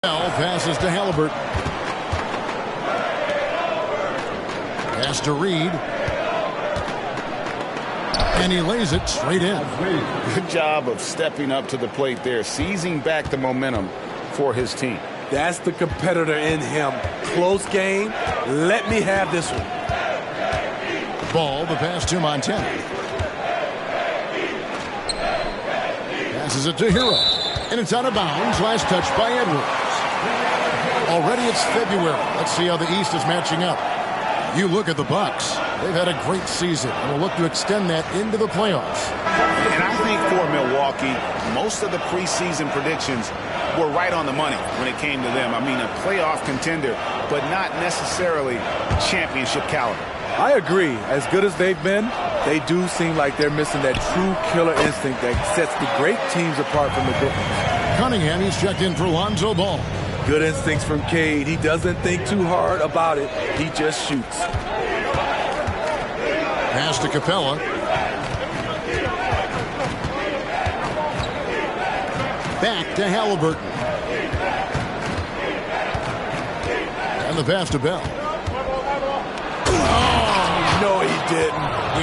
Bell passes to Halliburton. Pass to Reed. And he lays it straight in. Good job of stepping up to the plate there, seizing back the momentum for his team. That's the competitor in him. Close game. Let me have this one. Ball, the pass to Montana. Passes it to Hero. And it's out of bounds. Last touch by Edwards. Already it's February. Let's see how the East is matching up. You look at the Bucks. They've had a great season and will look to extend that into the playoffs. And I think for Milwaukee, most of the preseason predictions were right on the money when it came to them. I mean, a playoff contender, but not necessarily championship caliber. I agree. As good as they've been, they do seem like they're missing that true killer instinct that sets the great teams apart from the good ones. Cunningham, he's checked in for Lonzo Ball. Good instincts from Cade. He doesn't think too hard about it. He just shoots. Pass to Capella. Back to Halliburton. And the pass to Bell. Oh, no, he didn't.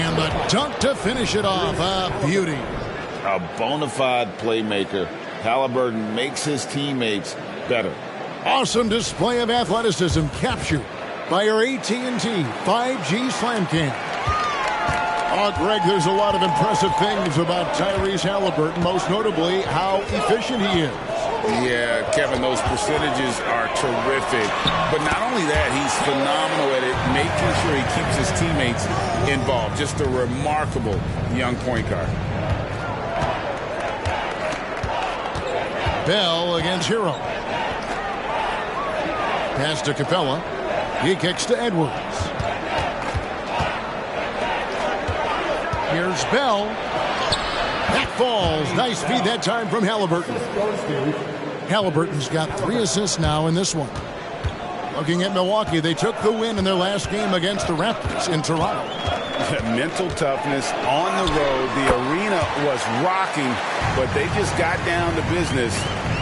And the dunk to finish it off. A beauty. A bona fide playmaker. Halliburton makes his teammates better. Awesome display of athleticism captured by our AT&T 5G Slam Cam. Oh, Greg, there's a lot of impressive things about Tyrese Halliburton, most notably how efficient he is. Yeah, Kevin, those percentages are terrific. But not only that, he's phenomenal at it, making sure he keeps his teammates involved. Just a remarkable young point guard. Bell against Hero. Pass to Capella. He kicks to Edwards. Here's Bell. That falls. Nice feed that time from Halliburton. Halliburton's got 3 assists now in this one. Looking at Milwaukee, they took the win in their last game against the Raptors in Toronto. Mental toughness on the road. The arena was rocking, but they just got down to business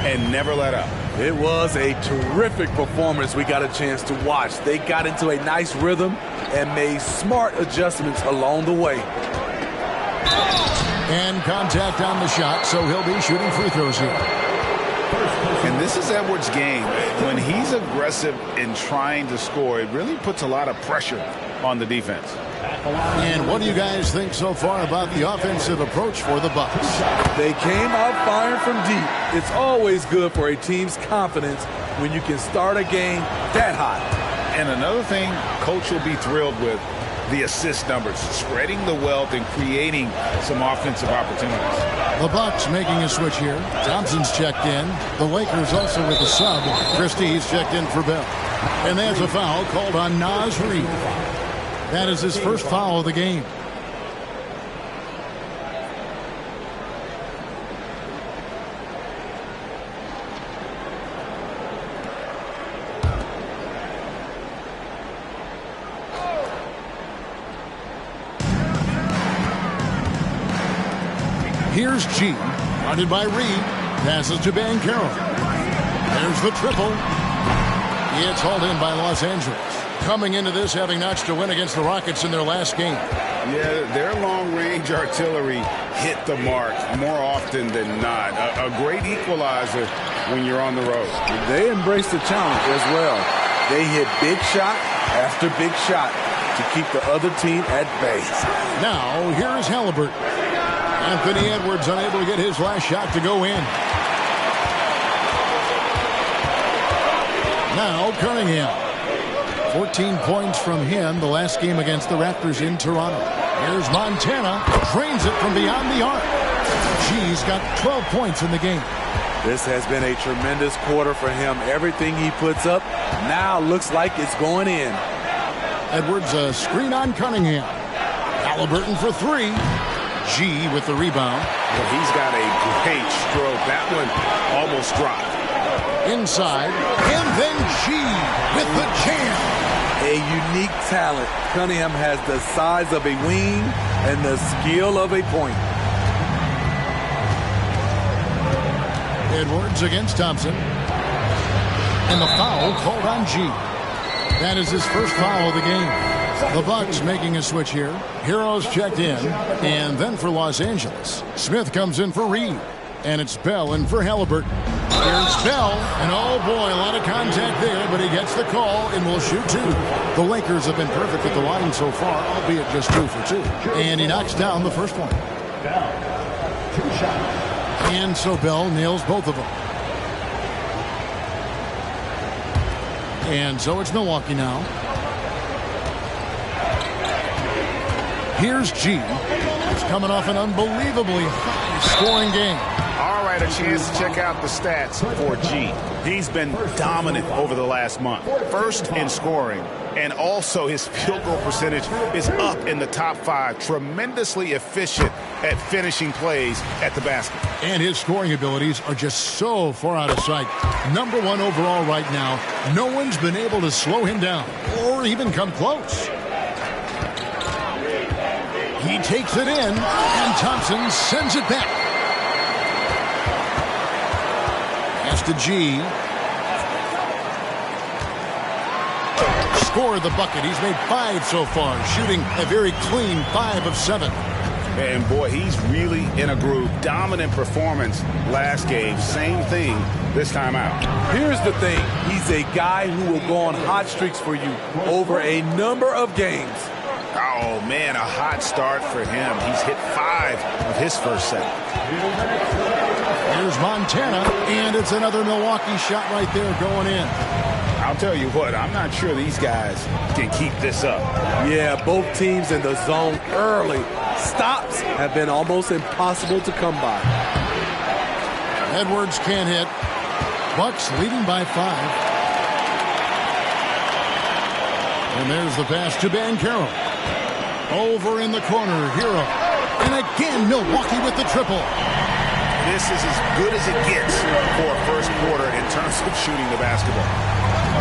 and never let up. It was a terrific performance we got a chance to watch. They got into a nice rhythm and made smart adjustments along the way. And contact on the shot, so he'll be shooting free throws here. And this is Edwards' game. When he's aggressive in trying to score, it really puts a lot of pressure on the defense. And what do you guys think so far about the offensive approach for the Bucks? They came out firing from deep. It's always good for a team's confidence when you can start a game that hot. And another thing Coach will be thrilled with, the assist numbers, spreading the wealth and creating some offensive opportunities. The Bucks making a switch here. Thompson's checked in. The Lakers also with a sub. Christie's checked in for Bell. And there's a foul called on Naz Reid. That is his first foul of the game. Here's G, guarded by Reed. Passes to Banchero. There's the triple. It's hauled in by Los Angeles. Coming into this, having notched a win against the Rockets in their last game. Yeah, their long-range artillery hit the mark more often than not. A great equalizer when you're on the road. They embraced the challenge as well. They hit big shot after big shot to keep the other team at bay. Now, here's Halliburton. Anthony Edwards unable to get his last shot to go in. Now, Cunningham. 14 points from him the last game against the Raptors in Toronto. Here's Montana. Drains it from beyond the arc. G's got 12 points in the game. This has been a tremendous quarter for him. Everything he puts up now looks like it's going in. Edwards a screen on Cunningham. Halliburton for 3. G with the rebound. Well, he's got a great stroke. That one almost dropped. Inside. And then G with the jam. A unique talent. Cunningham has the size of a wing and the skill of a point. Edwards against Thompson. And the foul called on G. That is his first foul of the game. The Bucks making a switch here. Heroes checked in. And then for Los Angeles, Smith comes in for Reed. And it's Bell in for Halliburton. Here's Bell. And oh boy, a lot of contact there, but he gets the call and will shoot two. The Lakers have been perfect at the line so far, albeit just 2 for 2. And he knocks down the first one. And so Bell nails both of them. And so it's Milwaukee now. Here's G. He's coming off an unbelievably high-scoring game. All right, a chance to check out the stats for G. He's been dominant over the last month. First in scoring, and also his field goal percentage is up in the top 5. Tremendously efficient at finishing plays at the basket. And his scoring abilities are just so far out of sight. #1 overall right now. No one's been able to slow him down or even come close. He takes it in, and Thompson sends it back. Pass to G. Scored the bucket. He's made 5 so far, shooting a very clean 5 of 7. And boy, he's really in a groove. Dominant performance last game. Same thing this time out. Here's the thing. He's a guy who will go on hot streaks for you over a number of games. Oh, man, a hot start for him. He's hit 5 of his first 7. Here's Montana, and it's another Milwaukee shot right there going in. I'll tell you what, I'm not sure these guys can keep this up. Yeah, both teams in the zone early. Stops have been almost impossible to come by. Edwards can't hit. Bucks leading by 5. And there's the pass to Banchero. Over in the corner, Hero. And again, Milwaukee with the triple. This is as good as it gets for a first quarter in terms of shooting the basketball.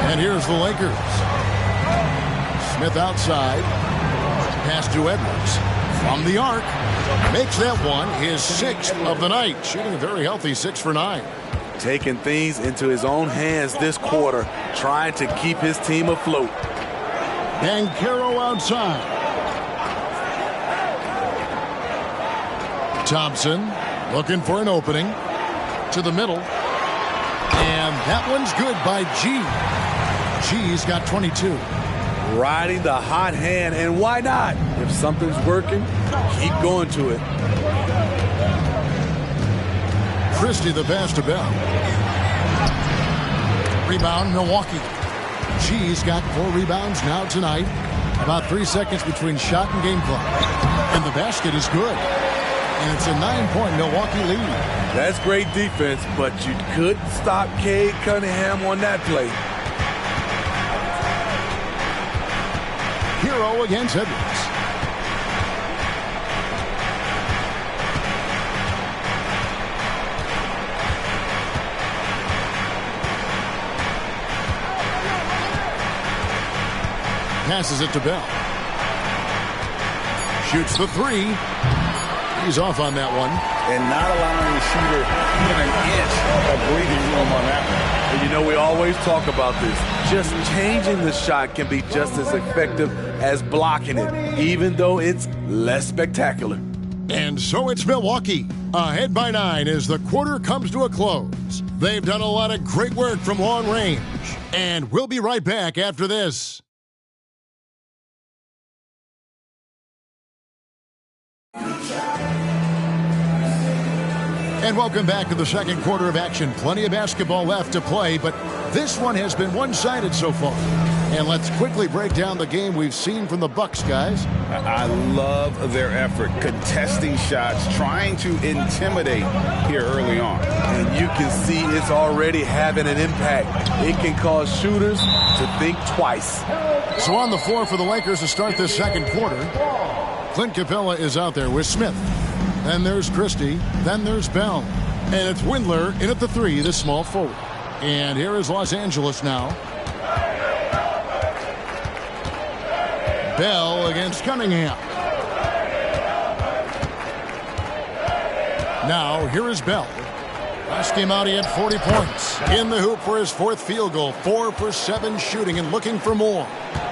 And here's the Lakers. Smith outside. Pass to Edwards. From the arc. Makes that one his 6th of the night. Shooting a very healthy 6 for 9. Taking things into his own hands this quarter. Trying to keep his team afloat. Banchero outside. Thompson looking for an opening. To the middle. And that one's good by G. G's got 22. Riding the hot hand, and why not? If something's working, keep going to it. Christie the pass to Bell. Rebound, Milwaukee. G's got 4 rebounds now tonight. About 3 seconds between shot and game clock. And the basket is good. And it's a 9-point Milwaukee lead. That's great defense, but you couldn't stop Cade Cunningham on that play. Hero against Edwards. Passes it to Bell. Shoots the 3. He's off on that one. And not allowing the shooter even an inch of breathing room on that one. And you know, we always talk about this. Just changing the shot can be just as effective as blocking it, even though it's less spectacular. And so it's Milwaukee, ahead by 9 as the quarter comes to a close. They've done a lot of great work from long range. And we'll be right back after this. And welcome back to the second quarter of action. Plenty of basketball left to play, but this one has been one-sided so far. And let's quickly break down the game we've seen from the Bucks, guys. I love their effort, contesting shots, trying to intimidate here early on. And you can see it's already having an impact. It can cause shooters to think twice. So on the floor for the Lakers to start this second quarter, Clint Capella is out there with Smith. Then there's Christie. Then there's Bell. And it's Windler in at the 3, the small forward. And here is Los Angeles now. Bell against Cunningham. Now here is Bell. Last game out, he had 40 points. In the hoop for his fourth field goal. 4 for 7 shooting and looking for more.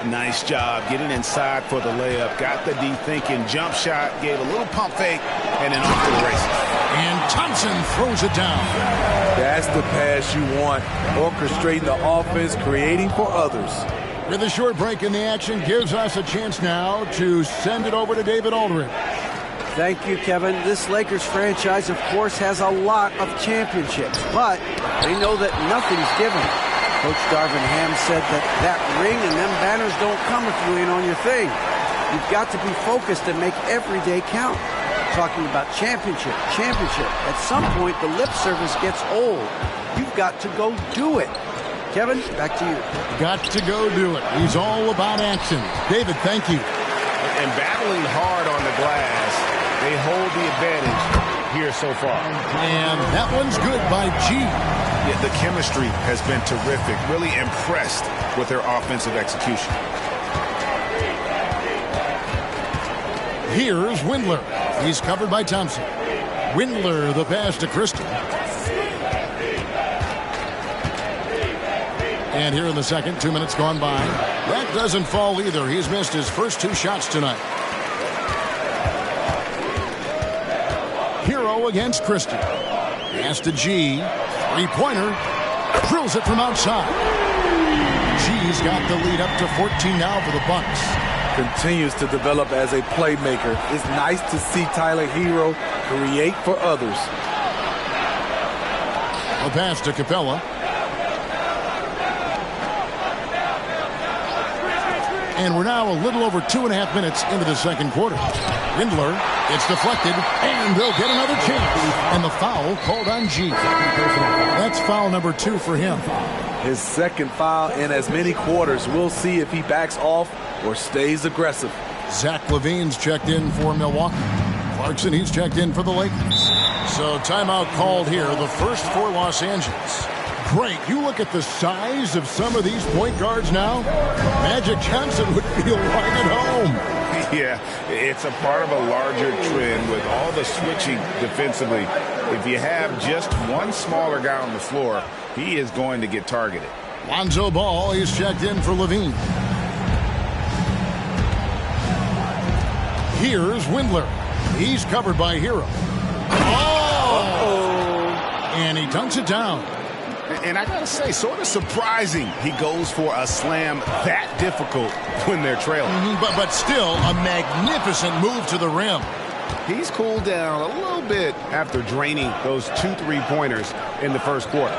Nice job getting inside for the layup. Got the D thinking. Jump shot. Gave a little pump fake. And then off to the races. And Thompson throws it down. That's the pass you want. Orchestrating the offense, creating for others. With a short break in the action, gives us a chance now to send it over to David Aldridge. Thank you, Kevin. This Lakers franchise, of course, has a lot of championships, but they know that nothing's given. Coach Darvin Ham said that ring and them banners don't come if you ain't on your thing. You've got to be focused and make every day count. Talking about championship. At some point, the lip service gets old. You've got to go do it. Kevin, back to you. Got to go do it. He's all about action. David, thank you. And battling hard on the glass, they hold the advantage here so far. And that one's good by G. Yeah, the chemistry has been terrific. Really impressed with their offensive execution. Here's Windler. He's covered by Thompson. Windler, the pass to Christie. And here in the second, 2 minutes gone by. That doesn't fall either. He's missed his first 2 shots tonight. Hero against Christie. Pass to G. Three-pointer. Drills it from outside. G's got the lead up to 14 now for the Bucks. Continues to develop as a playmaker. It's nice to see Tyler Hero create for others. A pass to Capella. And we're now a little over 2.5 minutes into the second quarter. Windler, it's deflected, and they'll get another chance. And the foul called on G. That's foul number 2 for him. His second foul in as many quarters. We'll see if he backs off or stays aggressive. Zach LaVine's checked in for Milwaukee. Clarkson, he's checked in for the Lakers. So timeout called here, the first for Los Angeles. Great. You look at the size of some of these point guards now. Magic Johnson would feel right at home. Yeah, it's a part of a larger trend with all the switching defensively. If you have just one smaller guy on the floor, he is going to get targeted. Lonzo Ball, he's checked in for LaVine. Here's Windler. He's covered by Hero. And he dunks it down. And I gotta say, sort of surprising he goes for a slam that difficult when they're trailing. But still a magnificent move to the rim. He's cooled down a little bit after draining those 2 3-pointers in the first quarter.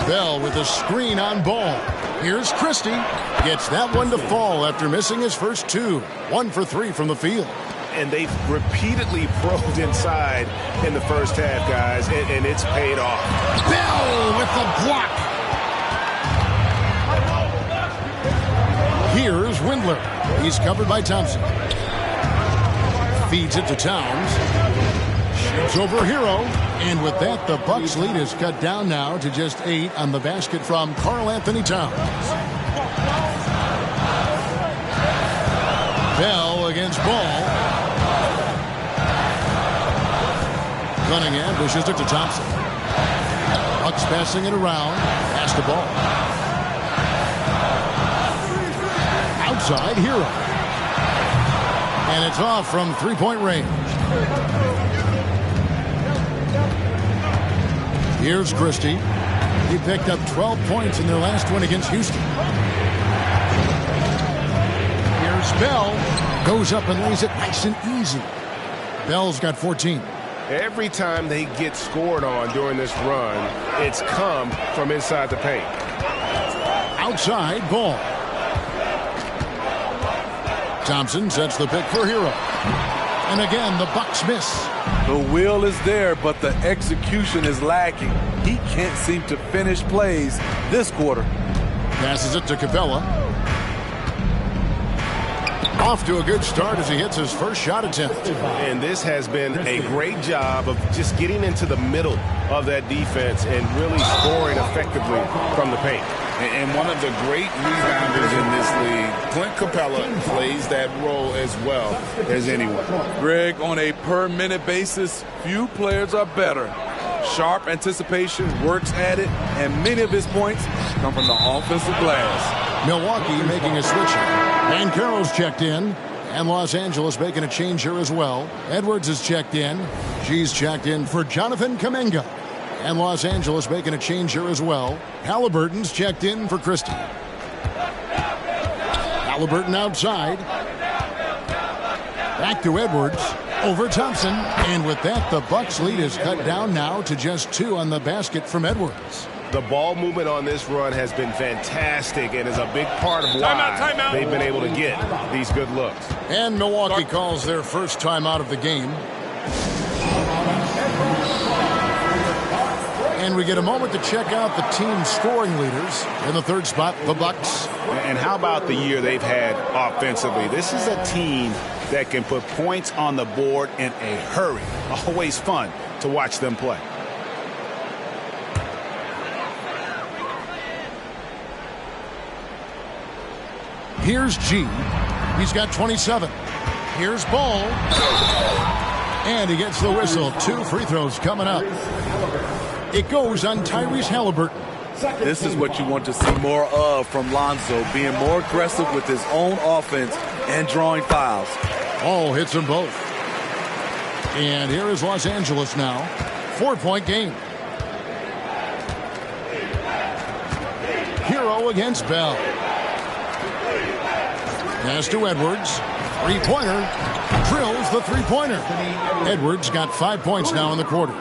Bell with a screen on Ball. Here's Christie. Gets that one to fall after missing his first 2. 1 for 3 from the field. And they've repeatedly probed inside in the first half, guys, and it's paid off. Bell with the block. Here's Windler. He's covered by Thompson. Feeds it to Towns. Shoots over Hero. And with that, the Bucks lead is cut down now to just 8 on the basket from Karl Anthony Towns. Bell against Ball. Cunningham pushes it to Thompson. Bucks passing it around. Pass the ball. Outside, Hero. And it's off from 3-point range. Here's Christie. He picked up 12 points in their last one against Houston. Here's Bell. Goes up and lays it nice and easy. Bell's got 14. Every time they get scored on during this run, it's come from inside the paint. Outside, Ball. Thompson sets the pick for Hero. And again, the Bucks miss. The will is there, but the execution is lacking. He can't seem to finish plays this quarter. Passes it to Capella. Off to a good start as he hits his first shot attempt. And this has been a great job of just getting into the middle of that defense and really scoring effectively from the paint. And one of the great rebounders in this league, Clint Capella, plays that role as well as anyone. Greg, on a per-minute basis, few players are better. Sharp anticipation, works at it, and many of his points come from the offensive glass. Milwaukee making a switch. Banchero's checked in. And Los Angeles making a change here as well. Edwards is checked in. G's checked in for Jonathan Kuminga. And Los Angeles making a change here as well. Halliburton's checked in for Christie. Halliburton outside. Back to Edwards. Over Thompson. And with that, the Bucks lead is cut down now to just 2 on the basket from Edwards. The ball movement on this run has been fantastic and is a big part of why they've been able to get these good looks. And Milwaukee calls their first timeout of the game. And we get a moment to check out the team scoring leaders. In the third spot, the Bucks. And how about the year they've had offensively? This is a team that can put points on the board in a hurry. Always fun to watch them play. Here's G. He's got 27. Here's Ball. And he gets the whistle. 2 free throws coming up. It goes on Tyrese Halliburton. This is what you want to see more of from Lonzo, being more aggressive with his own offense and drawing fouls. Ball hits them both. And here is Los Angeles now. 4-point game. Hero against Bell. Pass to Edwards. Three-pointer. Drills the three-pointer. Edwards got 5 points now in the quarter.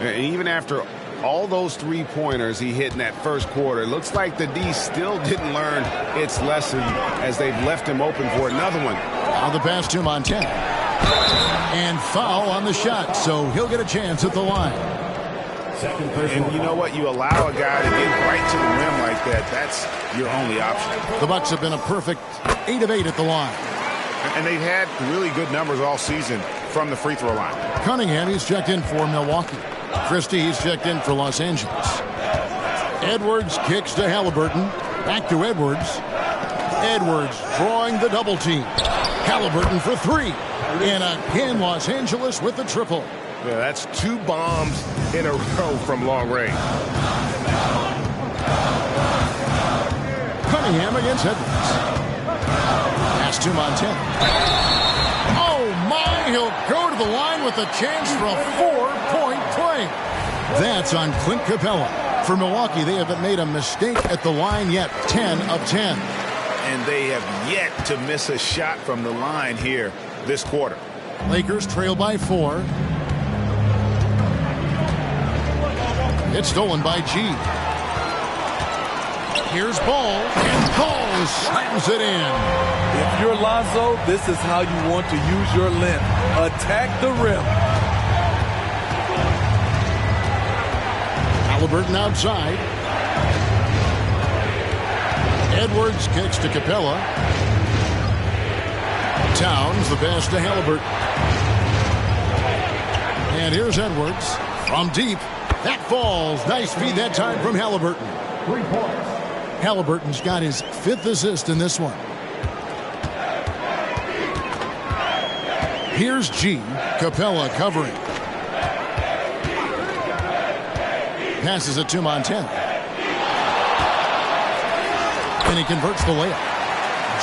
And even after all those three-pointers he hit in that first quarter, it looks like the D still didn't learn its lesson as they've left him open for another one. Now the pass to Montana. And foul on the shot, so he'll get a chance at the line. And you know what? You allow a guy to get right to the rim like that. That's your only option. The Bucks have been a perfect 8 of 8 at the line. And they've had really good numbers all season from the free throw line. Cunningham, he's checked in for Milwaukee. Christie, he's checked in for Los Angeles. Edwards kicks to Halliburton. Back to Edwards. Edwards drawing the double team. Halliburton for 3. And again, Los Angeles with the triple. Yeah, that's 2 bombs in a row from long range. Cunningham against Edwards. Pass to Montana. Oh, my! He'll go to the line with a chance for a 4-point play. That's on Clint Capella. For Milwaukee, they haven't made a mistake at the line yet. 10 of 10. And they have yet to miss a shot from the line here this quarter. Lakers trail by 4. It's stolen by G. Here's Ball, and Ball slams it in. If you're Lonzo, this is how you want to use your length. Attack the rim. Halliburton outside. Edwards kicks to Capella. Towns the pass to Halliburton. And here's Edwards from deep. That falls. Nice feed that time from Halliburton. 3 points. Halliburton's got his 5th assist in this one. Here's G. Capella covering. Passes it to Montana. And he converts the layup.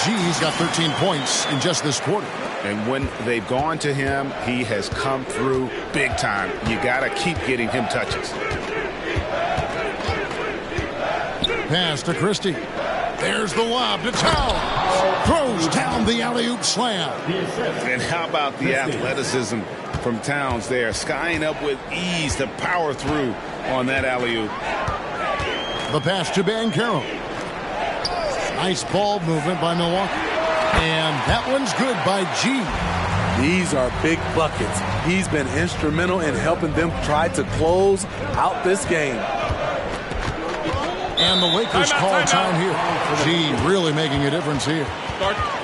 G's got 13 points in just this quarter. And when they've gone to him, he has come through big time. You got to keep getting him touches. Pass to Christie. There's the lob to Towns. Throws down the alley-oop slam. And how about the athleticism from Towns there? Skying up with ease to power through on that alley-oop. The pass to Banchero. Nice ball movement by Milwaukee. And that one's good by G. These are big buckets. He's been instrumental in helping them try to close out this game. And the Lakers call time here. G really making a difference here.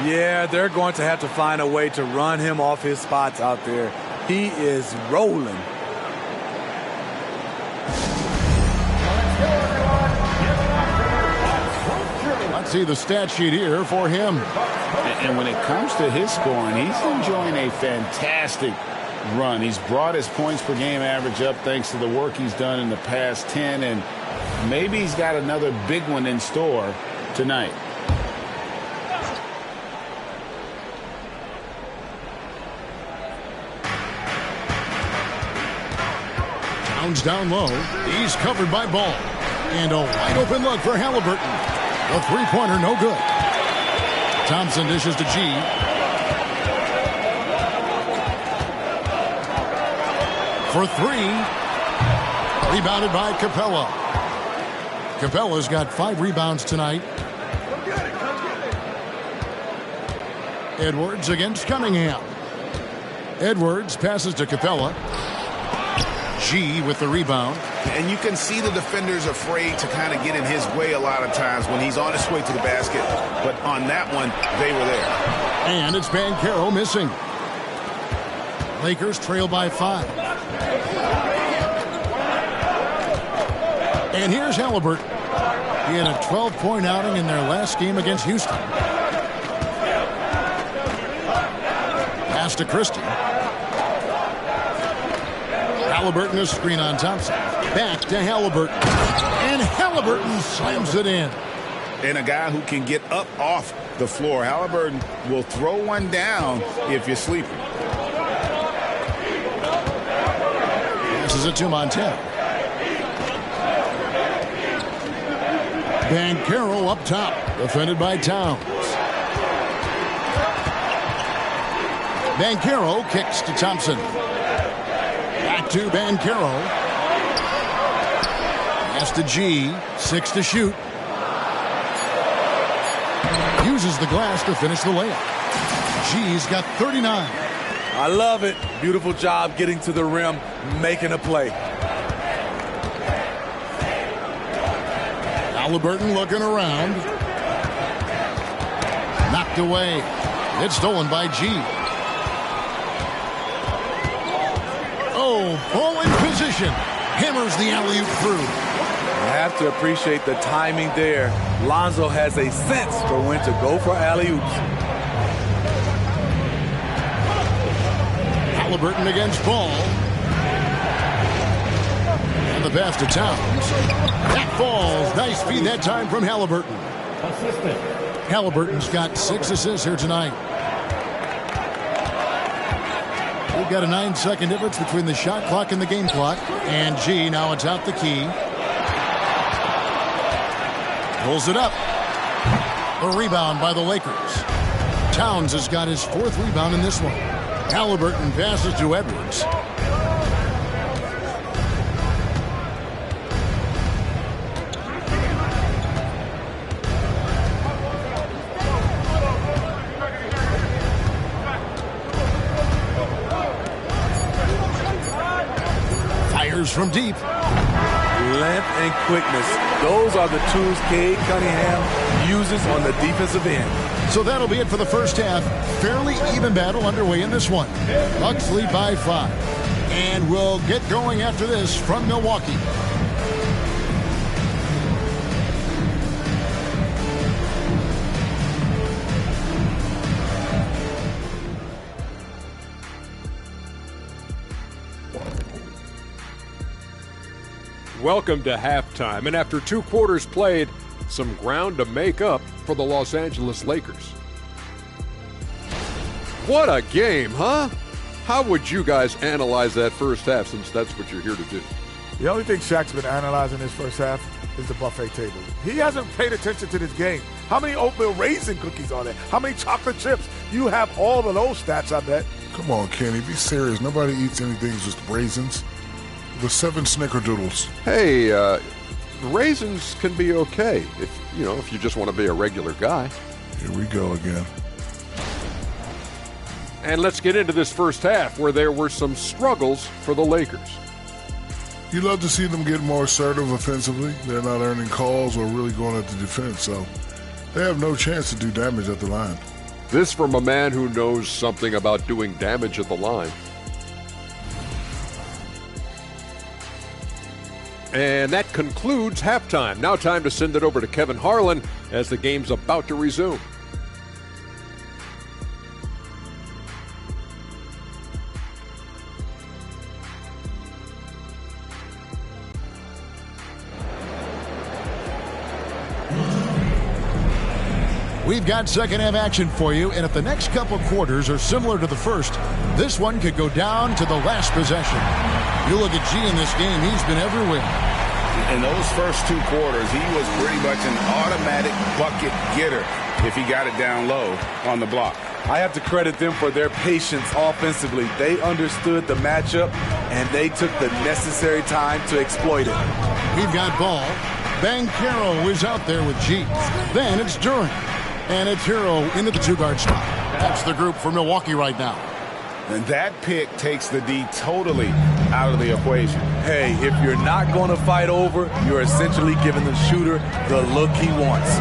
Yeah, they're going to have to find a way to run him off his spots out there. He is rolling. Let's see the stat sheet here for him. And when it comes to his scoring, he's enjoying a fantastic run. He's brought his points per game average up thanks to the work he's done in the past 10, and maybe he's got another big one in store tonight. Towns down low. He's covered by Ball. And a wide open look for Halliburton. The three-pointer, no good. Thompson dishes to G. For three. Rebounded by Capella. Capella's got 5 rebounds tonight. Edwards against Cunningham. Edwards passes to Capella. G with the rebound. And you can see the defenders afraid to kind of get in his way a lot of times when he's on his way to the basket. But on that one, they were there. And it's Banchero missing. Lakers trail by 5. And here's Halliburton. He had a 12-point outing in their last game against Houston. Pass to Christie. Halliburton, a screen on Thompson. Back to Halliburton. And Halliburton slams it in. And a guy who can get up off the floor. Halliburton will throw one down if you're sleeping. Passes it to Montana. Banchero up top. Defended by Towns. Banchero kicks to Thompson. Back to Banchero. Pass to G. 6 to shoot. Uses the glass to finish the layup. G's got 39. I love it. Beautiful job getting to the rim, making a play. Halliburton looking around. Knocked away. It's stolen by G. Oh, ball in position. Hammers the alley-oop through. You have to appreciate the timing there. Lonzo has a sense for when to go for alley-oops. Halliburton against Ball. And the pass to Towns. That falls. Nice feed that time from Halliburton. Halliburton's got 6 assists here tonight. We've got a 9-second difference between the shot clock and the game clock. And G now atop the key. Pulls it up. A rebound by the Lakers. Towns has got his 4th rebound in this one. Halliburton passes to Edwards. Fires from deep. Length and quickness. Those are the tools Cade Cunningham uses on the defensive end. So that'll be it for the first half. Fairly even battle underway in this one. Bucks lead by 5. And we'll get going after this from Milwaukee. Welcome to halftime, and after 2 quarters played, some ground to make up for the Los Angeles Lakers. What a game, huh? How would you guys analyze that first half, since that's what you're here to do? The only thing Shaq's been analyzing this first half is the buffet table. He hasn't paid attention to this game. How many oatmeal raisin cookies are there? How many chocolate chips? You have all of those stats, I bet. Come on, Kenny, be serious. Nobody eats anything just raisins. The 7 snickerdoodles. Hey, raisins can be okay if you just want to be a regular guy. Here we go again. And let's get into this first half where there were some struggles for the Lakers. You love to see them get more assertive offensively. They're not earning calls or really going at the defense, so they have no chance to do damage at the line. This from a man who knows something about doing damage at the line. And that concludes halftime. Now time to send it over to Kevin Harlan as the game's about to resume. We've got second half action for you, and if the next couple quarters are similar to the first, this one could go down to the last possession. You look at G in this game, he's been everywhere. In those first 2 quarters, he was pretty much an automatic bucket getter if he got it down low on the block. I have to credit them for their patience offensively. They understood the matchup, and they took the necessary time to exploit it. We've got ball. Banchero is out there with G. Then it's Duren. And it's Hero into the 2-guard spot. That's the group for Milwaukee right now. And that pick takes the D totally out of the equation. Hey, if you're not going to fight over, you're essentially giving the shooter the look he wants.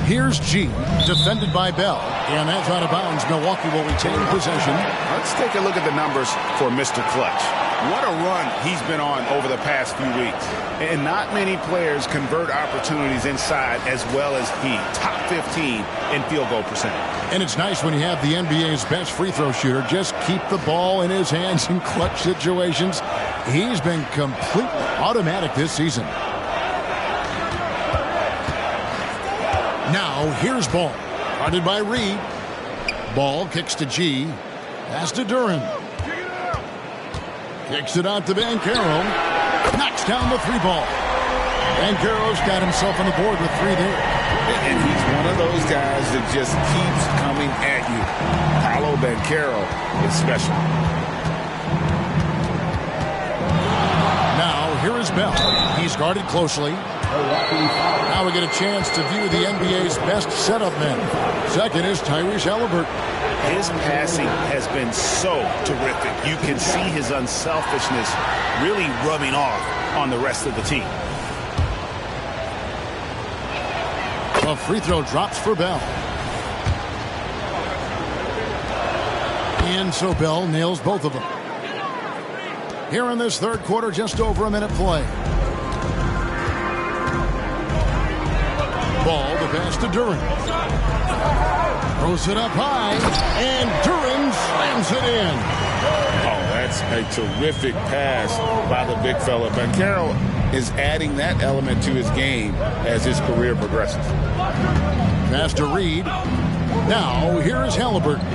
Here's G, defended by Bell. And that's out of bounds. Milwaukee will retain possession. Let's take a look at the numbers for Mr. Clutch. What a run he's been on over the past few weeks. And not many players convert opportunities inside as well as he. Top 15 in field goal percentage. And it's nice when you have the NBA's best free throw shooter just keep the ball in his hands in clutch situations. He's been completely automatic this season. Now, here's Ball. Guarded by Reed. Ball kicks to G. Pass to Duren. Kicks it out to Banchero. Knocks down the 3-ball. Banchero's got himself on the board with 3 there. And he's one of those guys that just keeps coming at you. Paolo Banchero is special. Now, here is Bell. He's guarded closely. Now we get a chance to view the NBA's best setup men. Second is Tyrese Halliburton. His passing has been so terrific. You can see his unselfishness really rubbing off on the rest of the team. A free throw drops for Bell. And so Bell nails both of them. Here in this third quarter, just over a minute play. Ball, the pass to Duren. Throws it up high, and Duren slams it in. Oh, that's a terrific pass by the big fella. Banchero is adding that element to his game as his career progresses. Pass to Reed. Now, here is Halliburton.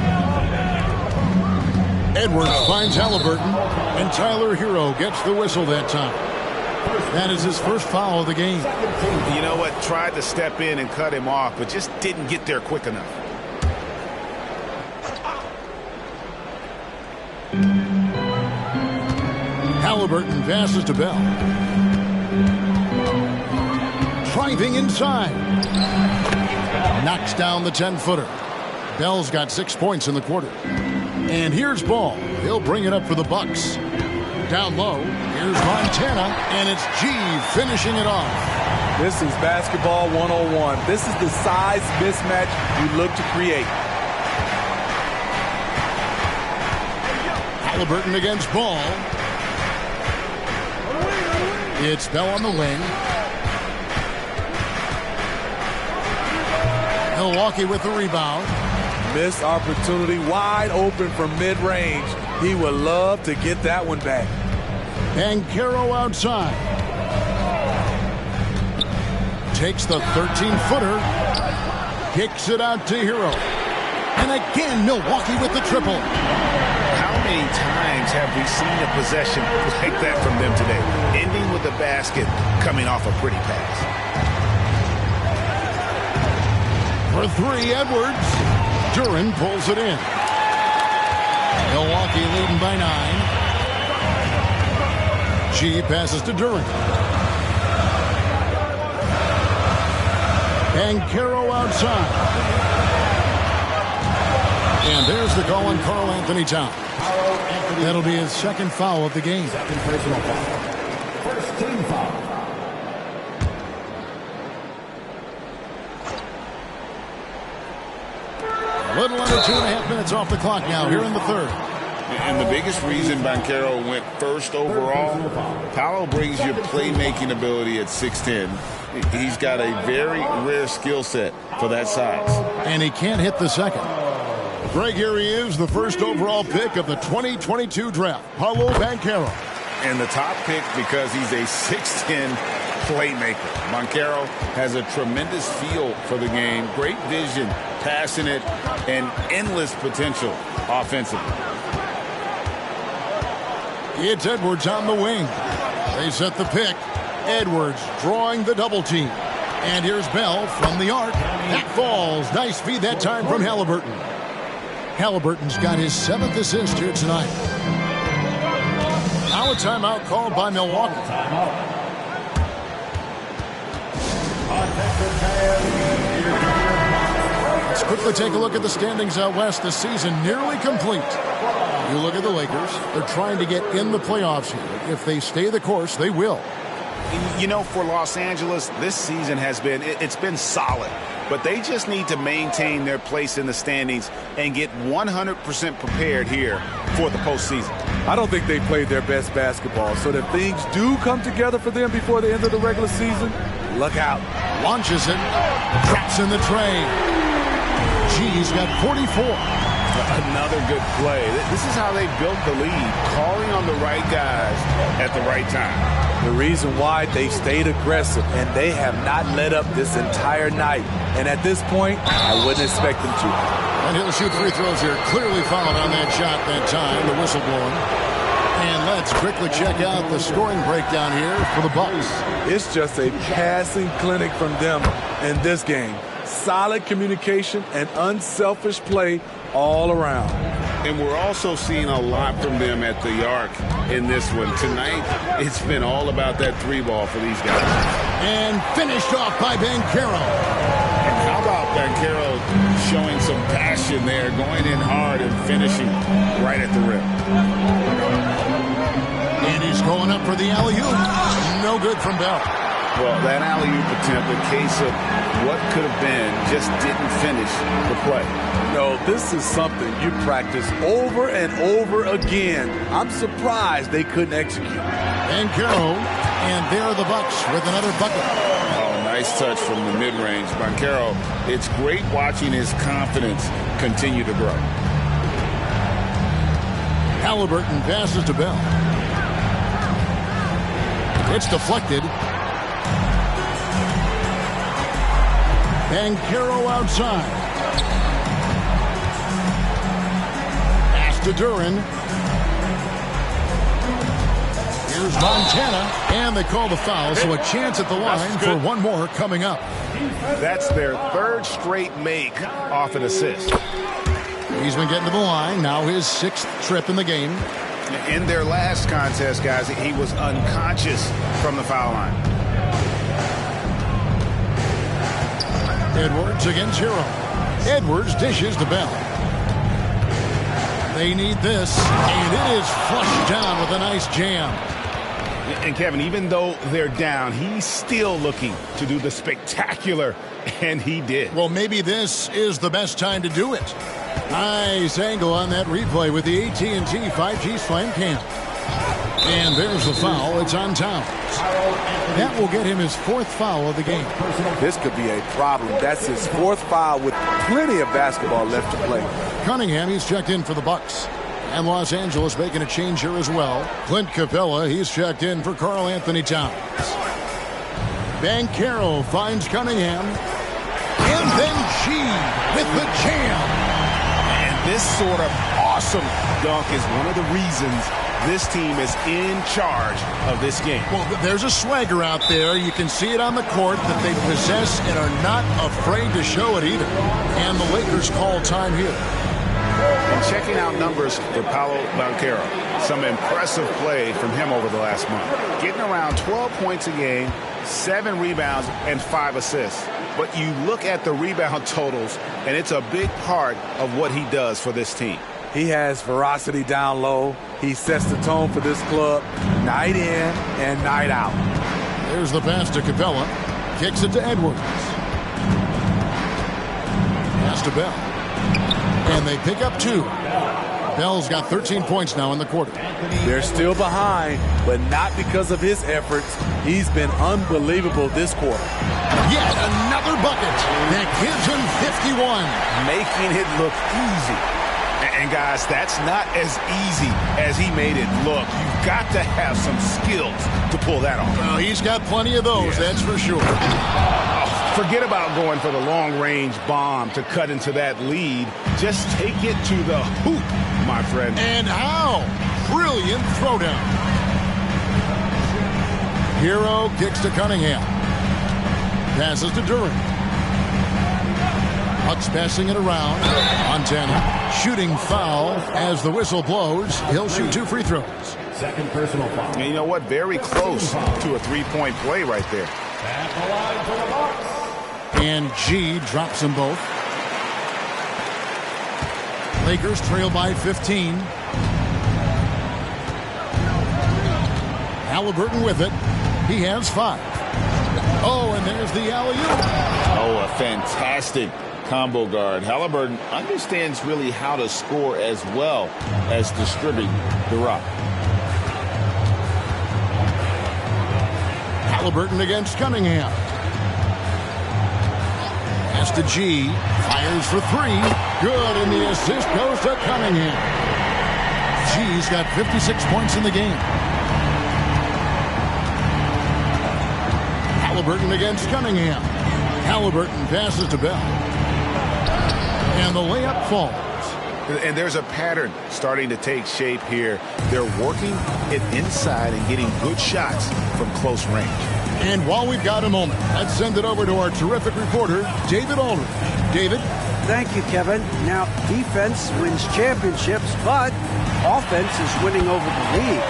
Edwards finds Halliburton, and Tyler Hero gets the whistle that time. That is his first foul of the game. You know what? Tried to step in and cut him off, but just didn't get there quick enough. Halliburton passes to Bell. Driving inside. Knocks down the 10-footer. Bell's got 6 points in the quarter. And here's Ball. He'll bring it up for the Bucks. Down low, here's Montana, and it's G finishing it off. This is basketball 101. This is the size mismatch you look to create. Halliburton against Ball. It's Bell on the wing. Milwaukee with the rebound. Missed opportunity, wide open from mid-range. He would love to get that one back. Banchero outside. Takes the 13-footer. Kicks it out to Hero. And again, Milwaukee with the triple. How many times have we seen a possession like that from them today? Ending with the basket, coming off a pretty pass. For 3, Edwards. Duren pulls it in. Milwaukee leading by 9. G passes to Duren. Banchero outside. And there's the call on Karl Anthony Towns. That'll be his second foul of the game. Second personal foul. First team foul. A little under 2.5 minutes off the clock now here in the third. And the biggest reason Banchero went first overall, Paolo brings you playmaking ability at 6'10". He's got a very rare skill set for that size. And he can't hit the second. Greg, here he is, the first overall pick of the 2022 draft, Paolo Banchero. And the top pick because he's a 6'10", playmaker. Banchero has a tremendous feel for the game, great vision, passionate, and endless potential offensively. It's Edwards on the wing. They set the pick. Edwards drawing the double team. And here's Bell from the arc. That falls. Nice feed that time from Halliburton. Halliburton's got his 7th assist here tonight. Now a timeout called by Milwaukee. Let's quickly take a look at the standings out west. The season nearly complete. You look at the Lakers. They're trying to get in the playoffs here. If they stay the course, they will. You know, for Los Angeles, this season has been, it's been solid. But they just need to maintain their place in the standings and get 100% prepared here for the postseason. I don't think they played their best basketball, so if things do come together for them before the end of the regular season, look out. Launches it, drops in the tray. G's got 44. Another good play. This is how they built the lead, calling on the right guys at the right time. The reason why they've stayed aggressive, and they have not let up this entire night. And at this point, I wouldn't expect them to. And he'll shoot free throws here. Clearly fouled on that shot that time, the whistle blowing. And let's quickly check out the scoring breakdown here for the Bucks. It's just a passing clinic from them in this game. Solid communication and unselfish play all around. And we're also seeing a lot from them at the arc in this one. Tonight, it's been all about that 3-ball for these guys. And finished off by Banchero. And how about Banchero showing some passion there, going in hard and finishing right at the rim. And he's going up for the alley-oop. No good from Bell. Well, that alley-oop attempt, a case of what could have been, just didn't finish the play. No, this is something you practice over and over again. I'm surprised they couldn't execute. Banchero, and there are the Bucks with another bucket. Oh, nice touch from the mid-range. Banchero, it's great watching his confidence continue to grow. Halliburton passes to Bell. It's deflected. Banchero outside. Pass to Duran. Here's Montana. And they call the foul, so a chance at the line for one more coming up. That's their 3rd straight make off an assist. He's been getting to the line. Now his 6th trip in the game. In their last contest, guys, he was unconscious from the foul line. Edwards against Hero. Edwards dishes to Bell. They need this, and it is flushed down with a nice jam. And Kevin, even though they're down, he's still looking to do the spectacular, and he did. Well, maybe this is the best time to do it. Nice angle on that replay with the AT&T 5G Slam Cam. And there's the foul. It's on Towns. That will get him his 4th foul of the game. This could be a problem. That's his 4th foul with plenty of basketball left to play. Cunningham, he's checked in for the Bucks. And Los Angeles making a change here as well. Clint Capella, he's checked in for Karl Anthony Towns. Banchero finds Cunningham. And then G with the jam. And this sort of awesome dunk is one of the reasons this team is in charge of this game. Well, there's a swagger out there. You can see it on the court that they possess and are not afraid to show it either. And the Lakers call time here. And checking out numbers for Paolo Banchero. Some impressive play from him over the last month. Getting around 12 points a game, 7 rebounds, and 5 assists. But you look at the rebound totals, and it's a big part of what he does for this team. He has ferocity down low. He sets the tone for this club night in and night out. There's the pass to Capella. Kicks it to Edwards. Pass to Bell. And they pick up 2. Bell's got 13 points now in the quarter. They're still behind, but not because of his efforts. He's been unbelievable this quarter. Yet another bucket that gives him 51. Making it look easy. And guys, that's not as easy as he made it look. You've got to have some skills to pull that off. Well, he's got plenty of those, that's for sure. Forget about going for the long-range bomb to cut into that lead. Just take it to the hoop, my friend. And how? Brilliant throwdown. Hero kicks to Cunningham. Passes to Durant. Bucks passing it around. Montana shooting foul as the whistle blows. He'll shoot 2 free throws. Second personal foul. And you know what? Very close to a three-point play right there. At the line for the Bucks. And G drops them both. Lakers trail by 15. Halliburton with it. He has 5. Oh, and there's the alley-oop. Oh, a fantastic combo guard. Halliburton understands really how to score as well as distribute the rock. Halliburton against Cunningham. Pass to G. Fires for 3. Good, and the assist goes to Cunningham. G's got 56 points in the game. Halliburton against Cunningham. Halliburton passes to Bell. And the layup falls. And there's a pattern starting to take shape here. They're working it inside and getting good shots from close range. And while we've got a moment, let's send it over to our terrific reporter, David Aldridge. David? Thank you, Kevin. Now, defense wins championships, but offense is winning over the league,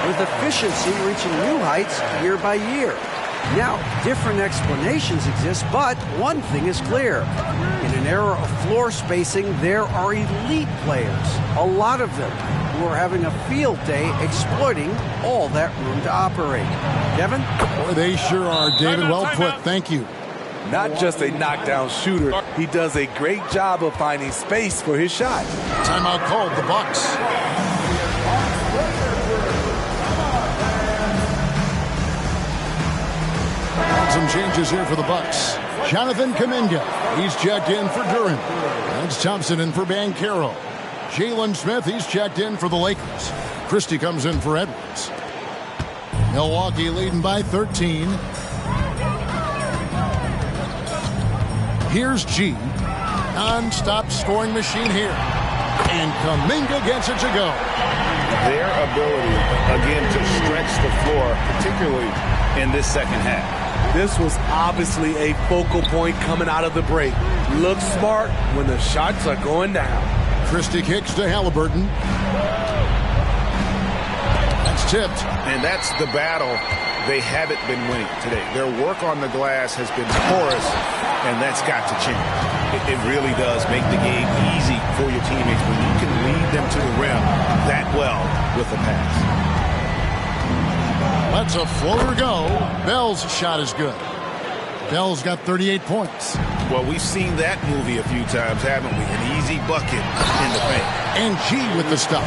with efficiency reaching new heights year by year. Now, different explanations exist, but one thing is clear. In an era of floor spacing, there are elite players, a lot of them, who are having a field day exploiting all that room to operate. Kevin? Boy, they sure are, David. Well put. Thank you. Not just a knockdown shooter, he does a great job of finding space for his shot. Timeout called, the Bucks. Some changes here for the Bucks. Jonathan Kuminga, he's checked in for Durant. That's Thompson in for Banchero. Jalen Smith, he's checked in for the Lakers. Christie comes in for Edwards. Milwaukee leading by 13. Here's G. Non-stop scoring machine here. And Kuminga gets it to go. Their ability, again, to stretch the floor, particularly in this second half. This was obviously a focal point coming out of the break. Look smart when the shots are going down. Christie kicks to Halliburton. That's tipped. And that's the battle they haven't been winning today. Their work on the glass has been porous, and that's got to change. It really does make the game easy for your teammates when you can lead them to the rim that well with the pass. Let's a floater go. Bell's shot is good. Bell's got 38 points. Well, we've seen that movie a few times, haven't we? An easy bucket in the paint. And G with the stuff.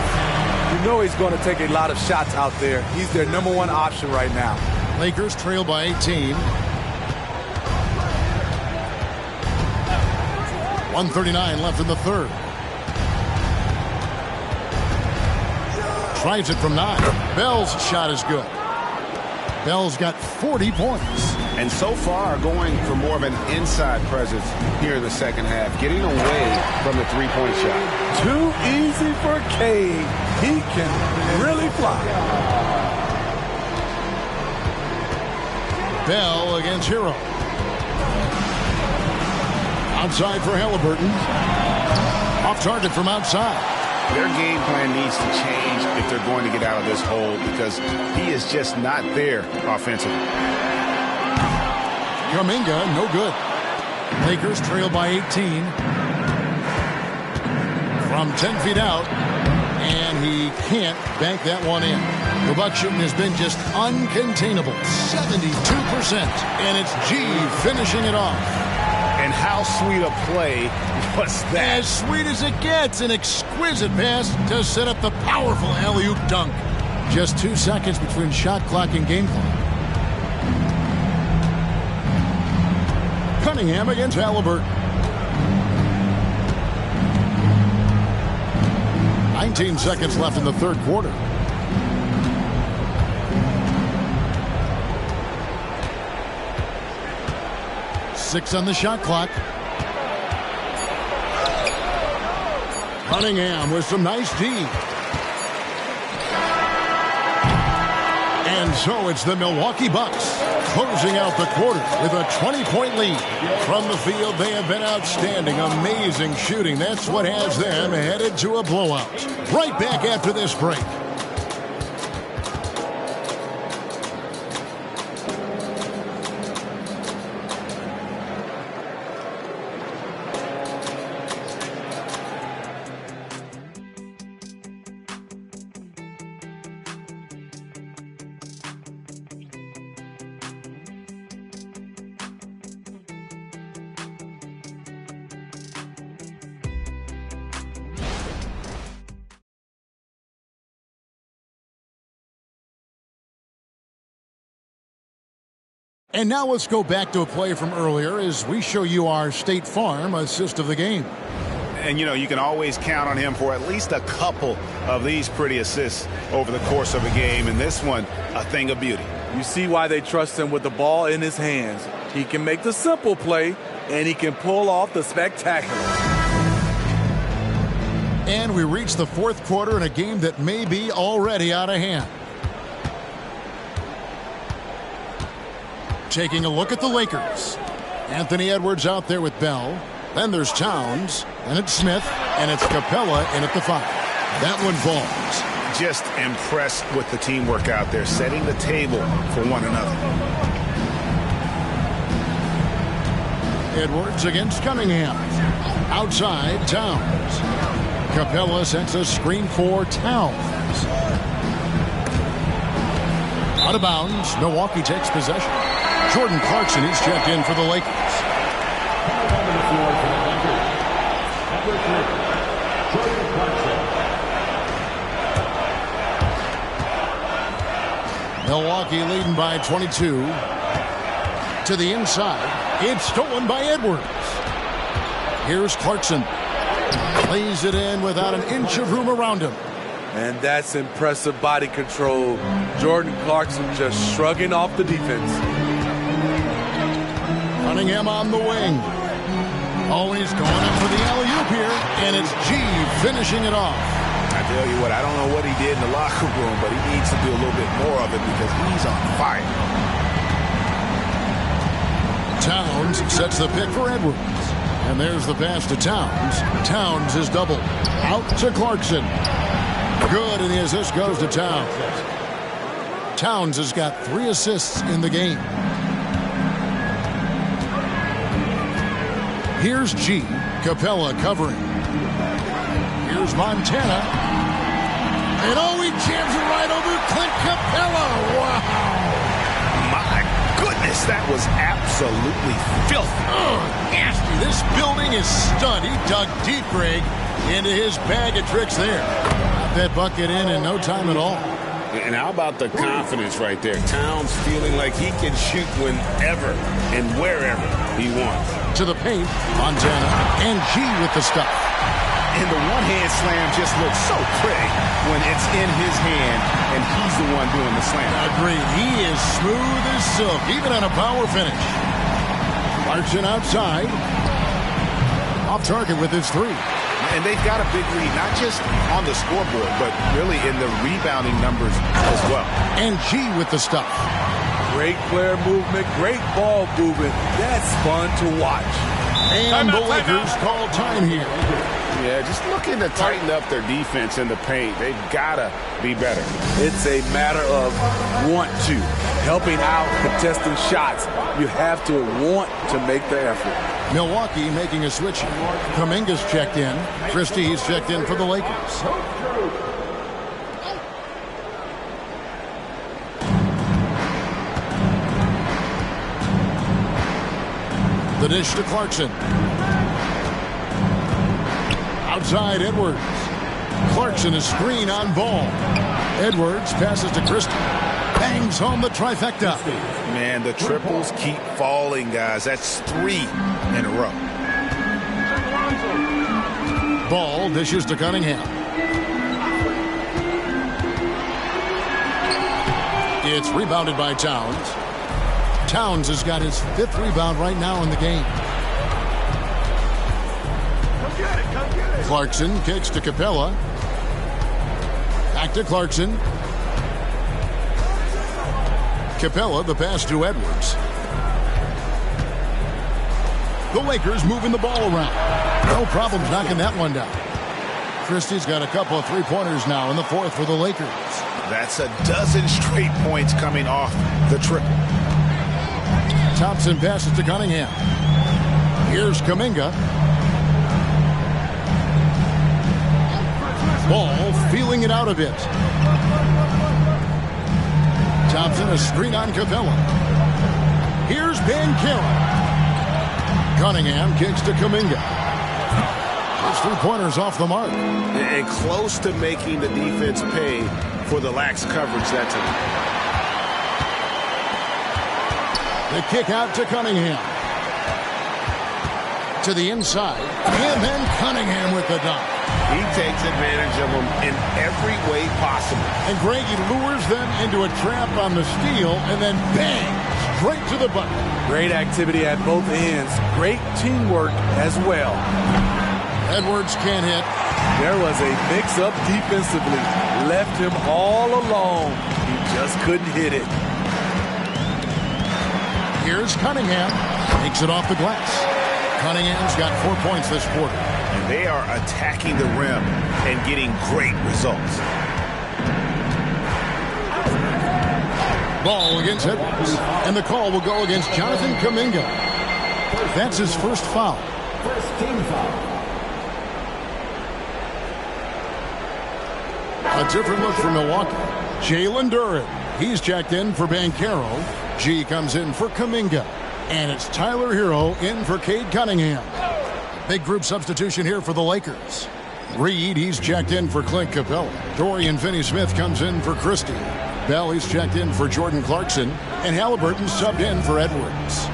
You know he's going to take a lot of shots out there. He's their number 1 option right now. Lakers trail by 18. 1:39 left in the third. Tries it from 9. Bell's shot is good. Bell's got 40 points. And so far going for more of an inside presence here in the second half, getting away from the three-point shot. Too easy for Cade. He can really fly. Bell against Hero. Outside for Halliburton. Off target from outside. Their game plan needs to change if they're going to get out of this hole because he is just not there offensively. Kuminga, no good. Lakers trail by 18. From 10 feet out, and he can't bank that one in. The Bucks shooting has been just uncontainable, 72%, and it's G finishing it off. And how sweet a play was that? As sweet as it gets, an exquisite pass to set up the powerful alley-oop dunk. Just 2 seconds between shot clock and game clock. Cunningham against Halliburton. 19 seconds left in the third quarter. Six on the shot clock. Cunningham with some nice D. And so it's the Milwaukee Bucks closing out the quarter with a 20-point lead. From the field, they have been outstanding. Amazing shooting. That's what has them headed to a blowout. Right back after this break. And now let's go back to a play from earlier as we show you our State Farm assist of the game. And, you know, you can always count on him for at least a couple of these pretty assists over the course of a game. And this one, a thing of beauty. You see why they trust him with the ball in his hands. He can make the simple play, and he can pull off the spectacular. And we reach the fourth quarter in a game that may be already out of hand. Taking a look at the Lakers. Anthony Edwards out there with Bell. Then there's Towns. Then it's Smith. And it's Capella in at the 5. That one falls. Just impressed with the teamwork out there, setting the table for one another. Edwards against Cunningham. Outside, Towns. Capella sets a screen for Towns. Out of bounds, Milwaukee takes possession. Jordan Clarkson is checked in for the Lakers. Milwaukee leading by 22. To the inside. It's stolen by Edwards. Here's Clarkson. Plays it in without an inch of room around him. And that's impressive body control. Jordan Clarkson just shrugging off the defense. Cunningham on the wing. Oh, he's going up for the alley-oop here, and it's G finishing it off. I tell you what, I don't know what he did in the locker room, but he needs to do a little bit more of it because he's on fire. Towns sets the pick for Edwards. And there's the pass to Towns. Towns is doubled. Out to Clarkson. Good, and the assist goes to Towns. Towns has got 3 assists in the game. Here's G. Capella covering. Here's Montana. And oh, he jams it right over Clint Capella. Wow. My goodness, that was absolutely filthy. Oh, nasty. This building is stunned. He dug deep, Greg, into his bag of tricks there. Got that bucket in no time at all. And how about the confidence right there? Towns feeling like he can shoot whenever and wherever he wants. To the paint, Montana, and G with the stuff. And the one-hand slam just looks so pretty when it's in his hand and he's the one doing the slam. Agreed. He is smooth as silk, even on a power finish. Clarkson outside. Off target with his 3. And they've got a big lead, not just on the scoreboard, but really in the rebounding numbers as well. And G with the stuff. Great player movement, great ball movement. That's fun to watch. And the Lakers call time here. Yeah, just looking to tighten up their defense in the paint. They've got to be better. It's a matter of want to. Helping out, contesting shots. You have to want to make the effort. Milwaukee making a switch. Kuminga's checked in. Christie's checked in for the Lakers. The dish to Clarkson. Outside Edwards. Clarkson is screen on ball. Edwards passes to Christie. Bangs home the trifecta. Man, the triples keep falling, guys. That's 3 in a row. Ball dishes to Cunningham. It's rebounded by Towns. Towns has got his 5th rebound right now in the game. Clarkson kicks to Capella. Back to Clarkson. Capella, the pass to Edwards. The Lakers moving the ball around. No problems knocking that one down. Christie's got a couple of three-pointers now in the 4th for the Lakers. That's a dozen straight points coming off the triple. Thompson passes to Cunningham. Here's Kuminga. Ball feeling it out a bit. Thompson, a screen on Capella. Here's Banchero. Cunningham kicks to Kuminga. His 3-pointers off the mark. And close to making the defense pay for the lax coverage that time. The kick out to Cunningham. To the inside. And then Cunningham with the dunk. He takes advantage of them in every way possible. And Greg, he lures them into a trap on the steal, and then bang, straight to the bucket. Great activity at both ends. Great teamwork as well. Edwards can't hit. There was a mix-up defensively. Left him all alone. He just couldn't hit it. Here's Cunningham. Takes it off the glass. Cunningham's got 4 points this quarter. And they are attacking the rim and getting great results. Ball against Edwards. And the call will go against Jonathan Kuminga. That's his first foul. First team foul. A different look for Milwaukee. Jalen Duren. He's checked in for Banchero. G comes in for Kuminga. And it's Tyler Hero in for Cade Cunningham. Big group substitution here for the Lakers. Reed, he's checked in for Clint Capella. Dorian Finney-Smith comes in for Christie. Bell, he's checked in for Jordan Clarkson. And Halliburton subbed in for Edwards.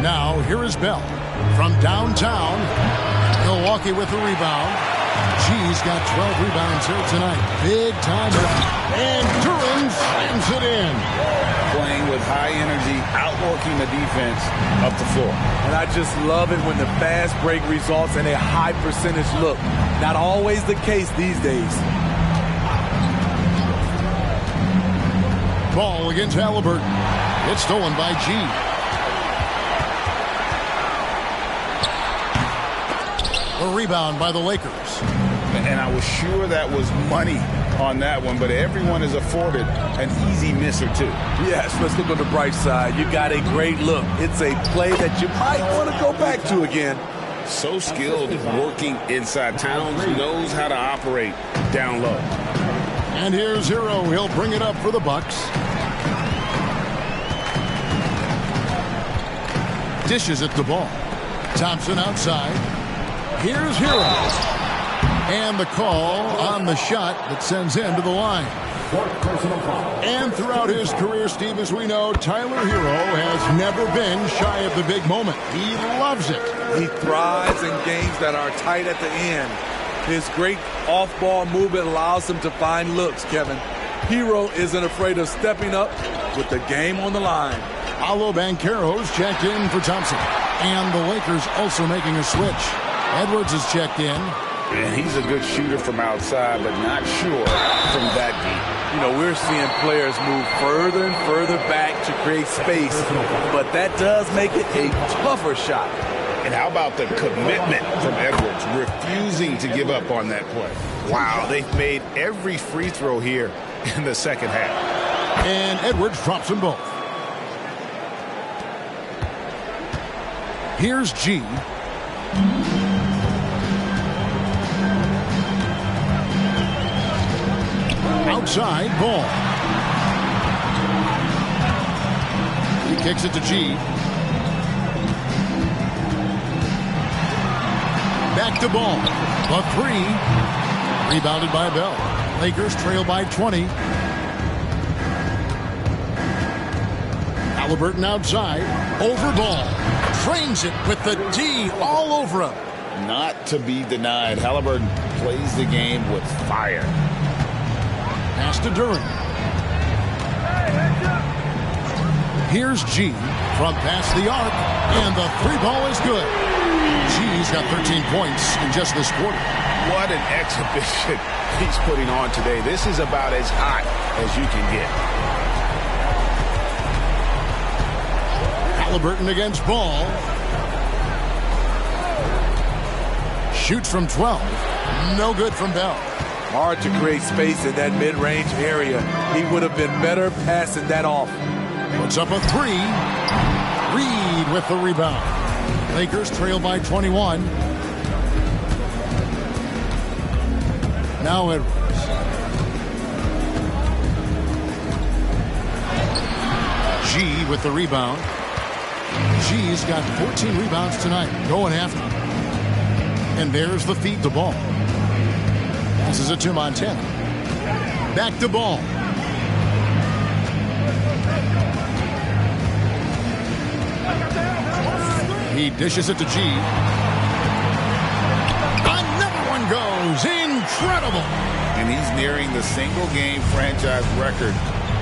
Now, here is Bell. From downtown, Milwaukee with the rebound. G's got 12 rebounds here tonight. Big time. And Duren slams it in. Playing with high energy, outworking the defense up the floor. And I just love it when the fast break results in a high percentage look. Not always the case these days. Ball against Halliburton. It's stolen by G. A rebound by the Lakers. And I was sure that was money on that one, but everyone is afforded an easy miss or two. Yes, let's look on the bright side. You got a great look. It's a play that you might want to go back to again. So skilled working inside. Towns knows how to operate down low. And here's Hero. He'll bring it up for the Bucks. Dishes at the ball. Thompson outside. Here's Hero. And the call on the shot that sends him to the line. And throughout his career, Steve, as we know, Tyler Hero has never been shy of the big moment. He loves it. He thrives in games that are tight at the end. His great off-ball movement allows him to find looks, Kevin. Hero isn't afraid of stepping up with the game on the line. Paolo Banchero's checked in for Thompson. And the Lakers also making a switch. Edwards is checked in. And he's a good shooter from outside, but not sure from that deep. You know, we're seeing players move further and further back to create space, but that does make it a tougher shot. And how about the commitment from Edwards, refusing to give up on that play? Wow, they've made every free throw here in the second half. And Edwards drops them both. Here's G. Outside ball. He kicks it to G. Back to ball. A three. Rebounded by Bell. Lakers trail by 20. Halliburton outside. Over ball. Trains it with the D all over him. Not to be denied. Halliburton plays the game with fire. Pass to Duren. Here's G from past the arc, and the three ball is good. G's got 13 points in just this quarter. What an exhibition he's putting on today. This is about as hot as you can get. Halliburton against Ball. Shoots from 12. No good from Bell. Hard to create space in that mid-range area. He would have been better passing that off. Puts up a three. Reed with the rebound. Lakers trail by 21. Now Edwards. G with the rebound. G's got 14 rebounds tonight. Going after. And there's the feed to Ball. This is it to Montana. Back to Ball. He dishes it to G. Another one goes. Incredible. And he's nearing the single-game franchise record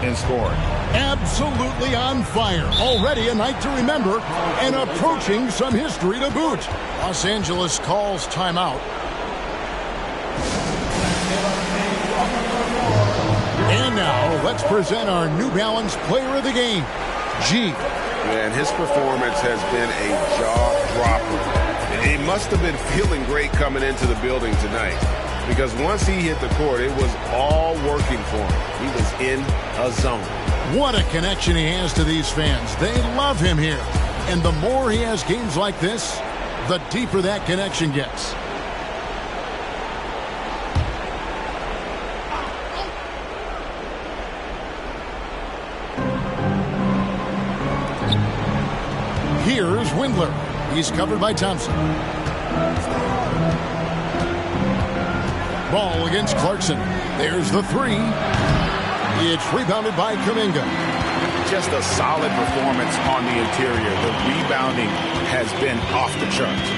in scoring. Absolutely on fire. Already a night to remember and approaching some history to boot. Los Angeles calls timeout. And now let's present our New Balance player of the game, G. Man, his performance has been a jaw-dropper. He must have been feeling great coming into the building tonight, because once he hit the court, it was all working for him. He was in a zone. What a connection he has to these fans. They love him here. And the more he has games like this, the deeper that connection gets. Here's Windler. He's covered by Thompson. Ball against Clarkson. There's the three. It's rebounded by Kuminga. Just a solid performance on the interior. The rebounding has been off the charts.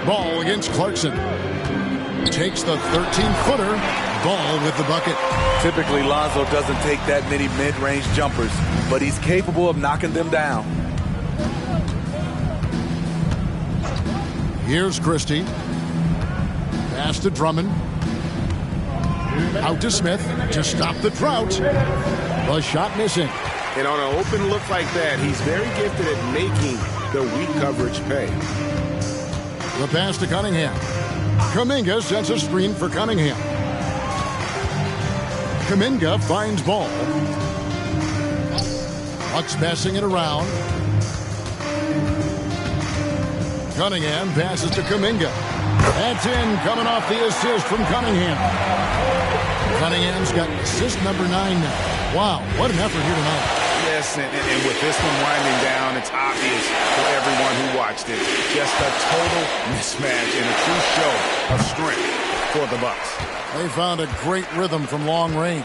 Ball against Clarkson. Takes the 13-footer. Ball with the bucket. Typically, Lonzo doesn't take that many mid-range jumpers, but he's capable of knocking them down. Here's Christie. Pass to Drummond. Out to Smith to stop the drought. The shot missing. And on an open look like that, he's very gifted at making the weak coverage pay. The pass to Cunningham. Kuminga sets a screen for Cunningham. Kuminga finds Ball. Bucks passing it around. Cunningham passes to Kuminga. That's in, coming off the assist from Cunningham. Cunningham's got assist number 9 now. Wow, what an effort here tonight. Yes, and with this one winding down, it's obvious for everyone who watched it. Just a total mismatch and a true show of strength for the Bucks. They found a great rhythm from long range.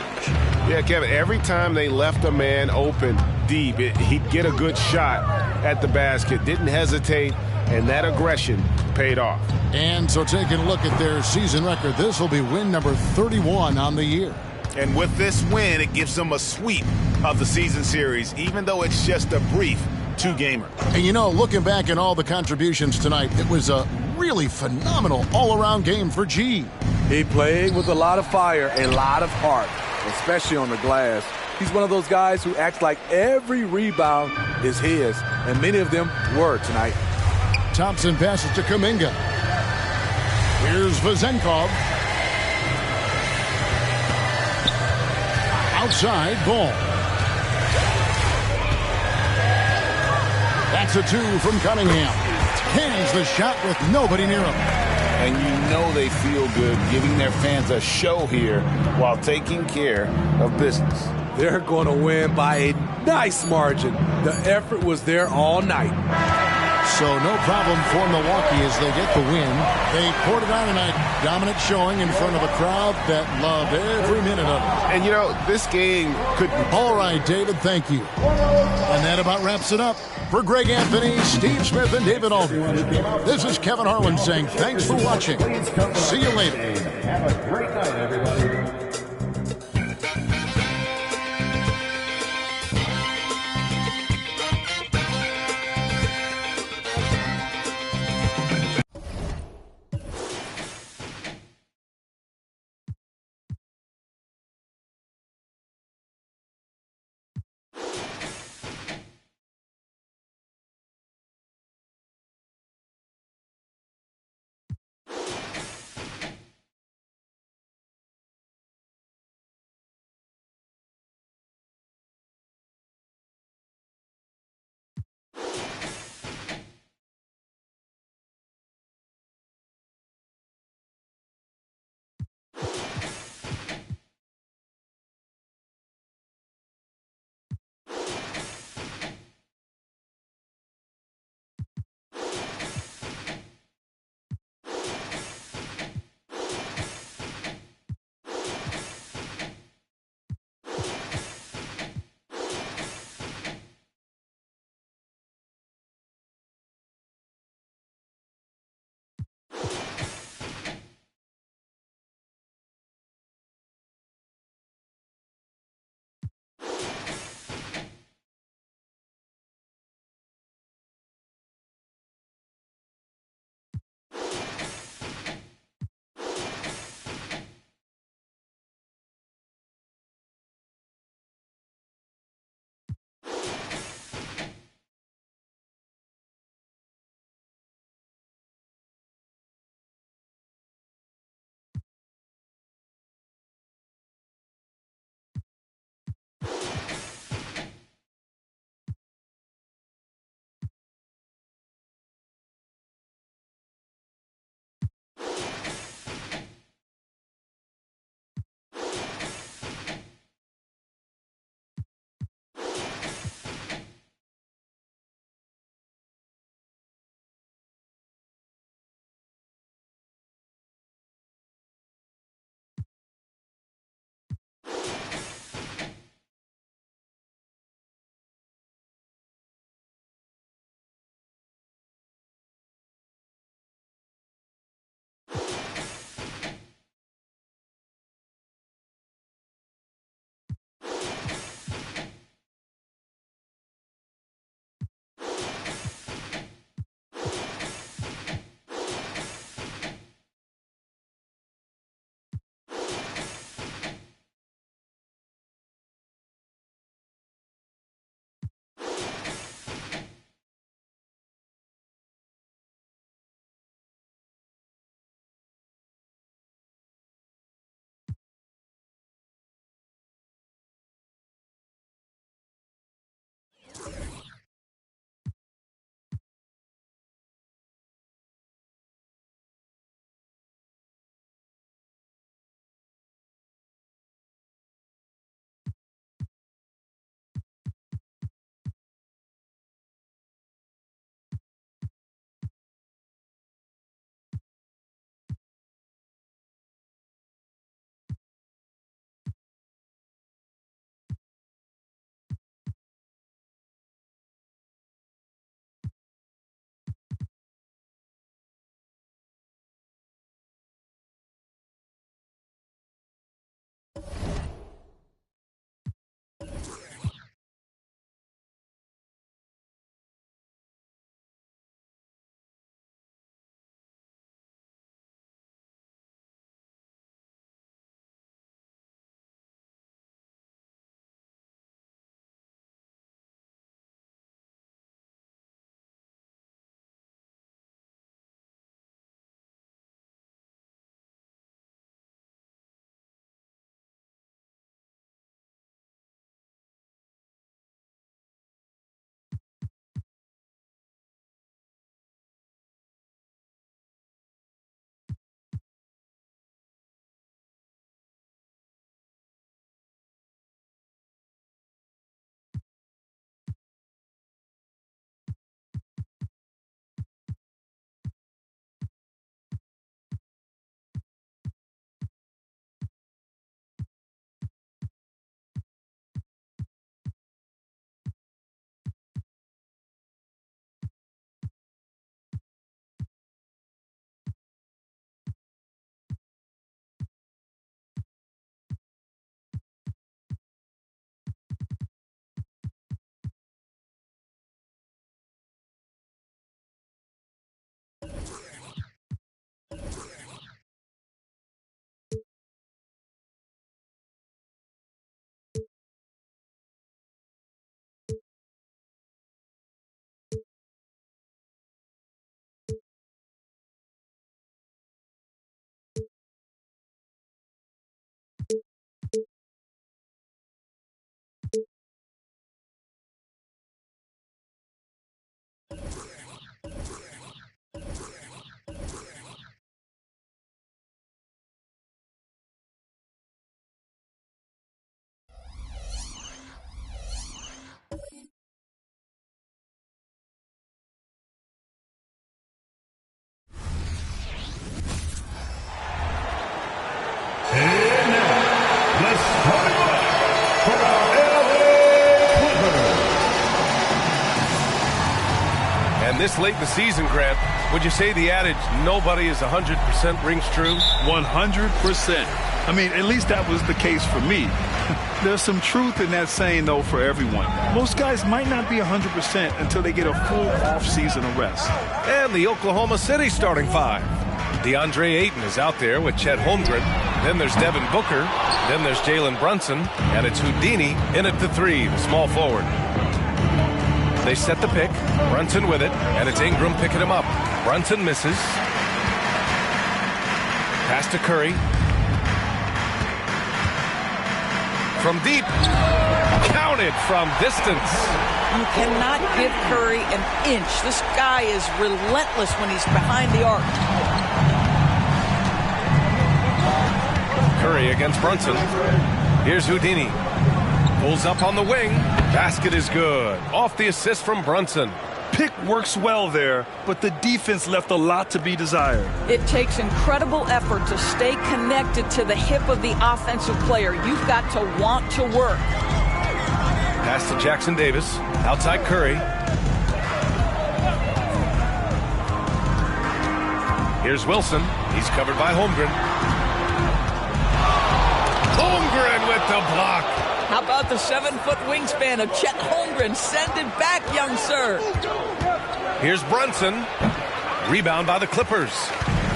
Yeah, Kevin, every time they left a man open deep, he'd get a good shot at the basket. Didn't hesitate, and that aggression paid off. And so taking a look at their season record, this will be win number 31 on the year. And with this win, it gives them a sweep of the season series, even though it's just a brief two-gamer. And you know, looking back at all the contributions tonight, it was a really phenomenal all-around game for G. He played with a lot of fire, a lot of heart, especially on the glass. He's one of those guys who acts like every rebound is his, and many of them were tonight. Thompson passes to Kuminga. Here's Vezenkov. Outside, Ball. That's a 2 from Cunningham. Cans the shot with nobody near him. And you know they feel good giving their fans a show here while taking care of business. They're going to win by a nice margin. The effort was there all night. So no problem for Milwaukee as they get the win. They poured it on tonight. Dominant showing in front of a crowd that loved every minute of it. And, you know, this game could... All right, David, thank you. And that about wraps it up. For Greg Anthony, Steve Smith, and David Aldridge, this is Kevin Harlan saying thanks for watching. See you later. Have a great night, everybody. And this late in the season, Grant, would you say the adage, nobody is 100% rings true? 100%. I mean, at least that was the case for me. There's some truth in that saying, though, for everyone. Most guys might not be 100% until they get a full off-season of rest. And the Oklahoma City starting five. DeAndre Ayton is out there with Chet Holmgren. Then there's Devin Booker. Then there's Jalen Brunson. And it's Houdini in at the three, the small forward. They set the pick. Brunson with it. And it's Ingram picking him up. Brunson misses. Pass to Curry. From deep. Counted from distance. You cannot give Curry an inch. This guy is relentless when he's behind the arc. Curry against Brunson. Here's Houdini. Pulls up on the wing. Basket is good. Off the assist from Brunson. Pick works well there, but the defense left a lot to be desired. It takes incredible effort to stay connected to the hip of the offensive player. You've got to want to work. Pass to Jackson Davis. Outside Curry. Here's Wilson. He's covered by Holmgren. Holmgren with the block. How about the 7-foot wingspan of Chet Holmgren? Send it back, young sir. Here's Brunson. Rebound by the Clippers.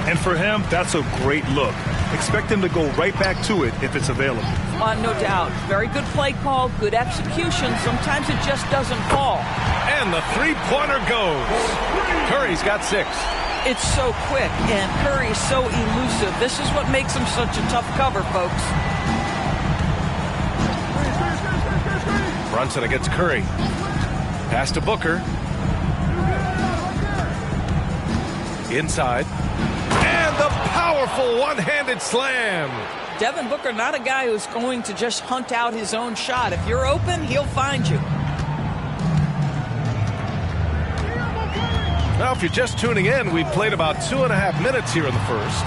And for him, that's a great look. Expect him to go right back to it if it's available. No doubt. Very good play call, good execution. Sometimes it just doesn't fall. And the three-pointer goes. Curry's got 6. It's so quick, and Curry's so elusive. This is what makes him such a tough cover, folks. Brunson against Curry. Pass to Booker. Inside. And the powerful one-handed slam. Devin Booker, not a guy who's going to just hunt out his own shot. If you're open, he'll find you. Now, if you're just tuning in, we've played about 2.5 minutes here in the first.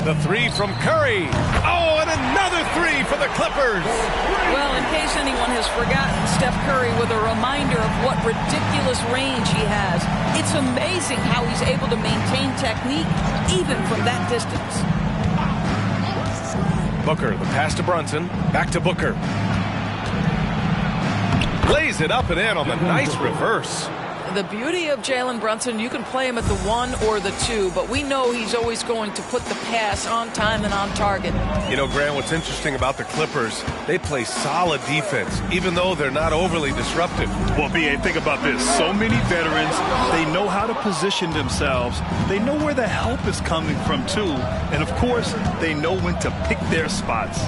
The three from Curry. Oh, and another three for the Clippers. Well, in case anyone has forgotten, Steph Curry with a reminder of what ridiculous range he has. It's amazing how he's able to maintain technique even from that distance. Booker, the pass to Brunson. Back to Booker. Lays it up and in on the nice reverse. The beauty of Jalen Brunson, you can play him at the 1 or the 2, but we know he's always going to put the pass on time and on target. You know, Grant, what's interesting about the Clippers, they play solid defense, even though they're not overly disruptive. Well, B.A., think about this. So many veterans, they know how to position themselves. They know where the help is coming from, too. And, of course, they know when to pick their spots.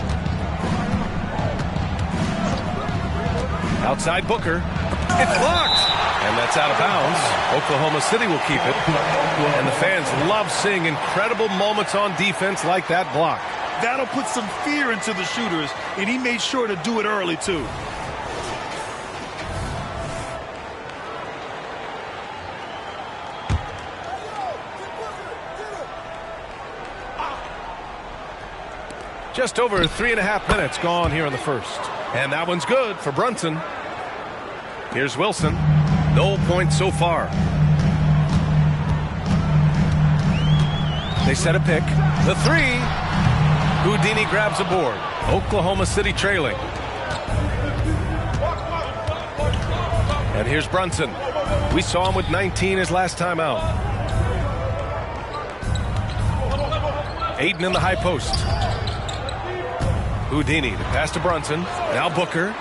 Outside Booker. It's blocked. And that's out of bounds. Oklahoma City will keep it. And the fans love seeing incredible moments on defense like that block. That'll put some fear into the shooters, and he made sure to do it early, too. Just over 3.5 minutes gone here in the first. And that one's good for Brunson. Here's Wilson. No points so far. They set a pick. The three. Houdini grabs a board. Oklahoma City trailing. And here's Brunson. We saw him with 19 his last time out. Ayton in the high post. Houdini, the pass to Brunson. Now Booker.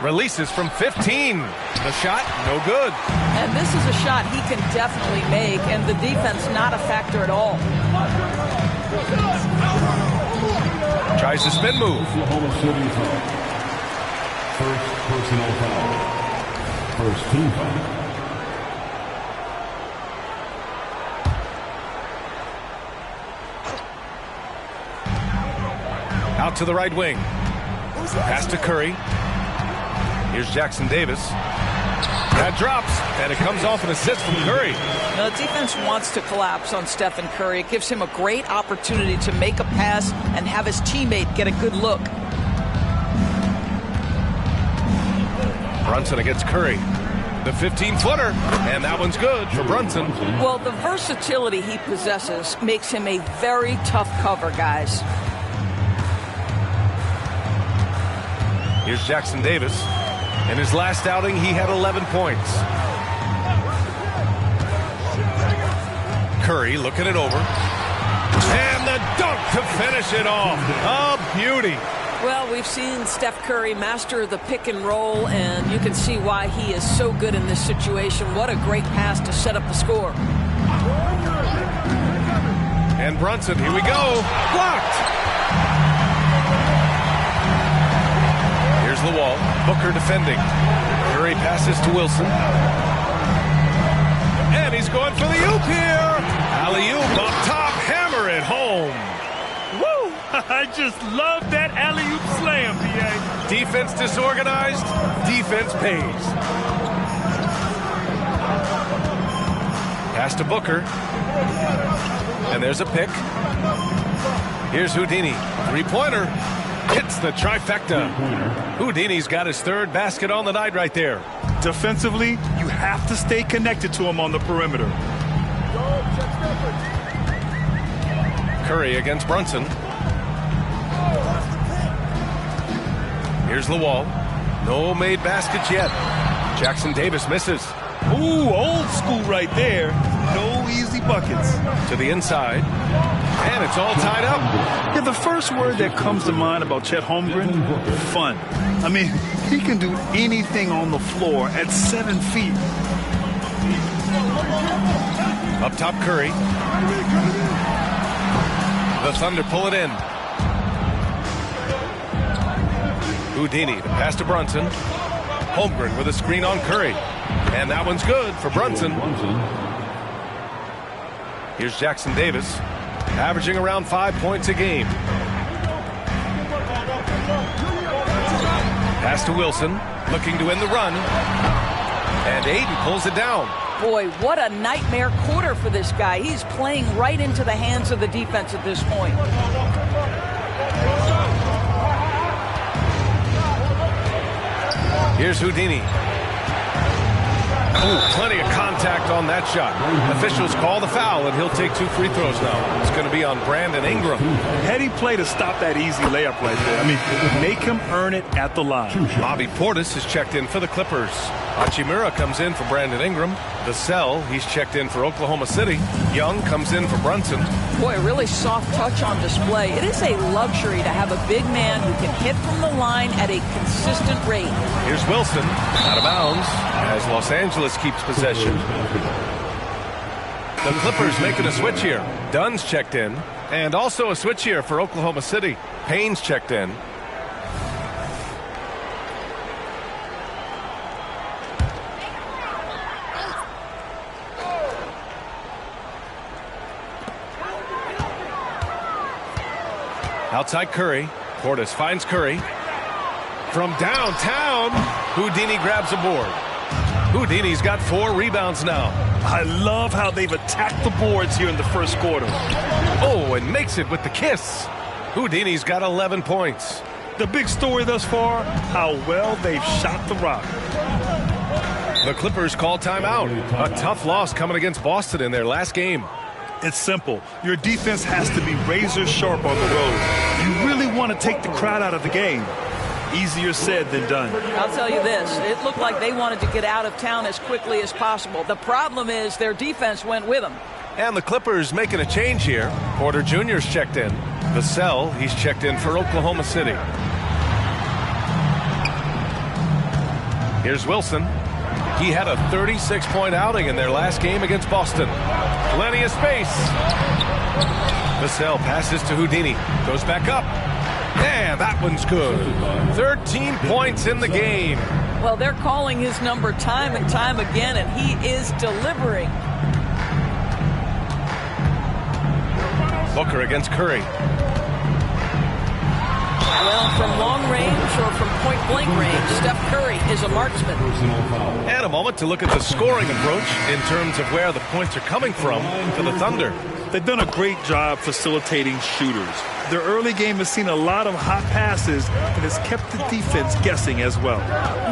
Releases from 15. The shot, no good. And this is a shot he can definitely make, and the defense not a factor at all. Tries the spin move. Oklahoma City foul. First personal foul. First team foul. Out to the right wing. Pass to Curry. Here's Jackson Davis. That drops, and it comes off an assist from Curry. Now, the defense wants to collapse on Stephen Curry. It gives him a great opportunity to make a pass and have his teammate get a good look. Brunson against Curry. The 15-footer, and that one's good for Brunson. Well, the versatility he possesses makes him a very tough cover, guys. Here's Jackson Davis. In his last outing, he had 11 points. Curry looking it over. And the dunk to finish it off. A beauty. Well, we've seen Steph Curry master the pick and roll, and you can see why he is so good in this situation. What a great pass to set up the score. And Brunson, here we go. Blocked. Here's the wall. Booker defending. Curry passes to Wilson. And he's going for the oop here. Alley-oop up top. Hammer it home. Woo! I just love that alley-oop slam, B.A. Defense disorganized. Defense pays. Pass to Booker. And there's a pick. Here's Houdini. Three-pointer. Hits the trifecta. Houdini's got his third basket on the night right there. Defensively, you have to stay connected to him on the perimeter. Curry against Brunson. Here's the wall. No made baskets yet. Jackson Davis misses. Ooh, old school right there. No easy buckets. To the inside. And it's all tied up. Yeah, the first word that comes to mind about Chet Holmgren, fun. I mean, he can do anything on the floor at 7 feet. Up top, Curry. The Thunder pull it in. Houdini, the pass to Brunson. Holmgren with a screen on Curry. And that one's good for Brunson. Here's Jackson Davis, averaging around 5 points a game. Pass to Wilson, looking to end the run. And Aiden pulls it down. Boy, what a nightmare quarter for this guy. He's playing right into the hands of the defense at this point. Here's Houdini. Ooh, plenty of contact on that shot. Officials call the foul, and he'll take 2 free throws now. It's going to be on Brandon Ingram. Heady play to stop that easy layup right there. I mean, make him earn it at the line. Bobby Portis is checked in for the Clippers. Hachimura comes in for Brandon Ingram. Vassell, he's checked in for Oklahoma City. Young comes in for Brunson. Boy, really soft touch on display. It is a luxury to have a big man who can hit from the line at a consistent rate. Here's Wilson, out of bounds, as Los Angeles keeps possession. The Clippers making a switch here. Dunn's checked in, and also a switch here for Oklahoma City. Payne's checked in. Outside Curry. Portis finds Curry. From downtown, Houdini grabs a board. Houdini's got 4 rebounds now. I love how they've attacked the boards here in the first quarter. Oh, and makes it with the kiss. Houdini's got 11 points. The big story thus far, how well they've shot the rock. The Clippers call timeout. A tough loss coming against Boston in their last game. It's simple. Your defense has to be razor sharp on the road. You really want to take the crowd out of the game. Easier said than done. I'll tell you this. It looked like they wanted to get out of town as quickly as possible. The problem is their defense went with them. And the Clippers making a change here. Porter Jr.'s checked in. Vassell, he's checked in for Oklahoma City. Here's Wilson. He had a 36-point outing in their last game against Boston. Plenty of space. Vassell passes to Houdini. Goes back up. And that one's good. 13 points in the game. Well, they're calling his number time and time again, and he is delivering. Booker against Curry. Well, from long range or from point-blank range, Steph Curry is a marksman. And a moment to look at the scoring approach in terms of where the points are coming from for the Thunder. They've done a great job facilitating shooters. Their early game has seen a lot of hot passes and has kept the defense guessing as well.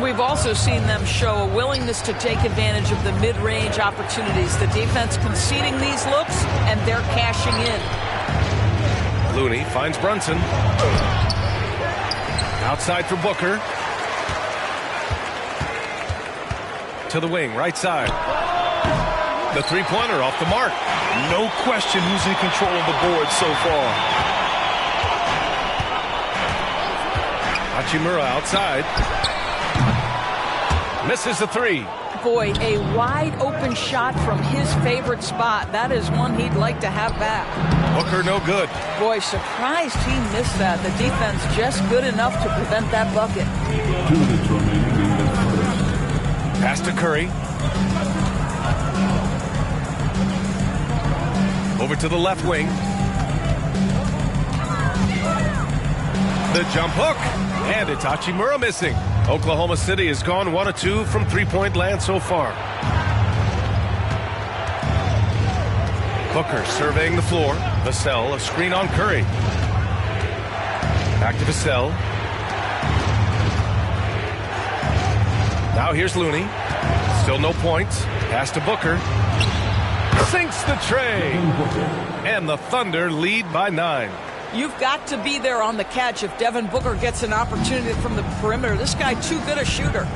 We've also seen them show a willingness to take advantage of the mid-range opportunities. The defense conceding these looks, and they're cashing in. Looney finds Brunson. Outside for Booker. To the wing, right side. The three-pointer off the mark. No question who's in control of the board so far. Hachimura outside. Misses the three. Boy, a wide-open shot from his favorite spot. That is one he'd like to have back. Booker no good. Boy, surprised he missed that. The defense just good enough to prevent that bucket. 2 minutes remaining in the first. Pass to Curry. Over to the left wing. The jump hook. And it's Hachimura missing. Oklahoma City has gone 1 of 2 from three-point land so far. Booker surveying the floor. Vassell, a screen on Curry. Back to Vassell. Now here's Looney. Still no points. Pass to Booker. Sinks the tray. And the Thunder lead by 9. You've got to be there on the catch if Devin Booker gets an opportunity from the perimeter. This guy too good a shooter.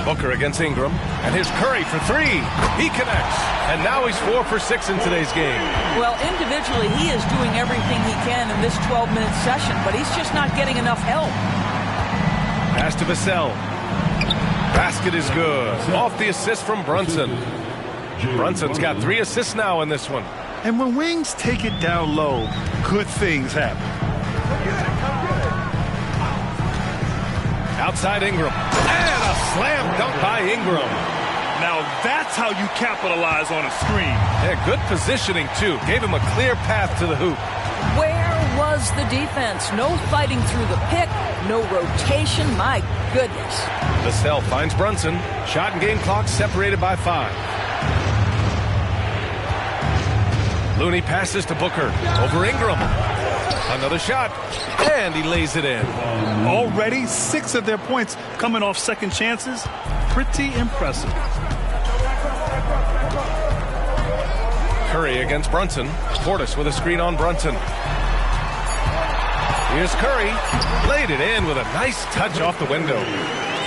Booker against Ingram. And here's Curry for 3. He connects. And now he's 4 for 6 in today's game. Well, individually, he is doing everything he can in this 12-minute session, but he's just not getting enough help. Pass to Vassell. Basket is good. Off the assist from Brunson. Brunson's got 3 assists now in this one. And when wings take it down low, good things happen. Outside Ingram. And a slam dunk by Ingram. Now that's how you capitalize on a screen. Yeah, good positioning, too. Gave him a clear path to the hoop. Where was the defense? No fighting through the pick, no rotation. My goodness. Vassell finds Brunson. Shot and game clock separated by 5. Looney passes to Booker. Over Ingram. Another shot. And he lays it in. Already 6 of their points coming off second chances. Pretty impressive. Curry against Brunson. Portis with a screen on Brunson. Here's Curry. Laid it in with a nice touch off the window.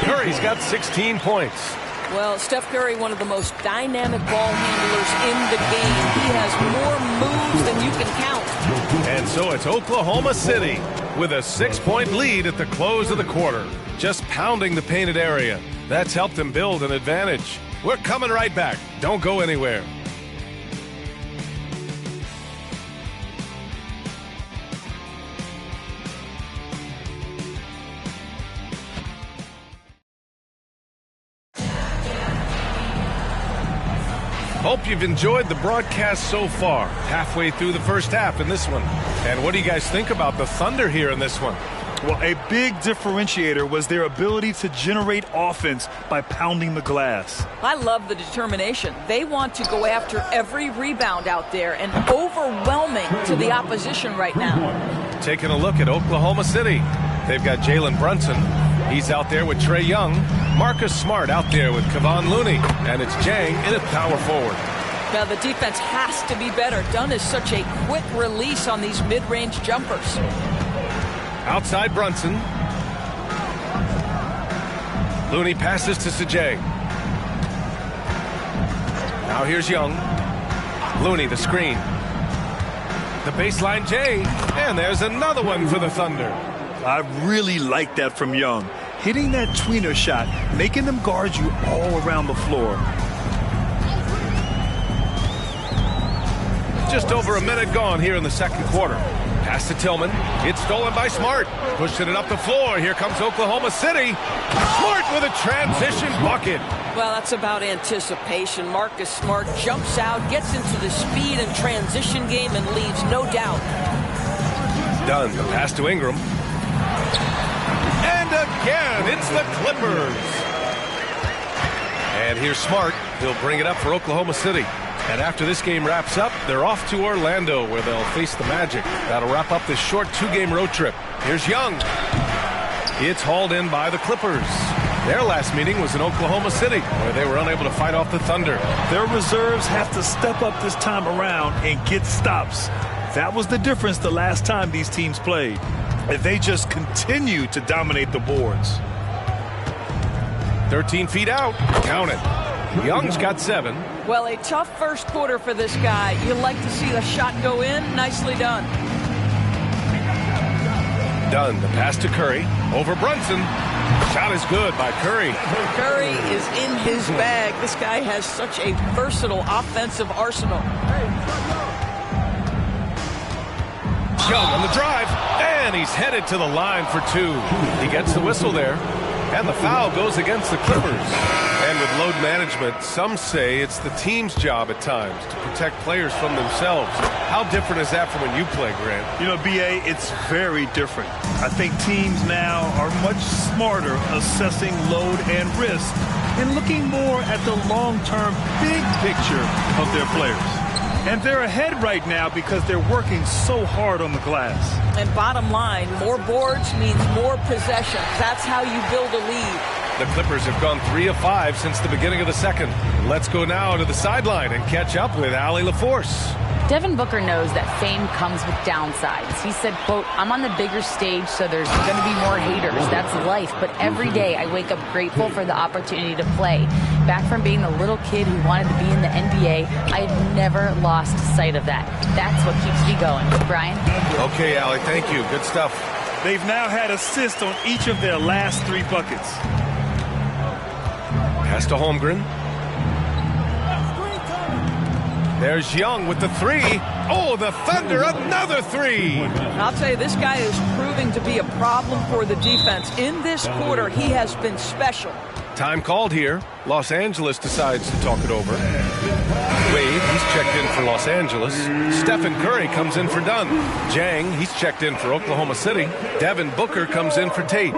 Curry's got 16 points. Well, Steph Curry, one of the most dynamic ball handlers in the game. He has more moves than you can count. And so it's Oklahoma City with a 6-point lead at the close of the quarter. Just pounding the painted area. That's helped them build an advantage. We're coming right back. Don't go anywhere. Hope you've enjoyed the broadcast so far. Halfway through the first half in this one. And what do you guys think about the Thunder here in this one? Well, a big differentiator was their ability to generate offense by pounding the glass. I love the determination. They want to go after every rebound out there and overwhelming to the opposition right now. Taking a look at Oklahoma City. They've got Jalen Brunson. He's out there with Trae Young. Marcus Smart out there with Kevon Looney. And it's Jang in at power forward. Now the defense has to be better. Dunn is such a quick release on these mid-range jumpers. Outside Brunson. Looney passes to Sajay. Now here's Young. Looney the screen. The baseline Jay. And there's another one for the Thunder. I really like that from Young. Hitting that tweener shot, making them guard you all around the floor. Just over a minute gone here in the second quarter. Pass to Tillman. It's stolen by Smart. Pushing it up the floor. Here comes Oklahoma City. Smart with a transition bucket. Well, that's about anticipation. Marcus Smart jumps out, gets into the speed and transition game, and leaves no doubt. Dunn, the pass to Ingram. And again, it's the Clippers. And here's Smart. He'll bring it up for Oklahoma City. And after this game wraps up, they're off to Orlando, where they'll face the Magic. That'll wrap up this short 2-game road trip. Here's Young. It's hauled in by the Clippers. Their last meeting was in Oklahoma City, where they were unable to fight off the Thunder. Their reserves have to step up this time around and get stops. That was the difference the last time these teams played. And they just continue to dominate the boards. 13 feet out. Count it. Young's got 7. Well, a tough first quarter for this guy. You like to see the shot go in. Nicely done. Dunn, the pass to Curry. Over Brunson. Shot is good by Curry. Curry is in his bag. This guy has such a versatile offensive arsenal. Young on the drive, and he's headed to the line for 2. He gets the whistle there, and the foul goes against the Clippers. And with load management, some say it's the team's job at times to protect players from themselves. How different is that from when you play, Grant? You know, B.A., it's very different. I think teams now are much smarter assessing load and risk and looking more at the long-term big picture of their players. And they're ahead right now because they're working so hard on the glass. And bottom line, more boards means more possessions. That's how you build a lead. The Clippers have gone 3 of 5 since the beginning of the second. Let's go now to the sideline and catch up with Allie LaForce. Devin Booker knows that fame comes with downsides. He said, quote, "I'm on the bigger stage, so there's going to be more haters. That's life. But every day I wake up grateful for the opportunity to play. Back from being the little kid who wanted to be in the NBA, I've never lost sight of that. That's what keeps me going." Brian? Okay, Allie, thank you. Good stuff. They've now had assists on each of their last 3 buckets. Pass to Holmgren. There's Young with the 3. Oh, the Thunder, another 3. I'll tell you, this guy is proving to be a problem for the defense. In this quarter, he has been special. Time called here. Los Angeles decides to talk it over. Wade, he's checked in for Los Angeles. Stephen Curry comes in for Dunn. Jang, he's checked in for Oklahoma City. Devin Booker comes in for Tate.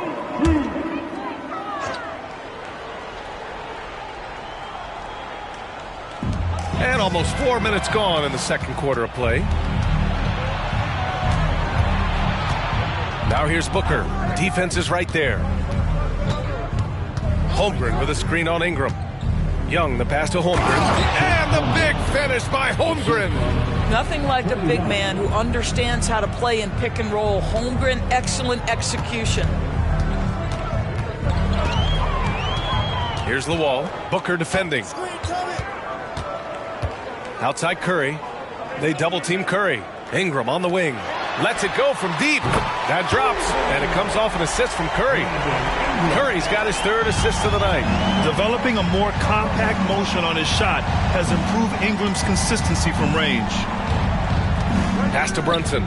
And almost 4 minutes gone in the second quarter of play. Now here's Booker. Defense is right there. Holmgren with a screen on Ingram. Young, the pass to Holmgren. And the big finish by Holmgren. Nothing like a big man who understands how to play in pick and roll. Holmgren, excellent execution. Here's the wall. Booker defending. Outside Curry. They double team Curry. Ingram on the wing. Lets it go from deep. That drops, and it comes off an assist from Curry. Curry's got his 3rd assist of the night. Developing a more compact motion on his shot has improved Ingram's consistency from range. Pass to Brunson.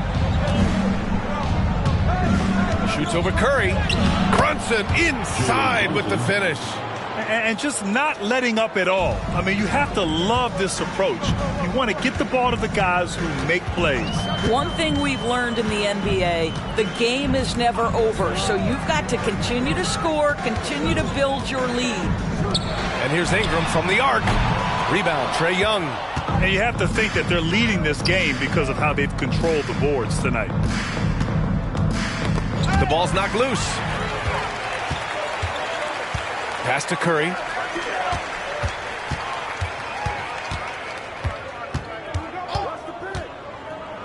Shoots over Curry. Brunson inside with the finish. And just not letting up at all. I mean, you have to love this approach. You want to get the ball to the guys who make plays. One thing we've learned in the NBA, the game is never over. So you've got to continue to score, continue to build your lead. And here's Ingram from the arc. Rebound, Trae Young. And you have to think that they're leading this game because of how they've controlled the boards tonight. The ball's knocked loose. Pass to Curry.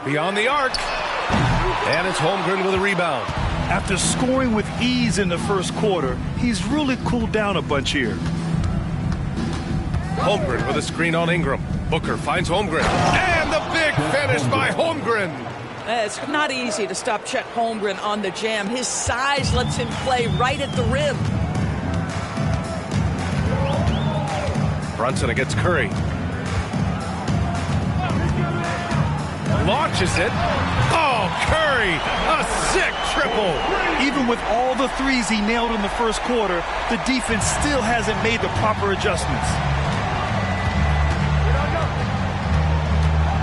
Beyond the arc. And it's Holmgren with a rebound. After scoring with ease in the first quarter, he's really cooled down a bunch here. Holmgren with a screen on Ingram. Booker finds Holmgren. And the big finish by Holmgren. It's not easy to stop Chet Holmgren on the jam. His size lets him play right at the rim. Brunson against Curry. Launches it. Oh, Curry, a sick triple. Even with all the threes he nailed in the first quarter, the defense still hasn't made the proper adjustments.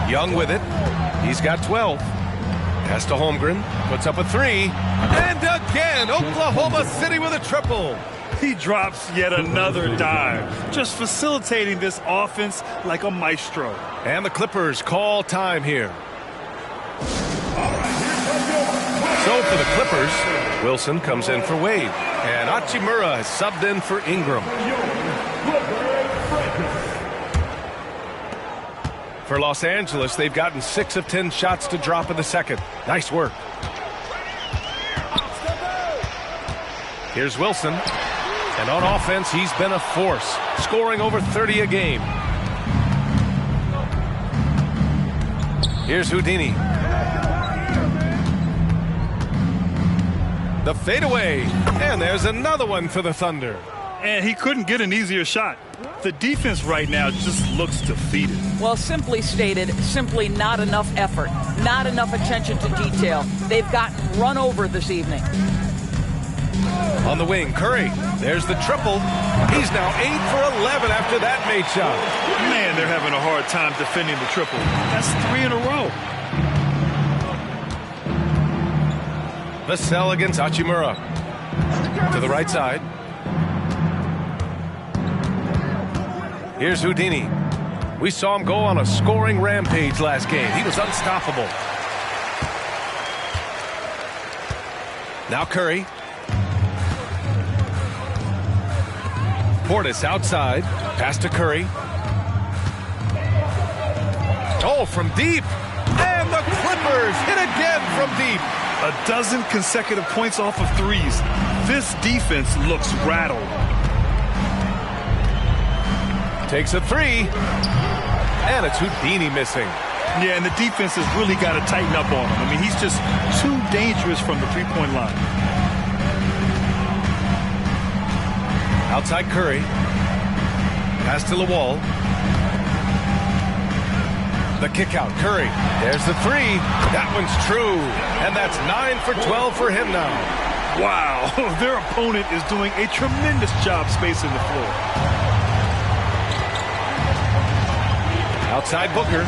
Young with it. He's got 12. Pass to Holmgren. Puts up a three. And again, Oklahoma City with a triple. He drops yet another dive, just facilitating this offense like a maestro. And the Clippers call time here. So for the Clippers, Wilson comes in for Wade. And Hachimura has subbed in for Ingram. For Los Angeles, they've gotten 6 of 10 shots to drop in the second. Nice work. Here's Wilson. And on offense, he's been a force, scoring over 30 a game. Here's Houdini. The fadeaway. And there's another one for the Thunder. And he couldn't get an easier shot. The defense right now just looks defeated. Well, simply stated, simply not enough effort, not enough attention to detail. They've gotten run over this evening. On the wing, Curry. There's the triple. He's now 8 for 11 after that made shot. Man, they're having a hard time defending the triple. That's 3 in a row. Vassell against Hachimura. To the right side. Here's Houdini. We saw him go on a scoring rampage last game. He was unstoppable. Now Curry. Portis outside. Pass to Curry. Oh, from deep. And the Clippers hit again from deep. A dozen consecutive points off of threes. This defense looks rattled. Takes a three. And it's Houdini missing. Yeah, and the defense has really got to tighten up on him. I mean, he's just too dangerous from the three-point line. Outside Curry. Pass to Lawal. The kick out, Curry. There's the three. That one's true. And that's 9 for 12 for him now. Wow, their opponent is doing a tremendous job spacing the floor. Outside Booker.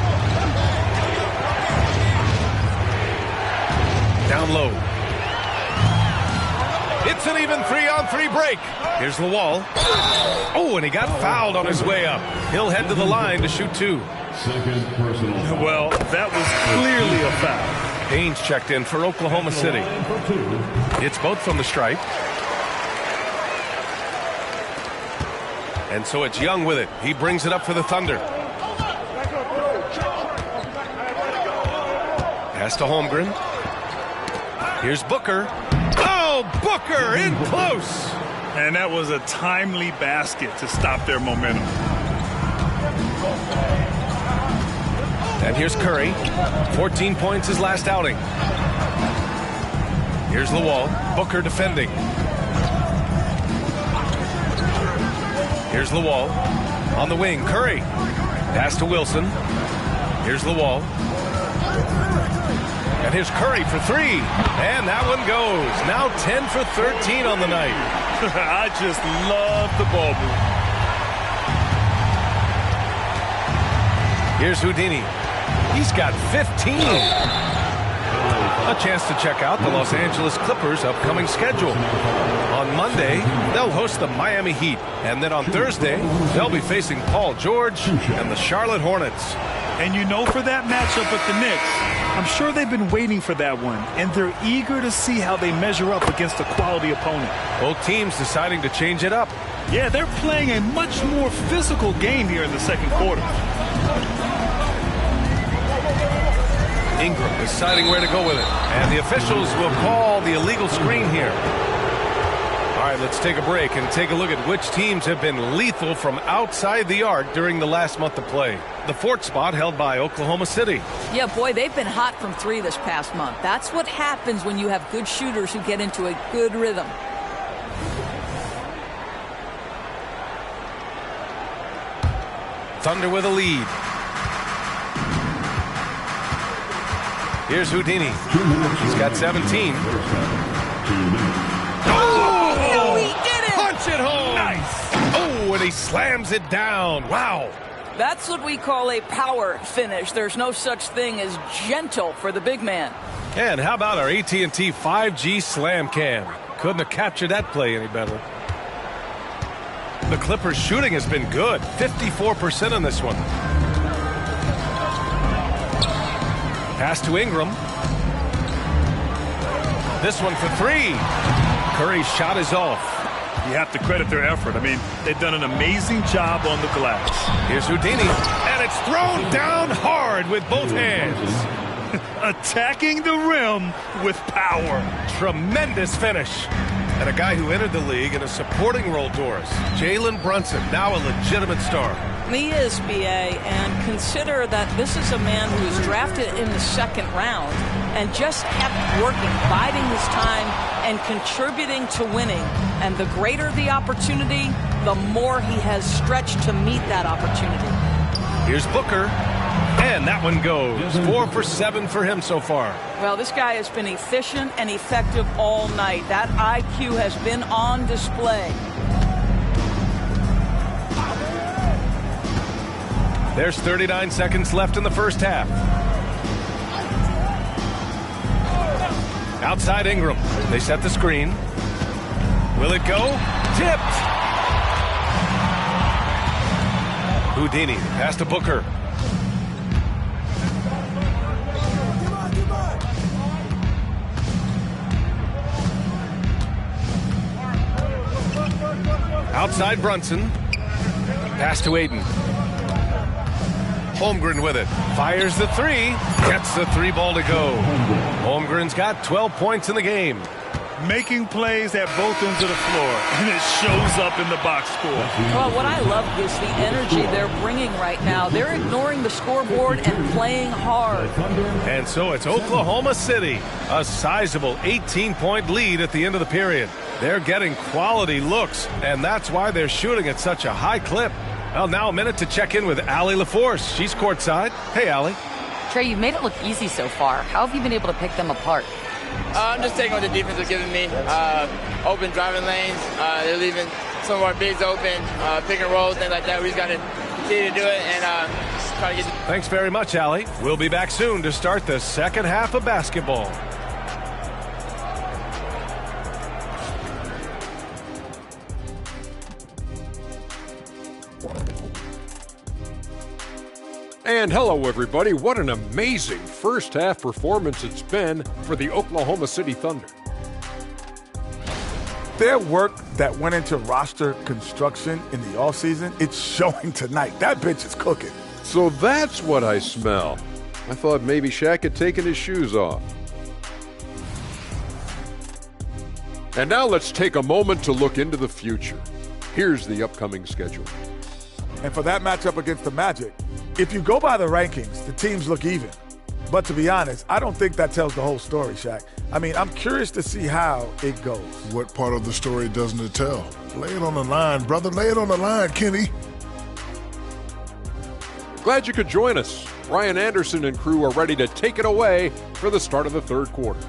Down low. It's an even 3-on-3 break. Here's Lawal. Oh, and he got fouled on his way up. He'll head to the line to shoot 2. Second personal foul. Well, that was clearly a foul. Haynes checked in for Oklahoma City. It's both from the stripe. And so it's Young with it. He brings it up for the Thunder. Pass to Holmgren. Here's Booker. Oh, Booker in close. And that was a timely basket to stop their momentum. And here's Curry. 14 points his last outing. Here's Lawal. Booker defending. Here's Lawal. On the wing, Curry. Pass to Wilson. Here's Lawal. And here's Curry for 3. And that one goes. Now 10 for 13 on the night. I just love the ball move. Here's Houdini. He's got 15. A chance to check out the Los Angeles Clippers' upcoming schedule. On Monday, they'll host the Miami Heat. And then on Thursday, they'll be facing Paul George and the Charlotte Hornets. And you know, for that matchup with the Knicks, I'm sure they've been waiting for that one. And they're eager to see how they measure up against a quality opponent. Both teams deciding to change it up. Yeah, they're playing a much more physical game here in the second quarter. Ingram deciding where to go with it. And the officials will call the illegal screen here. All right, let's take a break and take a look at which teams have been lethal from outside the arc during the last month of play. The 4th spot held by Oklahoma City. Yeah, boy, they've been hot from 3 this past month. That's what happens when you have good shooters who get into a good rhythm. Thunder with a lead. Here's Houdini. He's got 17. Oh, he did it! Punch it home! Nice! Oh, and he slams it down. Wow! That's what we call a power finish. There's no such thing as gentle for the big man. And how about our AT&T 5G Slam Cam? Couldn't have captured that play any better. The Clippers' shooting has been good. 54% in this one. Pass to Ingram. This one for three. Curry's shot is off. You have to credit their effort. I mean, they've done an amazing job on the glass. Here's Houdini. And it's thrown down hard with both hands. Attacking the rim with power. Tremendous finish. And a guy who entered the league in a supporting role, Doris. Jalen Brunson, now a legitimate star. He is, B.A., and consider that this is a man who was drafted in the second round and just kept working, biding his time, and contributing to winning. And the greater the opportunity, the more he has stretched to meet that opportunity. Here's Booker. And that one goes. 4 for 7 for him so far. Well, this guy has been efficient and effective all night. That IQ has been on display. There's 39 seconds left in the first half. Outside Ingram. They set the screen. Will it go? Tipped. Houdini. Pass to Booker. Outside Brunson. Pass to Aiden. Holmgren with it. Fires the three. Gets the three ball to go. Holmgren's got 12 points in the game. Making plays at both ends of the floor, and it shows up in the box score. Well, what I love is the energy they're bringing right now. They're ignoring the scoreboard and playing hard. And so it's Oklahoma City, a sizable 18-point lead at the end of the period. They're getting quality looks, and that's why they're shooting at such a high clip. Well, now a minute to check in with Allie LaForce. She's courtside. Hey, Allie. Trey, you've made it look easy so far. How have you been able to pick them apart? I'm just taking what the defense is giving me. Open driving lanes. They're leaving some of our bigs open, pick and rolls, things like that. We just got to continue to do it and try to get. Thanks very much, Allie. We'll be back soon to start the second half of basketball. And hello, everybody. What an amazing first half performance it's been for the Oklahoma City Thunder. Their work that went into roster construction in the offseason, it's showing tonight. That bitch is cooking. So that's what I smell. I thought maybe Shaq had taken his shoes off. And now let's take a moment to look into the future. Here's the upcoming schedule. And for that matchup against the Magic, if you go by the rankings, the teams look even. But to be honest, I don't think that tells the whole story, Shaq. I mean, I'm curious to see how it goes. What part of the story doesn't it tell? Lay it on the line, brother. Lay it on the line, Kenny. Glad you could join us. Ryan Anderson and crew are ready to take it away for the start of the third quarter.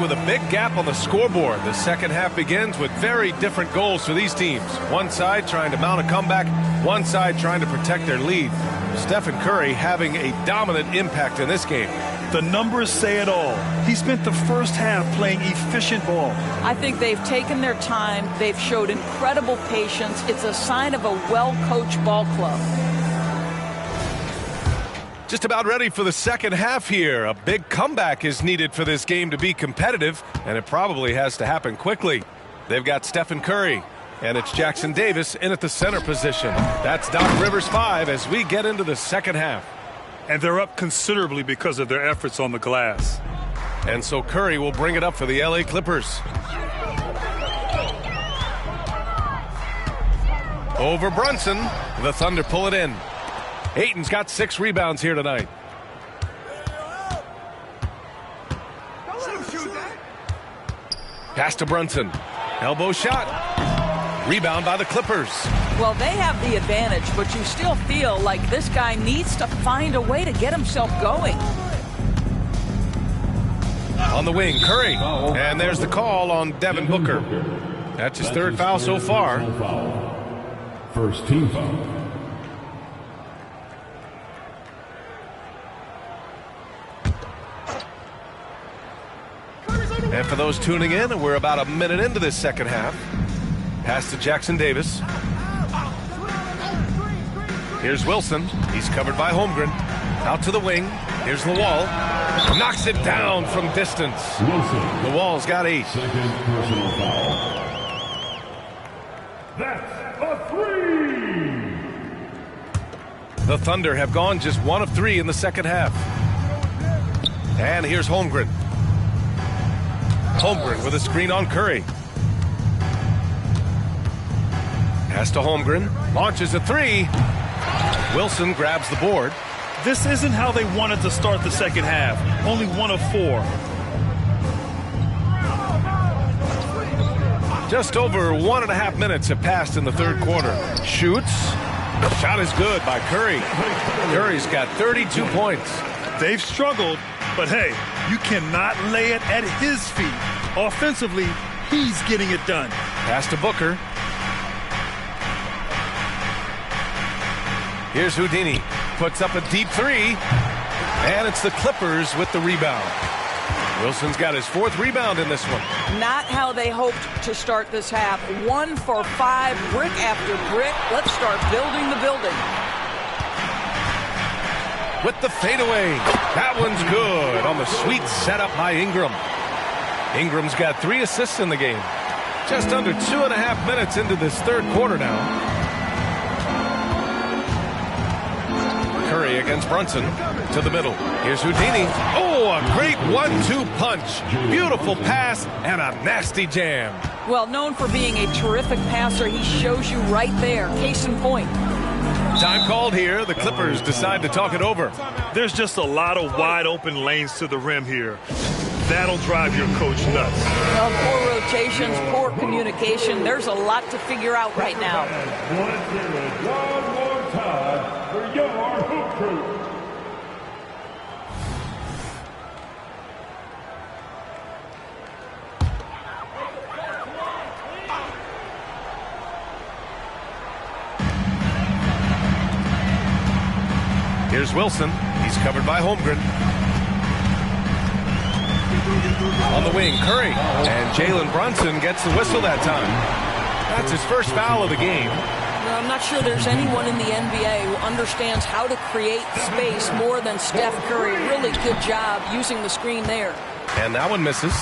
With a big gap on the scoreboard, the second half begins with very different goals for these teams. One side trying to mount a comeback, one side trying to protect their lead. Stephen Curry having a dominant impact in this game. The numbers say it all. He spent the first half playing efficient ball. I think they've taken their time. They've showed incredible patience. It's a sign of a well-coached ball club. Just about ready for the second half here. A big comeback is needed for this game to be competitive, and it probably has to happen quickly. They've got Stephen Curry, and it's Jackson Davis in at the center position. That's Doc Rivers 5 as we get into the second half. And they're up considerably because of their efforts on the glass. And so Curry will bring it up for the LA Clippers. Over Brunson. The Thunder pull it in. Ayton's got 6 rebounds here tonight. Pass to Brunson. Elbow shot. Rebound by the Clippers. Well, they have the advantage, but you still feel like this guy needs to find a way to get himself going. On the wing, Curry. And there's the call on Devin Booker. That's his third foul so far. First team foul. And for those tuning in, we're about a minute into this second half. Pass to Jackson Davis. Here's Wilson. He's covered by Holmgren. Out to the wing. Here's Lawal. Knocks it down from distance. Lawal's got 8. Second personal foul. That's a 3. The Thunder have gone just 1 of 3 in the second half. And here's Holmgren. Holmgren with a screen on Curry. Pass to Holmgren. Launches a 3. Wilson grabs the board. This isn't how they wanted to start the second half. Only 1 of 4. Just over 1.5 minutes have passed in the third quarter. Shoots. Shot is good by Curry. Curry's got 32 points. They've struggled, but hey, you cannot lay it at his feet. Offensively, he's getting it done. Pass to Booker. Here's Houdini. Puts up a deep 3. And it's the Clippers with the rebound. Wilson's got his 4th rebound in this one. Not how they hoped to start this half. 1 for 5, brick after brick. Let's start building the building. With the fadeaway. That one's good on the sweet setup by Ingram. Ingram's got 3 assists in the game. Just under 2.5 minutes into this third quarter now. Curry against Brunson to the middle. Here's Houdini. Oh, a great 1-2 punch. Beautiful pass and a nasty jam. Well, known for being a terrific passer, he shows you right there. Case in point. Time called here. The Clippers decide to talk it over. There's just a lot of wide open lanes to the rim here. That'll drive your coach nuts. Well, poor rotations, poor communication. There's a lot to figure out right now. One more time for your hoop crew. Here's Wilson. He's covered by Holmgren. On the wing, Curry. And Jalen Brunson gets the whistle that time. That's his first foul of the game. Well, I'm not sure there's anyone in the NBA who understands how to create space more than Steph Curry. Really good job using the screen there. And that one misses.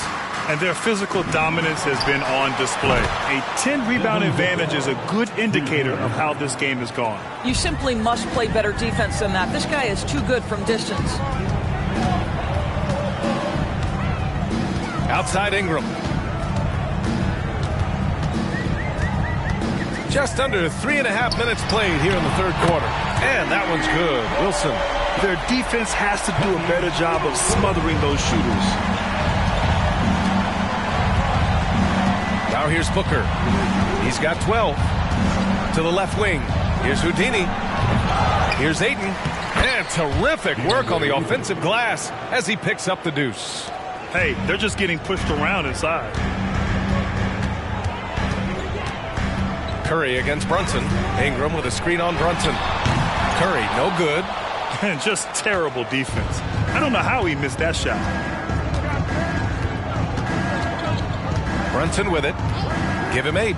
And their physical dominance has been on display. A 10-rebound advantage is a good indicator of how this game has gone. You simply must play better defense than that. This guy is too good from distance. Outside Ingram. Just under 3.5 minutes played here in the third quarter. And that one's good. Wilson. Their defense has to do a better job of smothering those shooters. Now here's Booker. He's got 12. To the left wing. Here's Houdini. Here's Ayton. And terrific work on the offensive glass as he picks up the deuce. Hey, they're just getting pushed around inside. Curry against Brunson. Ingram with a screen on Brunson. Curry, no good. And just terrible defense. I don't know how he missed that shot. Brunson with it. Give him 8.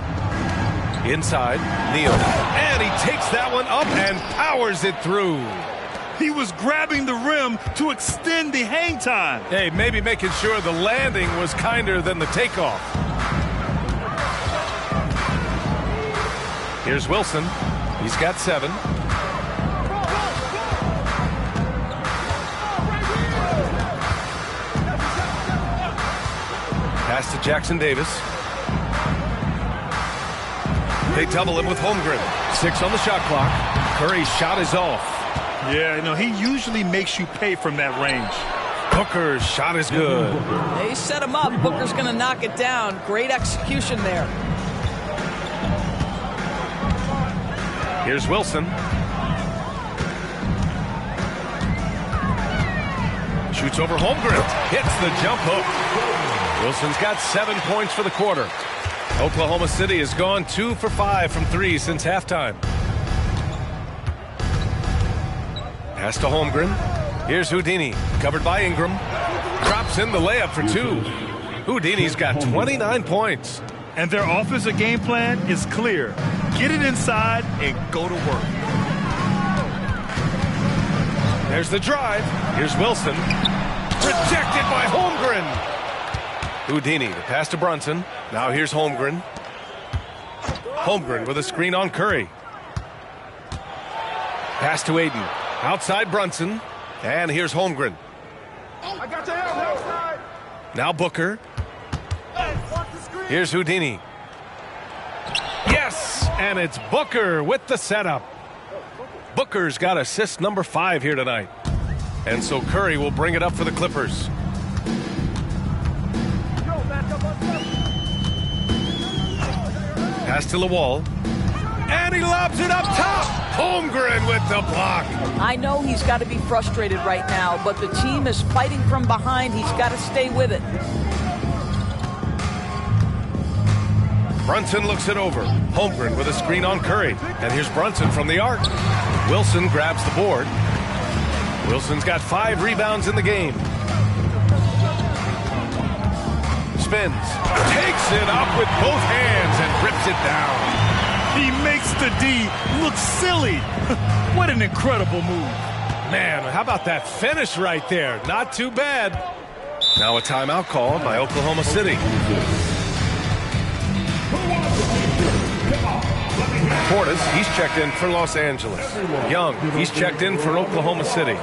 Inside, Neal. And he takes that one up and powers it through. He was grabbing the rim to extend the hang time. Hey, maybe making sure the landing was kinder than the takeoff. Here's Wilson. He's got 7. Pass to Jackson Davis. They double him with Holmgren. 6 on the shot clock. Curry's shot is off. Yeah, you know, he usually makes you pay from that range. Booker's shot is good. They set him up. Booker's going to knock it down. Great execution there. Here's Wilson. Shoots over Holmgren. Hits the jump hook. Wilson's got 7 points for the quarter. Oklahoma City has gone 2 for 5 from 3 since halftime. Pass to Holmgren. Here's Houdini, covered by Ingram. Drops in the layup for 2. Houdini's got 29 points. And their offensive game plan is clear. Get it inside and go to work. There's the drive. Here's Wilson. Rejected by Holmgren. Houdini, the pass to Brunson. Now here's Holmgren. Holmgren with a screen on Curry. Pass to Aiden. Outside Brunson. And here's Holmgren. I got your help outside. Now Booker. Here's Houdini. Yes! And it's Booker with the setup. Booker's got assist number 5 here tonight. And so Curry will bring it up for the Clippers. Pass to Lawal. And he lobs it up top. Holmgren with the block. I know he's got to be frustrated right now, but the team is fighting from behind. He's got to stay with it. Brunson looks it over. Holmgren with a screen on Curry. And here's Brunson from the arc. Wilson grabs the board. Wilson's got 5 rebounds in the game. Spins. Takes it up with both hands and rips it down. He makes the D look silly. What an incredible move. Man, how about that finish right there? Not too bad. Now a timeout called by Oklahoma City. Portis, he's checked in for Los Angeles. Young, he's checked in for Oklahoma City.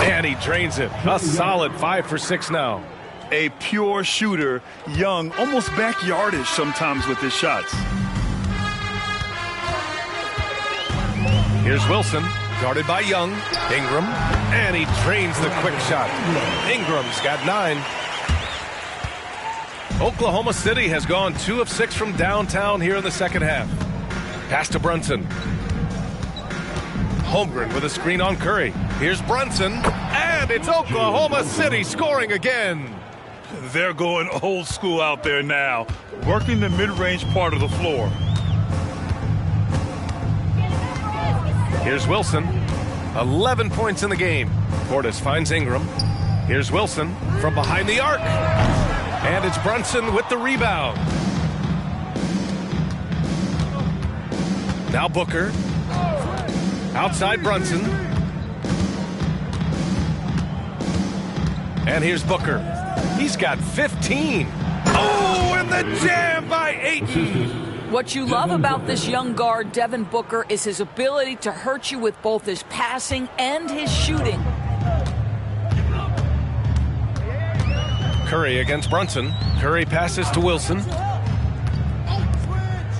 And he drains it. A solid 5 for 6 now. A pure shooter. Young, almost backyardish sometimes with his shots. Here's Wilson, guarded by Young. Ingram, and he drains the quick shot. Ingram's got 9. Oklahoma City has gone 2 of 6 from downtown here in the second half. Pass to Brunson. Holmgren with a screen on Curry. Here's Brunson, and it's Oklahoma City scoring again. They're going old school out there now, working the mid-range part of the floor. Here's Wilson. 11 points in the game. Portis finds Ingram. Here's Wilson from behind the arc. And it's Brunson with the rebound. Now Booker. Outside Brunson. And here's Booker. He's got 15. Oh, and the jam by Ayton. What you love about this young guard, Devin Booker, is his ability to hurt you with both his passing and his shooting. Curry against Brunson. Curry passes to Wilson.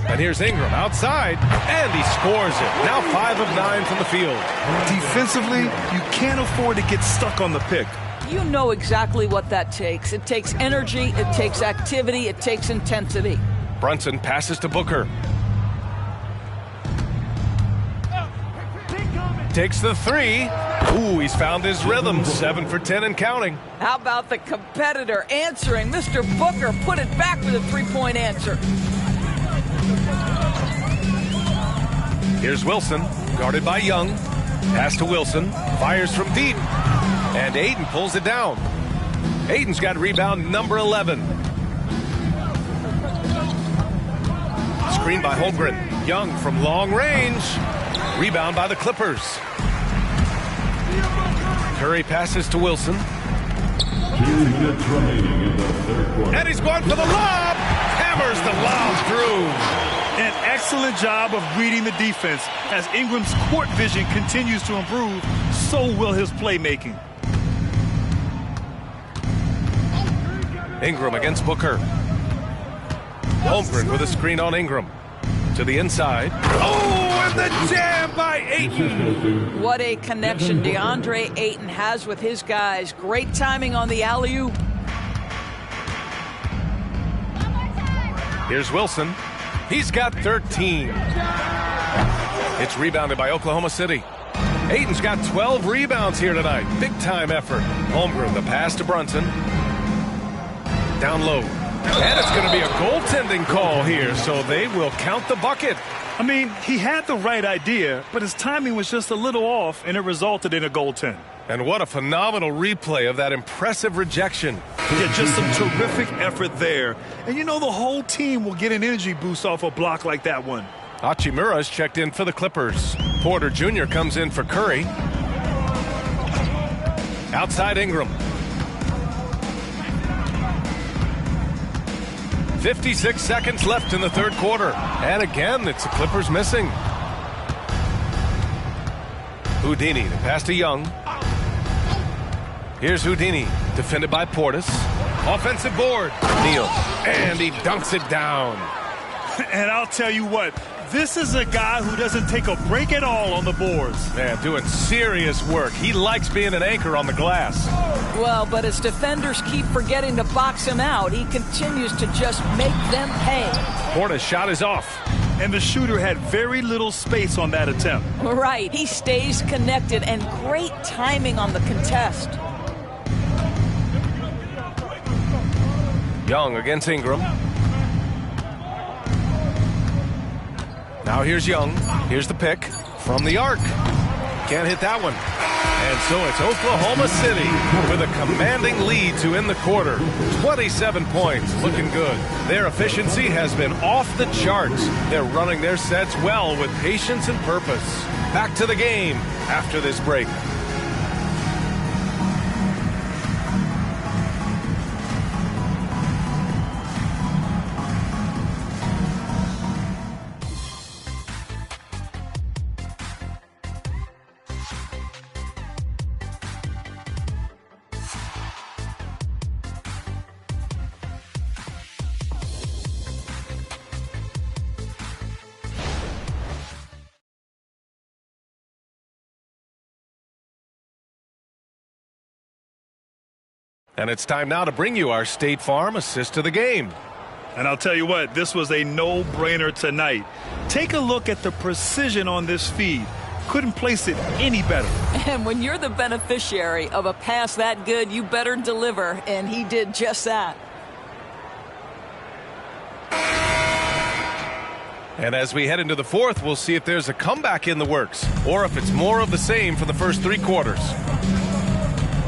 And here's Ingram outside, and he scores it. Now 5 of 9 from the field. Defensively, you can't afford to get stuck on the pick. You know exactly what that takes. It takes energy, it takes activity, it takes intensity. Brunson passes to Booker. Takes the 3. Ooh, he's found his rhythm. 7 for 10 and counting. How about the competitor answering? Mr. Booker put it back with a 3-point answer. Here's Wilson, guarded by Young. Pass to Wilson. Fires from deep. And Aiden pulls it down. Aiden's got rebound number 11. Screen by Holmgren. Young from long range. Rebound by the Clippers. Curry passes to Wilson. 2 minutes remaining in the third quarter. And he's going for the lob. Hammers the lob through. An excellent job of reading the defense. As Ingram's court vision continues to improve, so will his playmaking. Ingram against Booker. Holmgren with a screen on Ingram. To the inside. Oh, And the jam by Ayton. What a connection DeAndre Ayton has with his guys. Great timing on the alley-oop. Here's Wilson. He's got 13. It's rebounded by Oklahoma City. Ayton's got 12 rebounds here tonight. Big-time effort. Holmgren, the pass to Brunson. Down low. And it's going to be a goaltending call here, so they will count the bucket. I mean, he had the right idea, but his timing was just a little off, and it resulted in a goaltend. And what a phenomenal replay of that impressive rejection. Yeah, just some terrific effort there. And you know the whole team will get an energy boost off a block like that one. Hachimura's checked in for the Clippers. Porter Jr. comes in for Curry. Outside Ingram. 56 seconds left in the third quarter. And again, it's the Clippers missing. Houdini, the pass to Young. Here's Houdini, defended by Portis. Offensive board. Neal. And he dunks it down. And I'll tell you what, this is a guy who doesn't take a break at all on the boards. Man, doing serious work. He likes being an anchor on the glass. Well, but as defenders keep forgetting to box him out, he continues to just make them pay. Portis' shot is off. And the shooter had very little space on that attempt. Right, he stays connected, and great timing on the contest. Young against Ingram. Now here's Young. Here's the pick from the arc. Can't hit that one. And so it's Oklahoma City with a commanding lead to end the quarter. 27 points, looking good. Their efficiency has been off the charts. They're running their sets well with patience and purpose. Back to the game after this break. And it's time now to bring you our State Farm assist to the game. And I'll tell you what, this was a no-brainer tonight. Take a look at the precision on this feed. Couldn't place it any better. And when you're the beneficiary of a pass that good, you better deliver, and he did just that. And as we head into the fourth, we'll see if there's a comeback in the works or if it's more of the same for the first three quarters.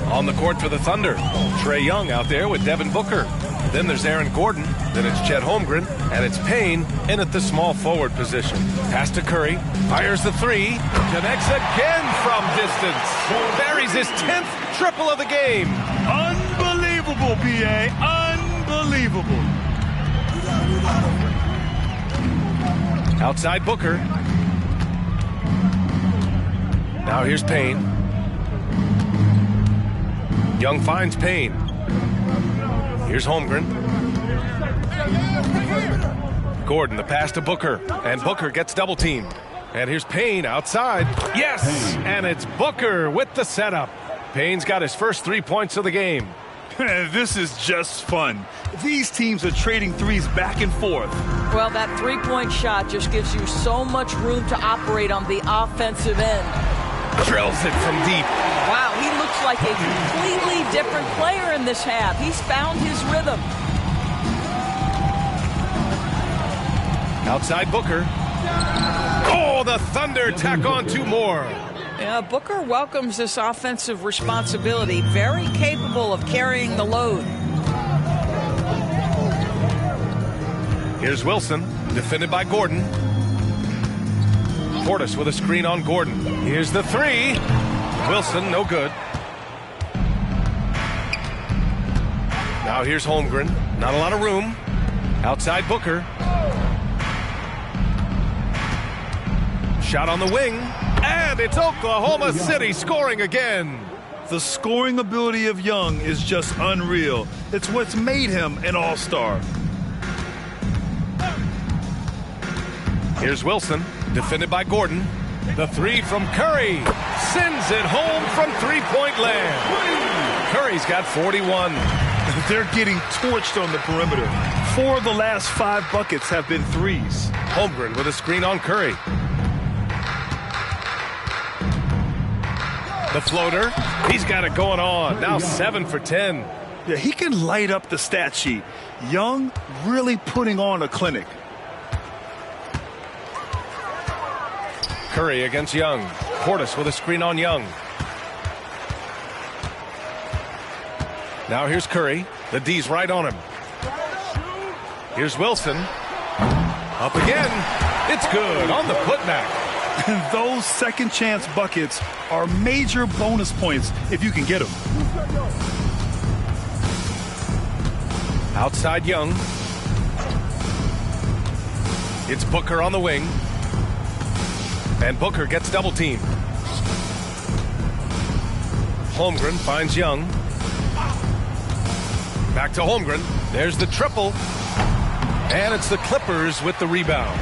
On the court for the Thunder, Trae Young out there with Devin Booker. Then there's Aaron Gordon. Then it's Chet Holmgren. And it's Payne in at the small forward position. Pass to Curry. Fires the three. Connects again from distance. Buries his 10th triple of the game. Unbelievable, B.A. Unbelievable. Outside Booker. Now here's Payne. Young finds Payne. Here's Holmgren. Gordon, the pass to Booker. And Booker gets double teamed. And here's Payne outside. Yes! And it's Booker with the setup. Payne's got his first 3 points of the game. This is just fun. These teams are trading threes back and forth. Well, that three-point shot just gives you so much room to operate on the offensive end. Drills it from deep. Wow, he looks like a completely different player in this half. He's found his rhythm. Outside Booker. Oh, the Thunder tack on two more. Yeah, Booker welcomes this offensive responsibility. Very capable of carrying the load. Here's Wilson, defended by Gordon. Portis with a screen on Gordon. Here's the three. Wilson, no good. Now here's Holmgren. Not a lot of room. Outside Booker. Shot on the wing. And it's Oklahoma City scoring again. The scoring ability of Young is just unreal. It's what's made him an all-star. Here's Wilson. Defended by Gordon. The three from Curry. Sends it home from three-point land. Curry's got 41. They're getting torched on the perimeter. 4 of the last 5 buckets have been threes. Holmgren with a screen on Curry. The floater. He's got it going on. Now 7 for 10. Yeah, he can light up the stat sheet. Young really putting on a clinic. Curry against Young. Portis with a screen on Young. Now here's Curry. The D's right on him. Here's Wilson. Up again. It's good on the putback. Those second chance buckets are major bonus points if you can get them. Outside Young. It's Booker on the wing. And Booker gets double teamed. Holmgren finds Young. Back to Holmgren. There's the triple. And it's the Clippers with the rebound.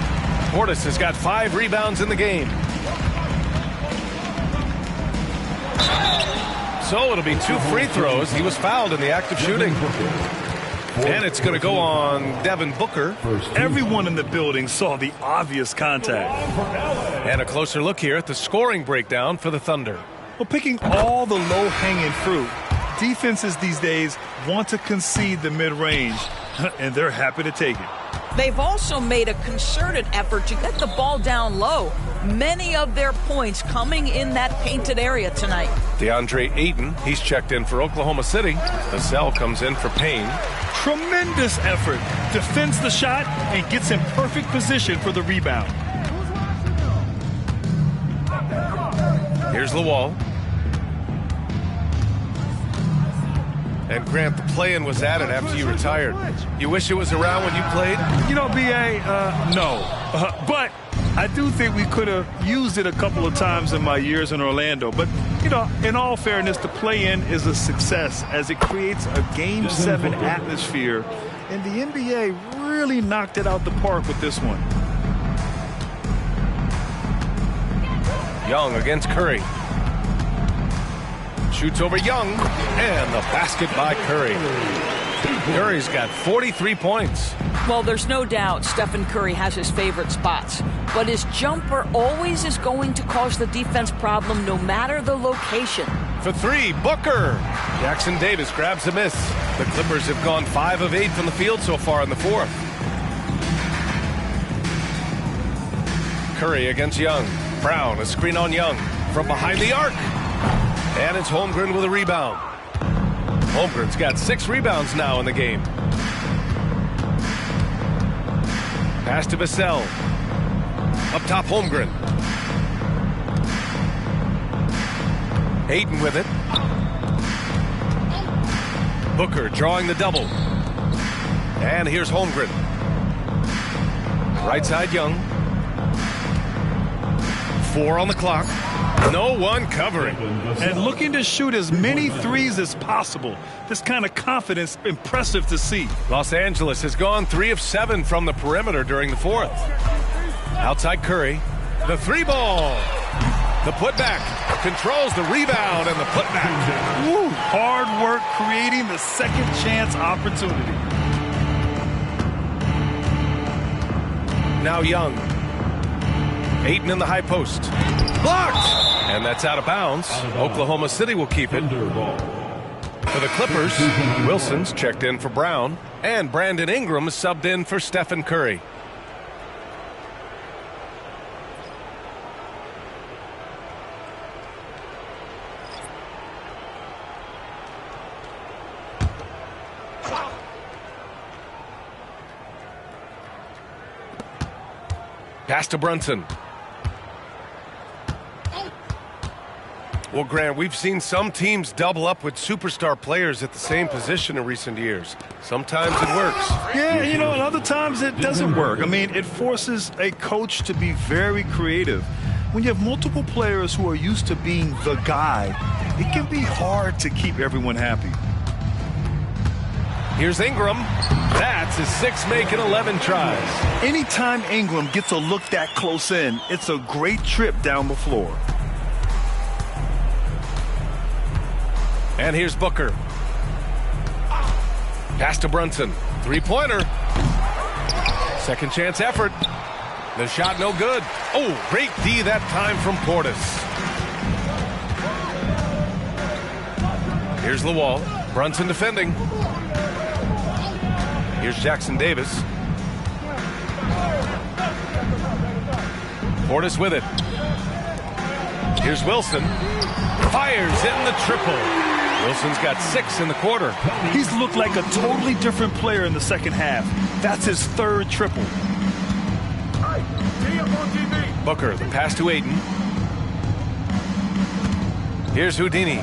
Portis has got 5 rebounds in the game. So it'll be 2 free throws. He was fouled in the act of shooting. And it's going to go on Devin Booker. Everyone in the building saw the obvious contact. And a closer look here at the scoring breakdown for the Thunder. Well, picking all the low-hanging fruit, defenses these days want to concede the mid-range, and they're happy to take it. They've also made a concerted effort to get the ball down low. Many of their points coming in that painted area tonight. DeAndre Ayton, he's checked in for Oklahoma City. Vassell comes in for Payne. Tremendous effort. Defends the shot and gets in perfect position for the rebound. Here's Lawal. And Grant, the play-in was added after you retired. You wish it was around when you played? You know, B.A., no. But I do think we could have used it a couple of times in my years in Orlando. But, you know, in all fairness, the play-in is a success as it creates a Game 7 atmosphere. And the NBA really knocked it out the park with this one. Young against Curry. Shoots over Young, and the basket by Curry. Curry's got 43 points. Well, there's no doubt Stephen Curry has his favorite spots, but his jumper always is going to cause the defense problem no matter the location. For 3, Booker. Jackson Davis grabs a miss. The Clippers have gone 5 of 8 from the field so far in the 4th. Curry against Young. Brown, a screen on Young from behind the arc. And it's Holmgren with a rebound. Holmgren's got 6 rebounds now in the game. Pass to Vassell. Up top, Holmgren. Ayton with it. Booker drawing the double. And here's Holmgren. Right side, Young. 4 on the clock. No one covering. And looking to shoot as many threes as possible. This kind of confidence, impressive to see. Los Angeles has gone 3 of 7 from the perimeter during the 4th. Outside Curry. The 3-ball. The putback. Controls the rebound and the putback. Woo, hard work creating the second chance opportunity. Now Young. Ayton in the high post. Blocked! And that's out of bounds. Oklahoma City will keep it. For the Clippers, Wilson's checked in for Brown. And Brandon Ingram is subbed in for Stephen Curry. Pass to Brunson. Well, Grant, we've seen some teams double up with superstar players at the same position in recent years. Sometimes it works. Yeah, you know, and other times it doesn't work. I mean, it forces a coach to be very creative. When you have multiple players who are used to being the guy, it can be hard to keep everyone happy. Here's Ingram. That's his 6 make in 11 tries. Anytime Ingram gets a look that close in, it's a great trip down the floor. And here's Booker. Pass to Brunson. 3-pointer. Second chance effort. The shot no good. Oh, great D that time from Portis. Here's Lawal. Brunson defending. Here's Jackson Davis. Portis with it. Here's Wilson. Fires in the triple. Wilson's got 6 in the quarter. He's looked like a totally different player in the second half. That's his 3rd triple. Booker, the pass to Ayton. Here's Houdini.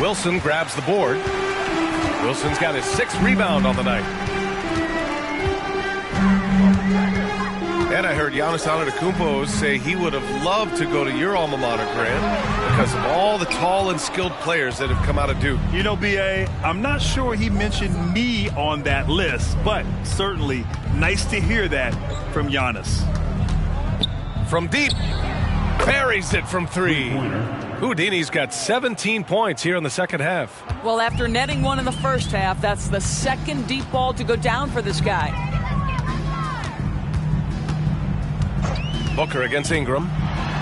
Wilson grabs the board. Wilson's got his 6th rebound on the night. And I heard Giannis Antetokounmpo say he would have loved to go to your alma mater, Grant, because of all the tall and skilled players that have come out of Duke. You know, B.A., I'm not sure he mentioned me on that list, but certainly nice to hear that from Giannis. From deep, buries it from 3. Houdini's got 17 points here in the second half. Well, after netting 1 in the first half, that's the 2nd deep ball to go down for this guy. Booker against Ingram.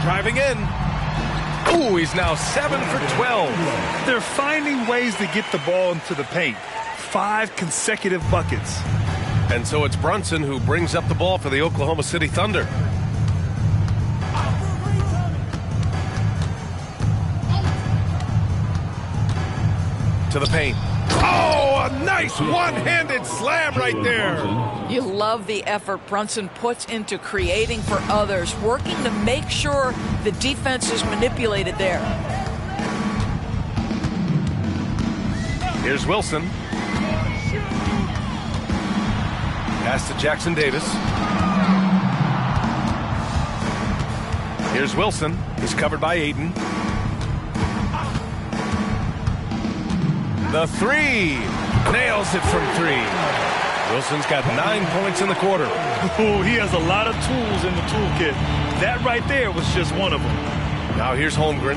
Driving in. Ooh, he's now 7 for 12. They're finding ways to get the ball into the paint. 5 consecutive buckets. And so it's Brunson who brings up the ball for the Oklahoma City Thunder. To the paint. Oh, a nice one-handed slam right there. You love the effort Brunson puts into creating for others, working to make sure the defense is manipulated there. Here's Wilson. Pass to Jackson Davis. Here's Wilson. He's covered by Ayton. The 3. Nails it from 3. Wilson's got 9 points in the quarter. Ooh, he has a lot of tools in the toolkit. That right there was just one of them. Now here's Holmgren.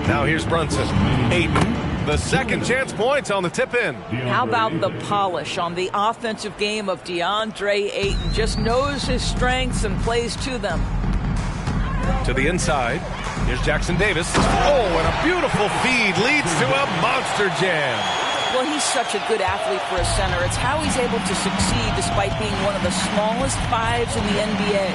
Now here's Brunson. Ayton. The second chance points on the tip-in. How about the polish on the offensive game of DeAndre Ayton? Just knows his strengths and plays to them. To the inside. Here's Jackson Davis. Oh, and a beautiful feed leads to a monster jam. Well, he's such a good athlete for a center. It's how he's able to succeed despite being one of the smallest 5s in the NBA.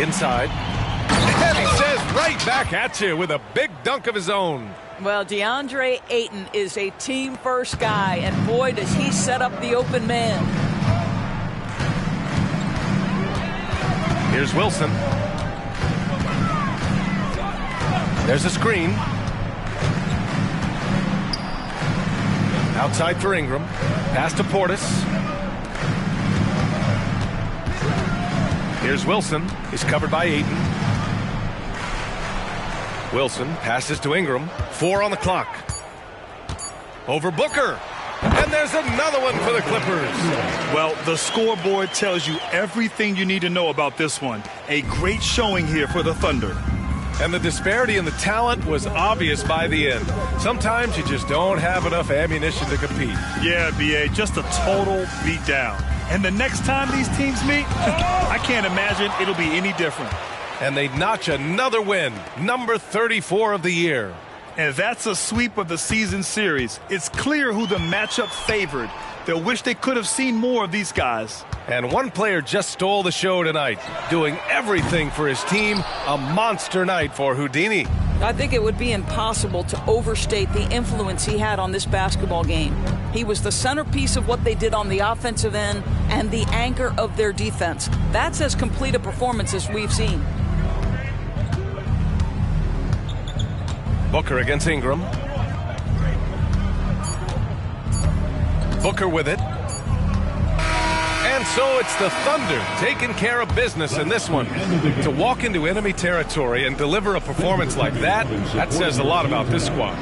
Inside. And he says right back at you with a big dunk of his own. Well, DeAndre Ayton is a team-first guy, and boy, does he set up the open man. Here's Wilson. There's a screen. Outside for Ingram. Pass to Portis. Here's Wilson. He's covered by Ayton. Wilson passes to Ingram. 4 on the clock. Over Booker. And there's another one for the Clippers. Well, the scoreboard tells you everything you need to know about this one. A great showing here for the Thunder. And the disparity in the talent was obvious by the end. Sometimes you just don't have enough ammunition to compete. Yeah, B.A., just a total beatdown. And the next time these teams meet, I can't imagine it'll be any different. And they notch another win, number 34 of the year. And that's a sweep of the season series. It's clear who the matchup favored. They'll wish they could have seen more of these guys. And one player just stole the show tonight, doing everything for his team. A monster night for Houdini. I think it would be impossible to overstate the influence he had on this basketball game. He was the centerpiece of what they did on the offensive end and the anchor of their defense. That's as complete a performance as we've seen. Booker against Ingram. Booker with it. And And so it's the Thunder taking care of business in this one. To walk into enemy territory and deliver a performance like that, that says a lot about this squad.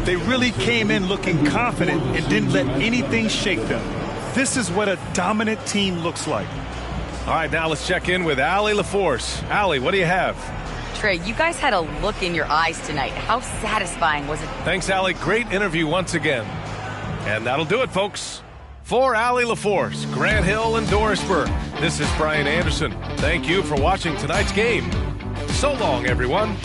They really came in looking confident and didn't let anything shake them. This is what a dominant team looks like. All right, now let's check in with Allie LaForce. Allie, what do you have? Trey, you guys had a look in your eyes tonight. How satisfying was it? Thanks, Allie. Great interview once again. And that'll do it, folks. For Allie LaForce, Grant Hill, and Dorisburg, this is Brian Anderson. Thank you for watching tonight's game. So long, everyone.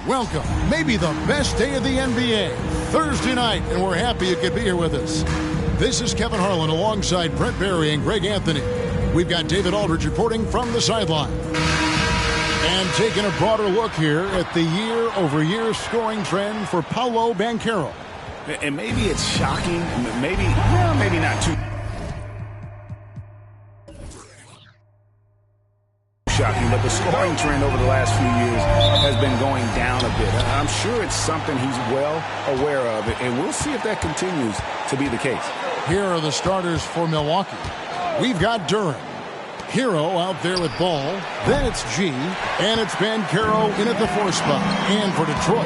Welcome, maybe the best day of the NBA, Thursday night, and we're happy you could be here with us. This is Kevin Harlan alongside Brent Barry and Greg Anthony. We've got David Aldridge reporting from the sideline. And taking a broader look here at the year-over-year scoring trend for Paolo Banchero. And maybe it's shocking, maybe not too shocking, but the scoring trend over the last few years has been going down a bit. I'm sure it's something he's well aware of, and we'll see if that continues to be the case. Here are the starters for Milwaukee. We've got Durant. Hero out there with ball. Then it's G. And it's Banchero in at the 4 spot. And for Detroit,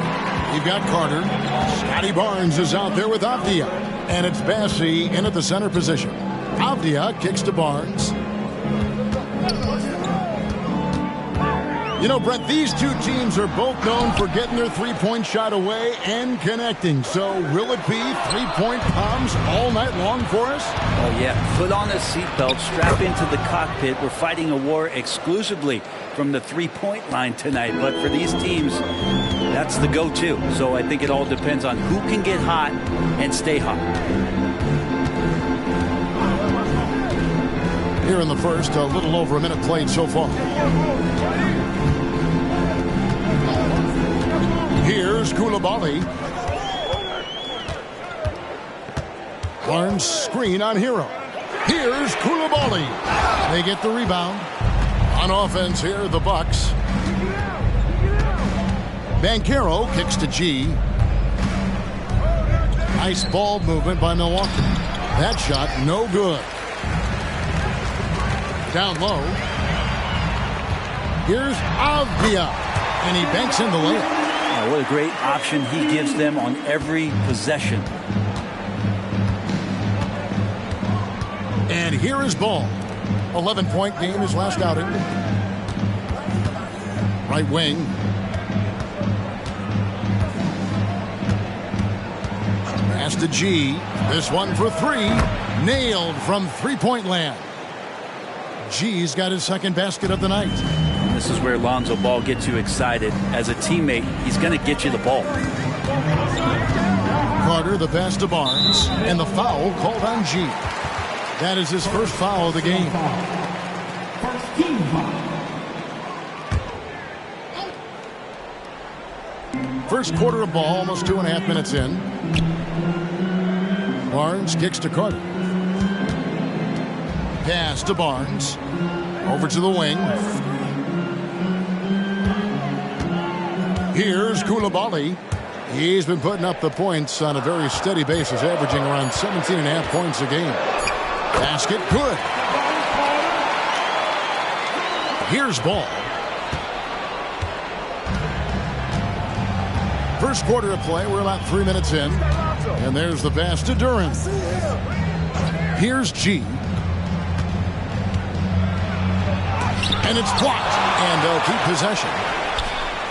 we've got Carter. Scotty Barnes is out there with Avdia. And it's Bassey in at the center position. Avdia kicks to Barnes. You know, Brent, these two teams are both known for getting their three-point shot away and connecting. So will it be three-point bombs all night long for us? Oh, yeah. Put on a seatbelt, strap into the cockpit. We're fighting a war exclusively from the three-point line tonight. But for these teams, that's the go-to. So I think it all depends on who can get hot and stay hot. Here in the first, a little over a minute played so far. Here's Koulibaly. Barnes screen on Hero. Here's Koulibaly. They get the rebound. On offense here, the Bucks. Banchero kicks to G. Nice ball movement by Milwaukee. That shot, no good. Down low. Here's Avdia. And he banks in the layup. What a great option he gives them on every possession. And here is Ball. 11-point game his last outing. Right wing. Pass to G. This one for 3. Nailed from three-point land. G's got his second basket of the night. This is where Lonzo Ball gets you excited. As a teammate, he's going to get you the ball. Carter, the pass to Barnes, and the foul called on G. That is his first foul of the game. First quarter of ball, almost 2.5 minutes in. Barnes kicks to Carter. Pass to Barnes. Over to the wing. Here's Koulibaly. He's been putting up the points on a very steady basis, averaging around 17.5 points a game. Basket good. Here's Ball. First quarter of play, we're about 3 minutes in. And there's the pass to Durant. Here's G. And it's blocked. And they'll keep possession.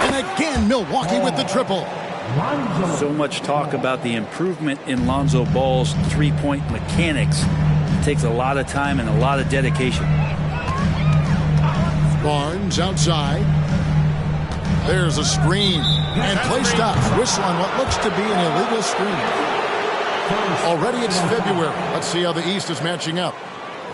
And again, Milwaukee with the triple. So much talk about the improvement in Lonzo Ball's three-point mechanics. It takes a lot of time and a lot of dedication. Barnes outside. There's a screen. And play stops. Whistle on what looks to be an illegal screen. Already it's February. Let's see how the East is matching up.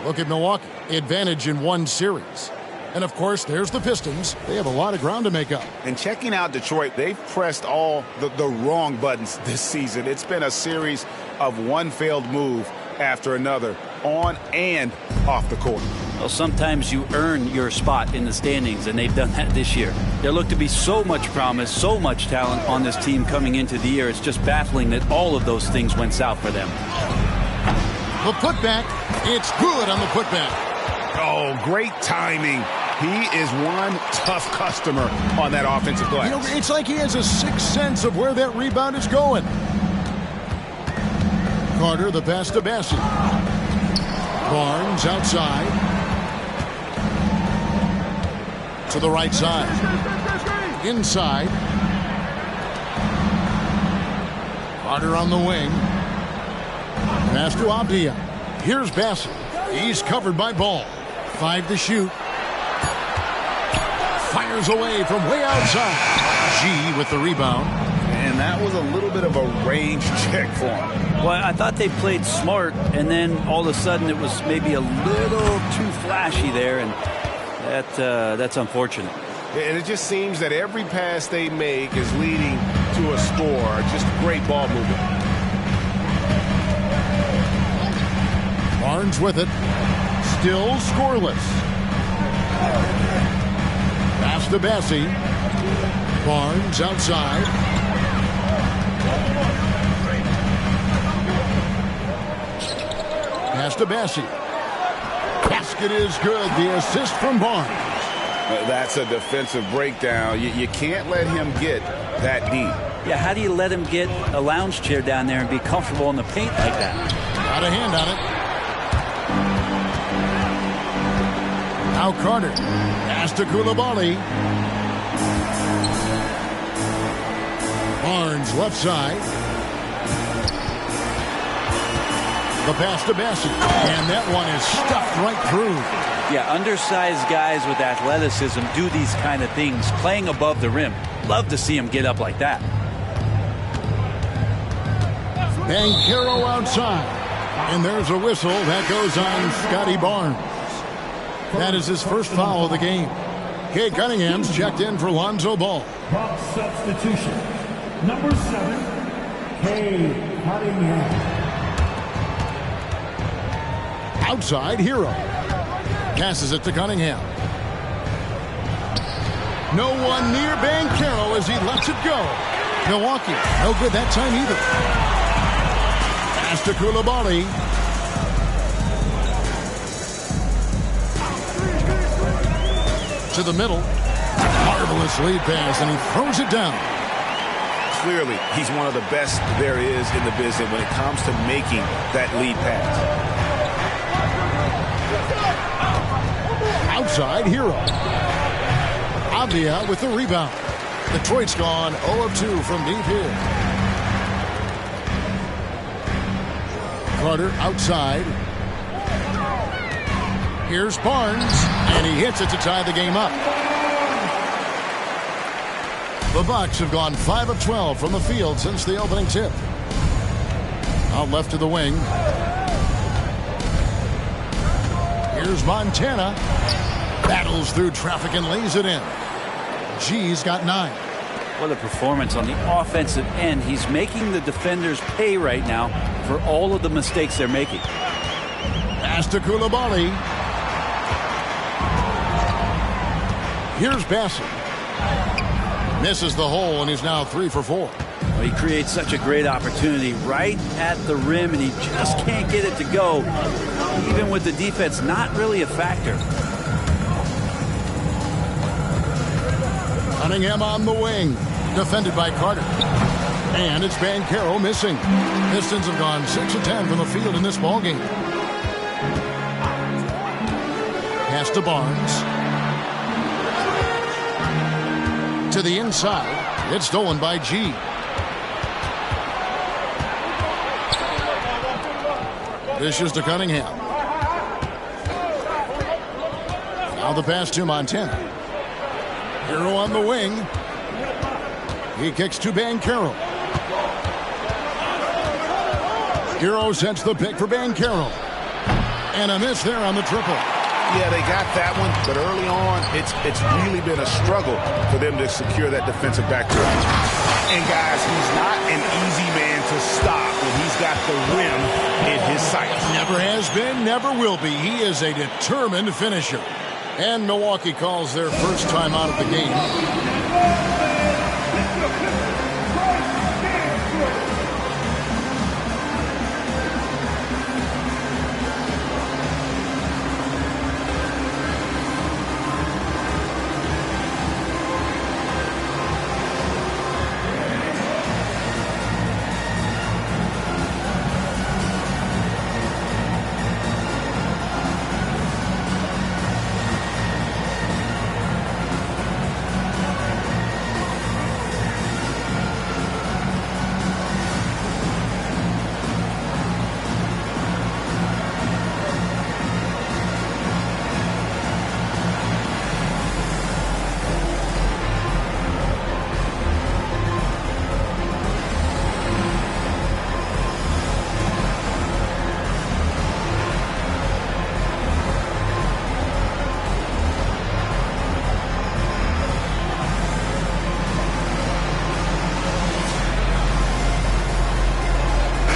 Look at Milwaukee. Advantage in 1 series. And, of course, there's the Pistons. They have a lot of ground to make up. And checking out Detroit, they've pressed all the wrong buttons this season. It's been a series of one failed move after another, on and off the court. Well, sometimes you earn your spot in the standings, and they've done that this year. There looked to be so much promise, so much talent on this team coming into the year. It's just baffling that all of those things went south for them. The putback, it's good on the putback. Oh, great timing. He is one tough customer on that offensive glass. You know, it's like he has a sixth sense of where that rebound is going. Carter, the pass to Bassett. Barnes outside. To the right side. Inside. Carter on the wing. Pass to Avdia. Here's Bassett. He's covered by Ball. 5 to shoot. Fires away from way outside. G with the rebound. And that was a little bit of a range check for him. Well, I thought they played smart, and then all of a sudden it was maybe a little too flashy there, and that's unfortunate. And it just seems that every pass they make is leading to a score. Just great ball movement. Barnes with it. Still scoreless. Pass to Bessie. Barnes outside. Pass to Bessie. Basket is good. The assist from Barnes. That's a defensive breakdown. You can't let him get that deep. Yeah, how do you let him get a lounge chair down there and be comfortable in the paint like that? Got a hand on it. Now Carter. Pass to Koulibaly. Barnes left side. The pass to Bessie. And that one is stuffed right through. Yeah, undersized guys with athleticism do these kind of things, playing above the rim. Love to see him get up like that. Banchero outside. And there's a whistle that goes on Scotty Barnes. That is his first foul of the game. Kay Cunningham's checked in for Lonzo Ball. Box substitution. Number 7, Kay Cunningham. Outside, Hero. Passes it to Cunningham. No one near Banchero as he lets it go. Milwaukee, no good that time either. Pass to Koulibaly. To the middle. Marvelous lead pass, and he throws it down. Clearly, he's one of the best there is in the business when it comes to making that lead pass. Outside, Hero. Avdia with the rebound. Detroit's gone 0 of 2 from deep here. Carter outside. Here's Barnes, and he hits it to tie the game up. The Bucks have gone 5 of 12 from the field since the opening tip. Out left to the wing. Here's Montana. Battles through traffic and lays it in. G's got 9. What a performance on the offensive end. He's making the defenders pay right now for all of the mistakes they're making. Pass to Koulibaly. Here's Bassett. Misses the hole, and he's now 3 for 4. Well, he creates such a great opportunity right at the rim, and he just can't get it to go. Even with the defense not really a factor. Cunningham on the wing. Defended by Carter. And it's Banchero missing. Pistons have gone 6 of 10 from the field in this ballgame. Pass to Barnes. To the inside. It's stolen by G. Dishes to Cunningham. Now the pass to Montana. Hero on the wing. He kicks to Banchero. Hero sets the pick for Banchero. And a miss there on the triple. Yeah, they got that one, but early on, it's really been a struggle for them to secure that defensive backdoor. And guys, he's not an easy man to stop when he's got the rim in his sights. Never has been, never will be. He is a determined finisher. And Milwaukee calls their first time out of the game.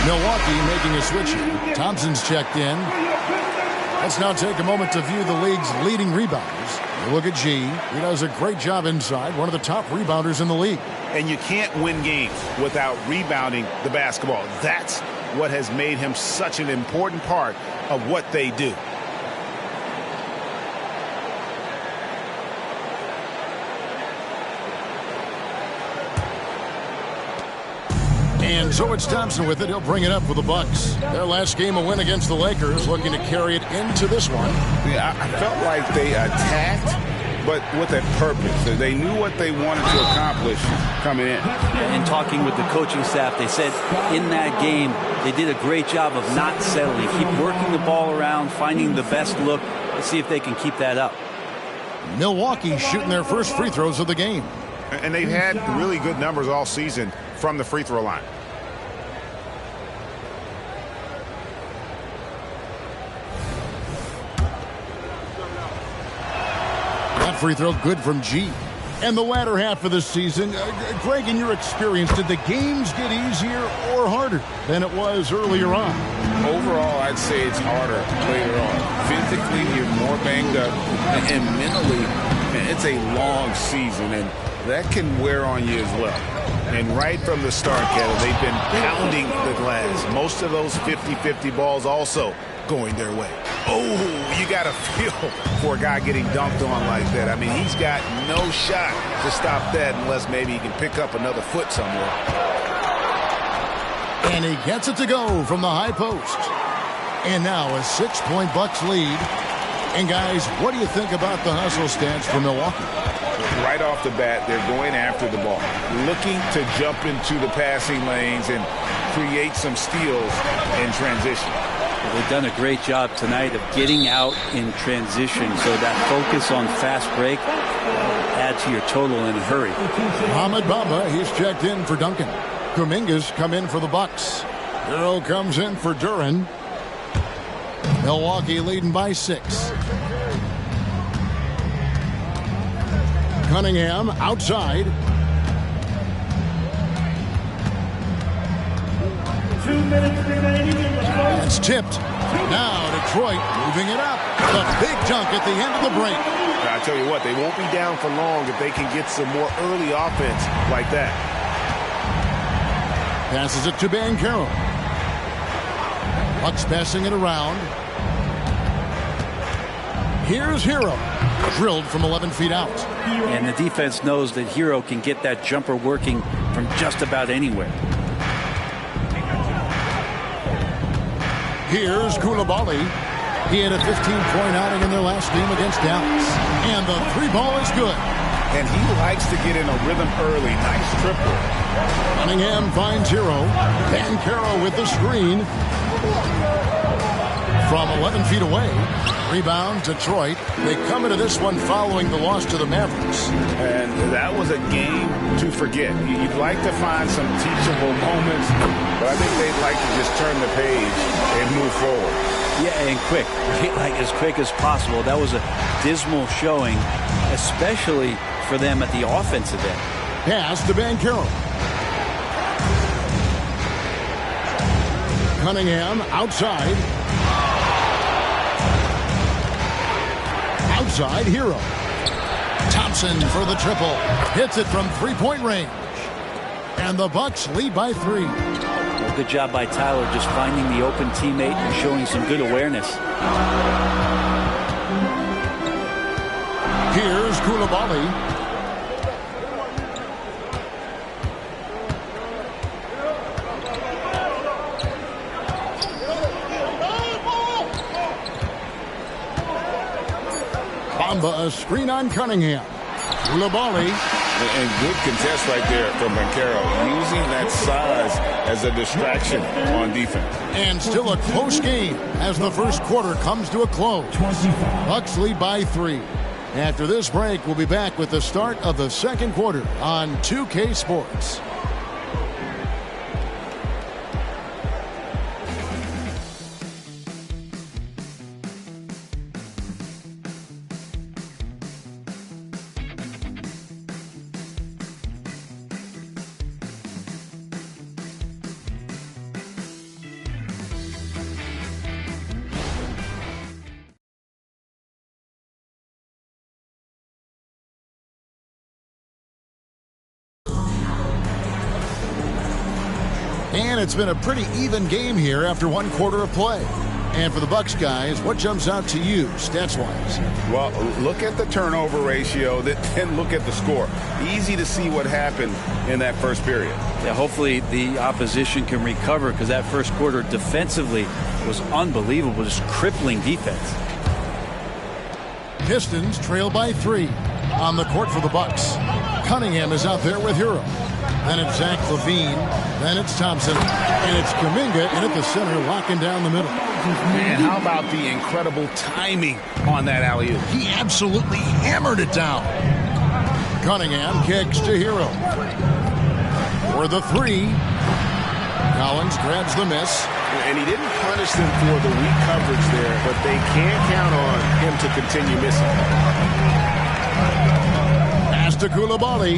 Milwaukee making a switch here. Thompson's checked in. Let's now take a moment to view the league's leading rebounders. You look at G. He does a great job inside, one of the top rebounders in the league. And you can't win games without rebounding the basketball. That's what has made him such an important part of what they do. And so it's Thompson with it. He'll bring it up for the Bucks. Their last game, a win against the Lakers, looking to carry it into this one. Yeah, I felt like they attacked, but with a purpose. They knew what they wanted to accomplish coming in. And talking with the coaching staff, they said in that game, they did a great job of not settling. Keep working the ball around, finding the best look. Let's see if they can keep that up. Milwaukee shooting their first free throws of the game. And they've had really good numbers all season from the free throw line. That free throw good from G. And the latter half of the season, Greg, in your experience, did the games get easier or harder than it was earlier on? Overall, I'd say it's harder later on. Physically, you're more banged up, and mentally, it's a long season, and that can wear on you as well. And right from the start, Kevin, they've been pounding the glass. Most of those 50-50 balls also going their way. Oh, you got to feel for a guy getting dunked on like that. I mean, he's got no shot to stop that unless maybe he can pick up another foot somewhere. And he gets it to go from the high post. And now a 6-point Bucks lead. And guys, what do you think about the hustle stance for Milwaukee? Right off the bat, they're going after the ball, looking to jump into the passing lanes and create some steals in transition. Well, they've done a great job tonight of getting out in transition, so that focus on fast break add to your total in a hurry. Mohamed Bamba, he's checked in for Duncan. Kuminga's come in for the Bucks. Hero comes in for Duran. Milwaukee leading by 6. Cunningham outside. 2 minutes remaining in the first. It's tipped. Now Detroit moving it up. The big dunk at the end of the break. I tell you what, they won't be down for long if they can get some more early offense like that. Passes it to Banchero. Bucks passing it around. Here's Hero. Drilled from 11 feet out. And the defense knows that Hero can get that jumper working from just about anywhere. Here's Koulibaly. He had a 15-point outing in their last game against Dallas. And the 3-ball is good. And he likes to get in a rhythm early. Nice triple. Cunningham finds Hero. Banchero with the screen. From 11 feet away. Rebound, Detroit. They come into this one following the loss to the Mavericks. And that was a game to forget. You'd like to find some teachable moments, but I think they'd like to just turn the page and move forward. Yeah, and quick. Like as quick as possible. That was a dismal showing, especially for them at the offensive end. Pass to Banchero. Cunningham outside. Outside Hero. Thompson for the triple. Hits it from 3-point range. And the Bucks lead by 3. Well, good job by Tyler just finding the open teammate and showing some good awareness. Here's Koulibaly. Bamba, a screen on Cunningham. Koulibaly. And good contest right there from Banchero, using that size as a distraction on defense. And still a close game as the first quarter comes to a close. Bucks lead by 3. After this break, we'll be back with the start of the second quarter on 2K Sports. And it's been a pretty even game here after 1 quarter of play. And for the Bucks guys, what jumps out to you stats-wise? Well, look at the turnover ratio, then look at the score. Easy to see what happened in that first period. Yeah, hopefully the opposition can recover, because that first quarter defensively was unbelievable, just crippling defense. Pistons trail by 3 on the court for the Bucks. Cunningham is out there with Hero. Then it's Zach LaVine. Then it's Thompson. And it's Kuminga in at the center, locking down the middle. Man, how about the incredible timing on that alley-oop? He absolutely hammered it down. Cunningham kicks to Hero. For the 3. Collins grabs the miss. And he didn't punish them for the weak coverage there, but they can't count on him to continue missing. Pass to Coulibaly.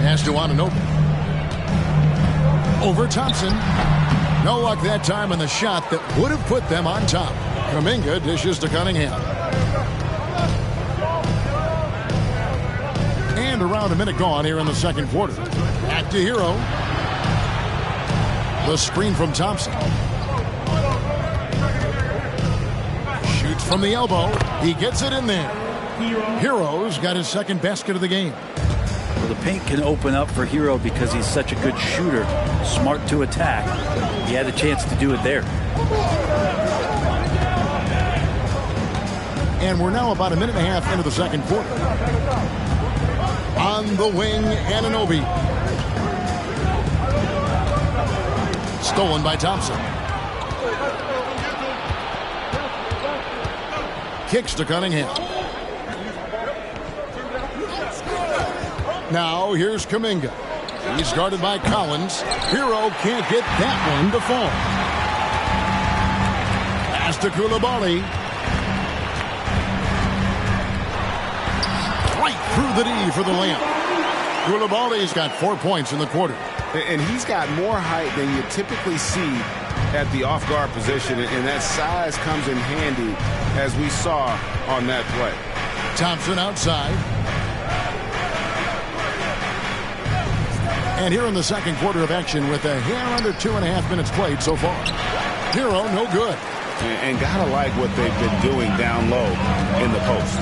Pass to Anunoby. Over Thompson. No luck that time on the shot that would have put them on top. Kuminga dishes to Cunningham. And around a minute gone here in the second quarter. Back to Hero. The screen from Thompson. Shoots from the elbow. He gets it in there. Hero's got his second basket of the game. Well, the paint can open up for Hero because he's such a good shooter, smart to attack. He had a chance to do it there. And we're now about a minute and a half into the second quarter. On the wing, Anunoby. Stolen by Thompson. Kicks to Cunningham. Now here's Kuminga. He's guarded by Collins. Hero can't get that one to fall. Pass to Coulibaly. Right through the D for the layup. Coulibaly's got 4 points in the quarter. And he's got more height than you typically see at the off-guard position, and that size comes in handy, as we saw on that play. Thompson outside. And here in the second quarter of action with a hair under 2.5 minutes played so far. Hero, no good. And gotta like what they've been doing down low in the post.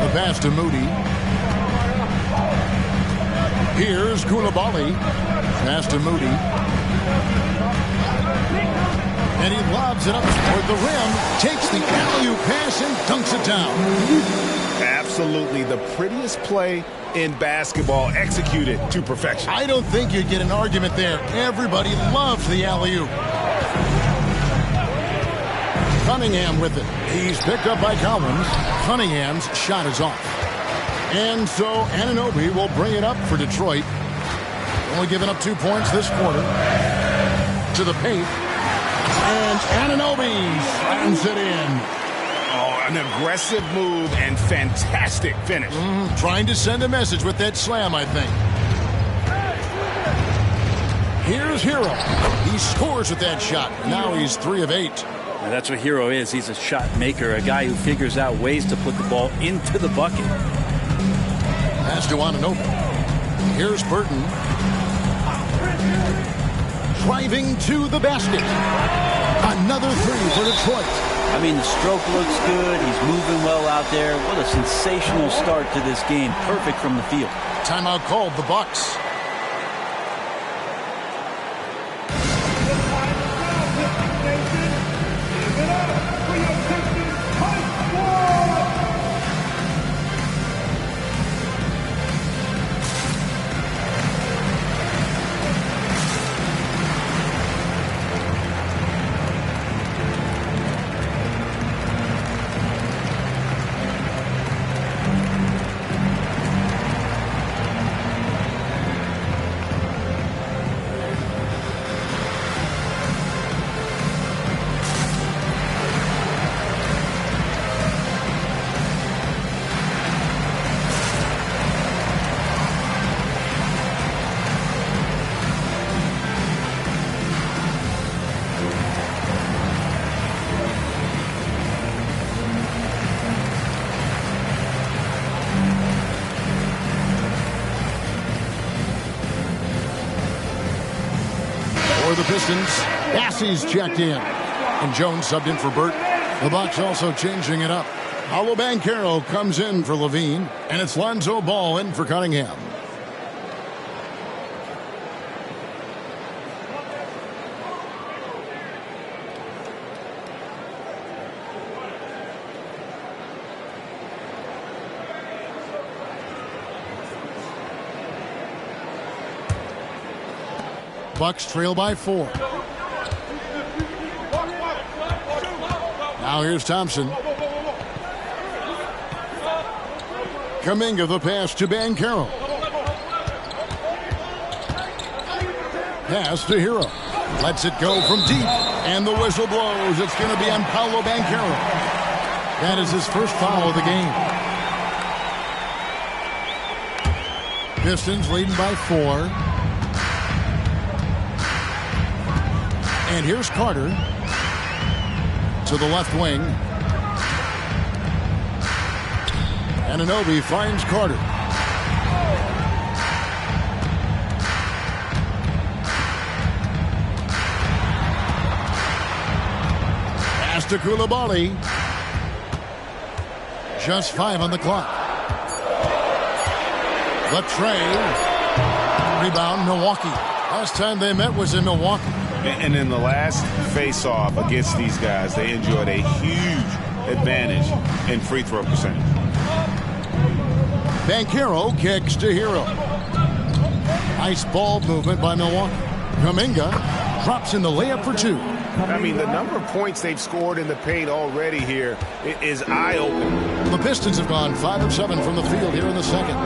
The pass to Moody. Here's Coulibaly. Pass to Moody. And he lobs it up toward the rim. Takes the alley-oop pass and dunks it down. Absolutely the prettiest play in basketball, executed to perfection. I don't think you'd get an argument there. Everybody loves the alley-oop. Cunningham with it. He's picked up by Collins. Cunningham's shot is off. And so Anunoby will bring it up for Detroit. Only giving up 2 points this quarter. To the paint. And Anunoby slams it in. Oh, an aggressive move and fantastic finish. Trying to send a message with that slam, I think. Here's Hero. He scores with that shot. Now he's 3 of 8. And that's what Hero is. He's a shot maker, a guy who figures out ways to put the ball into the bucket. Pass to Anunoby. Here's Burton. Driving to the basket. Another 3 for Detroit. I mean, the stroke looks good. He's moving well out there. What a sensational start to this game. Perfect from the field. Timeout called, the Bucks. Pistons. Bassey's checked in. And Jones subbed in for Burton. The Bucks also changing it up. Paolo Banchero comes in for Levine. And it's Lonzo Ball in for Cunningham. Bucks trail by 4. Now here's Thompson. Kuminga the pass to Banchero. Pass to Hero. Lets it go from deep. And the whistle blows. It's going to be on Paolo Banchero. That is his first foul of the game. Pistons leading by 4. And here's Carter to the left wing. Anunoby finds Carter. Pass to Koulibaly. Just 5 on the clock. The tray. Rebound, Milwaukee. Last time they met was in Milwaukee. And in the last face-off against these guys, they enjoyed a huge advantage in free throw percentage. Banchero kicks to Hero. Nice ball movement by Milwaukee. Kuminga drops in the layup for 2. I mean, the number of points they've scored in the paint already here is eye-opening. The Pistons have gone 5 of 7 from the field here in the second.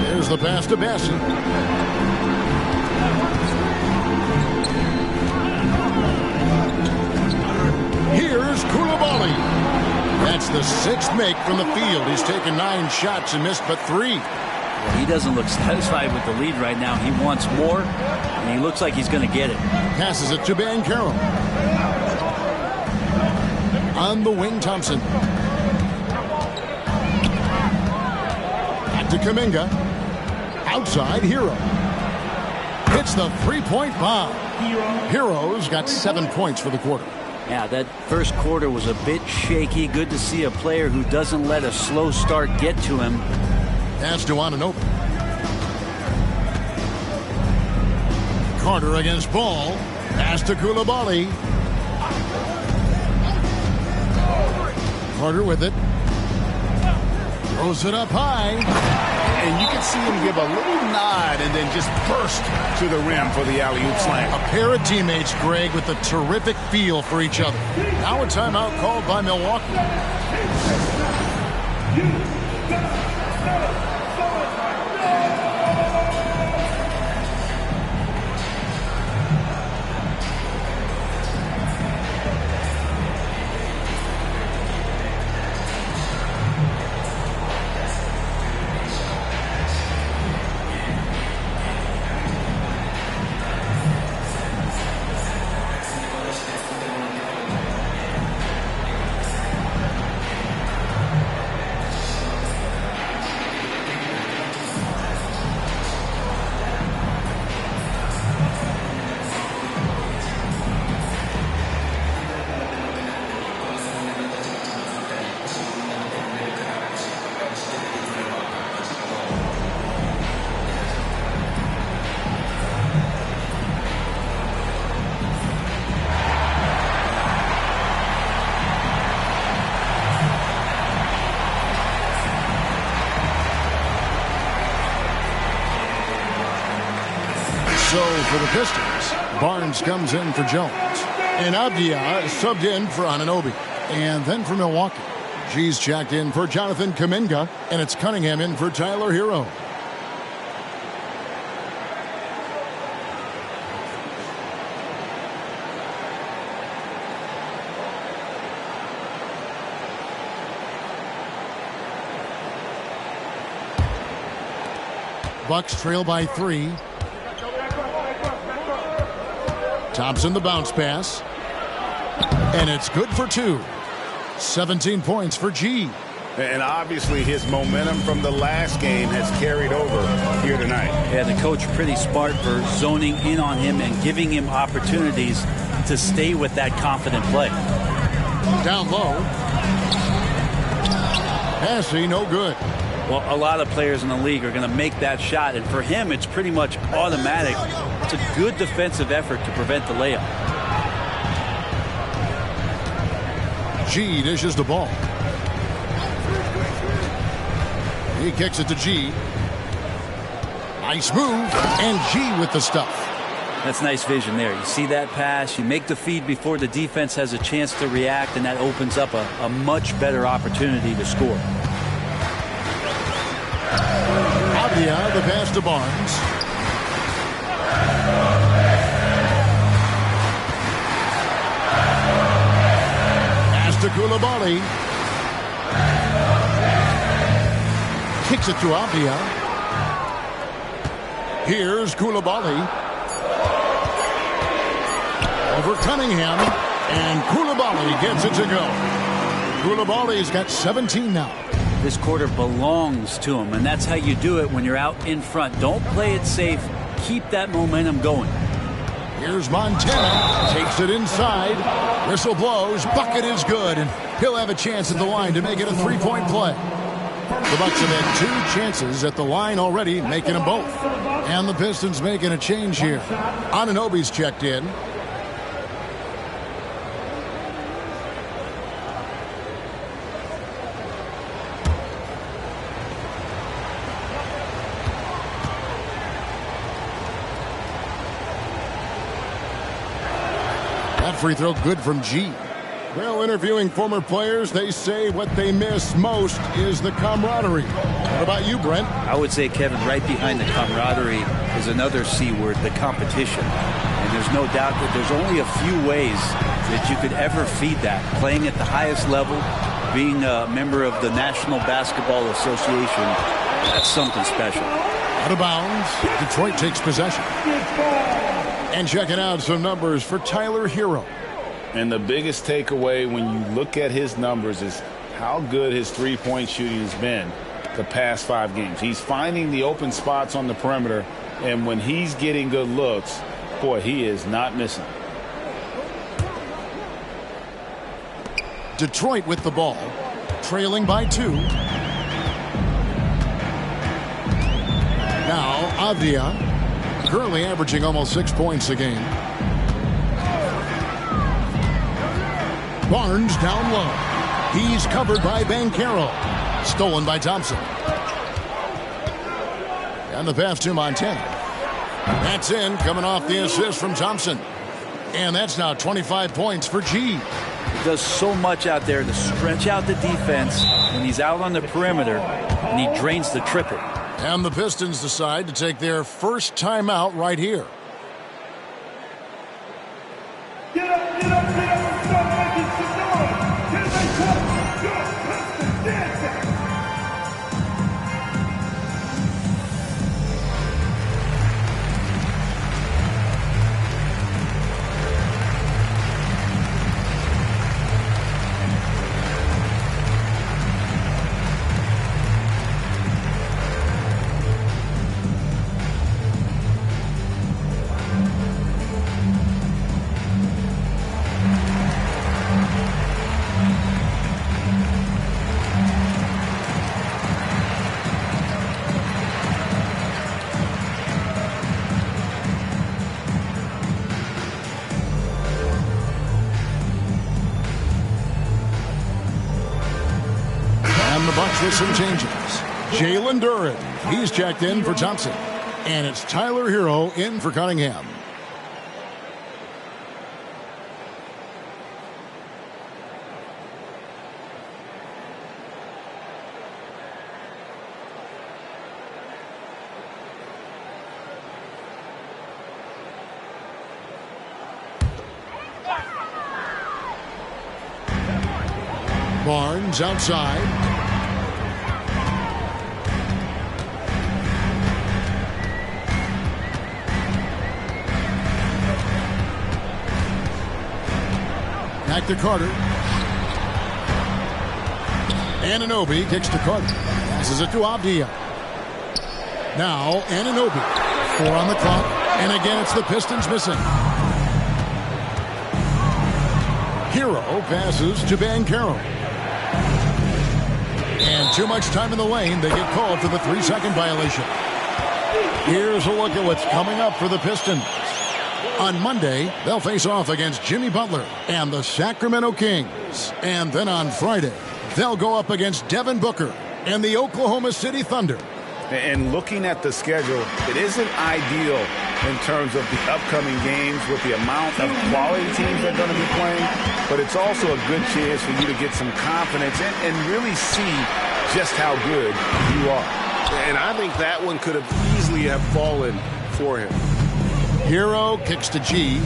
Here's the pass to Bassey. Here's Koulibaly. That's the 6th make from the field. He's taken 9 shots and missed but 3. He doesn't look satisfied with the lead right now. He wants more, and he looks like he's going to get it. Passes it to Banchero. On the wing, Thompson. Back to Kuminga. Outside, Hero. Hits the 3-point bomb. Hero's got 7 points for the quarter. Yeah, that first quarter was a bit shaky. Good to see a player who doesn't let a slow start get to him. That's to Anunoby. Carter against Ball. Pass to Koulibaly. Carter with it. Throws it up high. And you can see him give a little nod and then just burst to the rim for the alley-oop slam. A pair of teammates, Greg, with a terrific feel for each other. Now a timeout called by Milwaukee. So for the Pistons, Barnes comes in for Jones. And Avdia subbed in for Anunoby. And then for Milwaukee, G's checked in for Jonathan Kuminga. And it's Cunningham in for Tyler Hero. Bucks trail by 3. Thompson the bounce pass. And it's good for 2. 17 points for G. And obviously his momentum from the last game has carried over here tonight. Yeah, the coach pretty smart for zoning in on him and giving him opportunities to stay with that confident play. Down low. Passing, no good. Well, a lot of players in the league are going to make that shot, and for him, it's pretty much automatic. It's a good defensive effort to prevent the layup. G dishes the ball. He kicks it to G. Nice move, and G with the stuff. That's nice vision there. You see that pass, you make the feed before the defense has a chance to react, and that opens up a much better opportunity to score. Avdia, the pass to Barnes. Pass to Coulibaly. Kicks it to Avdia. Here's Coulibaly. Over Cunningham. And Coulibaly gets it to go. Coulibaly's got 17 now. This quarter belongs to him, and that's how you do it when you're out in front. Don't play it safe. Keep that momentum going. Here's Montana. Takes it inside. Whistle blows. Bucket is good, and he'll have a chance at the line to make it a three-point play. The Bucks have had two chances at the line already, making them both. And the Pistons making a change here. Anunoby's checked in. Free throw good from G. Well, interviewing former players, they say what they miss most is the camaraderie. What about you, Brent? I would say, Kevin, right behind the camaraderie is another C word, the competition. And there's no doubt that there's only a few ways that you could ever feed that. Playing at the highest level, being a member of the National Basketball Association, that's something special. Out of bounds, Detroit takes possession. And checking out some numbers for Tyler Hero. And the biggest takeaway when you look at his numbers is how good his three-point shooting has been the past 5 games. He's finding the open spots on the perimeter, and when he's getting good looks, boy, he is not missing. Detroit with the ball, trailing by 2. Now, Avdia. Currently averaging almost 6 points a game. Barnes down low. He's covered by Banchero. Stolen by Thompson. And the pass to Montana. That's in, coming off the assist from Thompson. And that's now 25 points for G. He does so much out there to stretch out the defense when he's out on the perimeter, and he drains the triple. And the Pistons decide to take their first timeout right here. Get up, get up, get up, start making some noise. Can they talk? Your Pistons dancing. With some changes. Jalen Duren, he's checked in for Thompson. And it's Tyler Hero in for Cunningham. Barnes outside. Back to Carter. Anunoby kicks to Carter. Passes it to Avdia. Now Anunoby. 4 on the clock. And again, it's the Pistons missing. Hero passes to Banchero. And too much time in the lane. They get called for the 3-second violation. Here's a look at what's coming up for the Pistons. On Monday, they'll face off against Jimmy Butler and the Sacramento Kings. And then on Friday, they'll go up against Devin Booker and the Oklahoma City Thunder. And looking at the schedule, it isn't ideal in terms of the upcoming games with the amount of quality teams that are going to be playing, but it's also a good chance for you to get some confidence and really see just how good you are. And I think that one could have easily have fallen for him. Hero kicks to G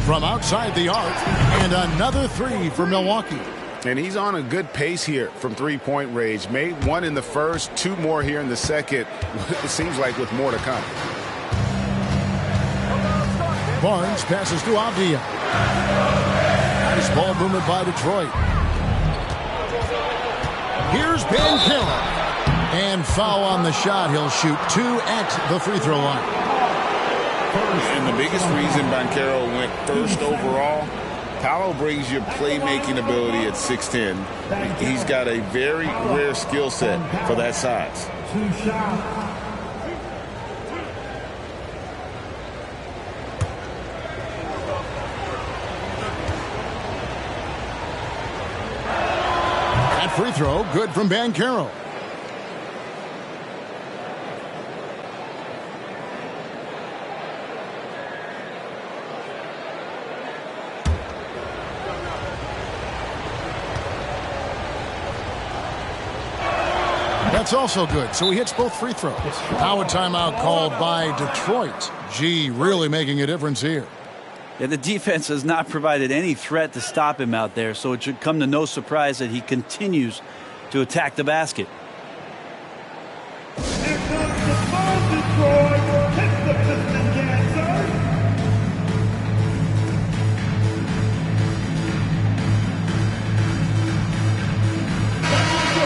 from outside the arc, and another 3 for Milwaukee. And he's on a good pace here from three-point range. Made 1 in the first, 2 more here in the second. It seems like with more to come. Barnes passes to Avdia. Nice ball movement by Detroit. Here's Banchero. And foul on the shot. He'll shoot 2 at the free throw line. And the biggest reason Banchero went first overall, Paolo brings you playmaking ability at 6'10". He's got a very rare skill set for that size. That free throw, good from Banchero. That's also good. So he hits both free throws. Now a timeout called by Detroit. G really making a difference here. Yeah, the defense has not provided any threat to stop him out there, so it should come to no surprise that he continues to attack the basket. Here comes the ball, Detroit. Hit the Pistons answer.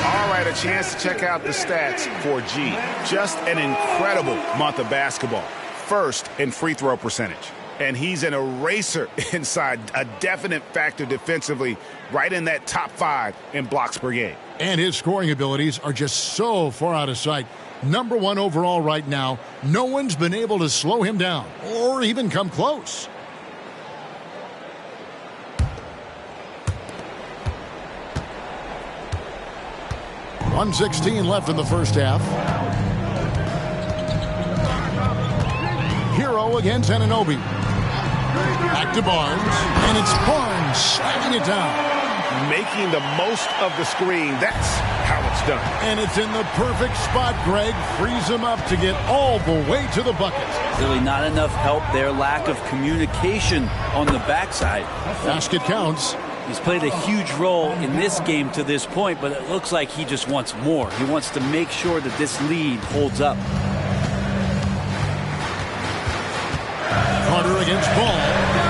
All right, a chance to check out the stats for G. Just an incredible month of basketball. First in free throw percentage. And he's an eraser inside, a definite factor defensively, right in that top 5 in blocks per game. And his scoring abilities are just so far out of sight. Number 1 overall right now. No one's been able to slow him down or even come close. .116 left in the first half. Hero against Anunoby. Back to Barnes, and it's Barnes slamming it down. Making the most of the screen. That's how it's done. And it's in the perfect spot, Greg. Frees him up to get all the way to the bucket. Really not enough help there. Lack of communication on the backside. Basket counts. He's played a huge role in this game to this point, but it looks like he just wants more. He wants to make sure that this lead holds up. Carter against Ball.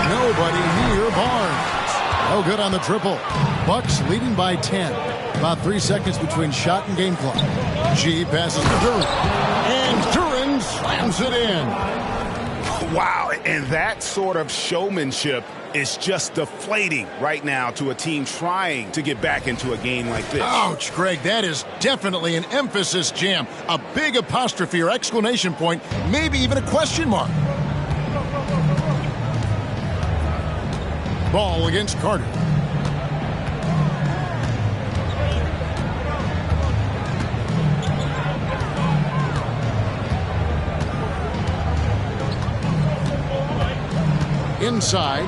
Nobody near Barnes. No good on the triple. Bucks leading by 10. About 3 seconds between shot and game clock. G passes to Duren. And Duren slams it in. Wow, and that sort of showmanship is just deflating right now to a team trying to get back into a game like this. Ouch, Greg, that is definitely an emphasis jam. A big apostrophe or exclamation point, maybe even a question mark. Ball against Carter. Inside.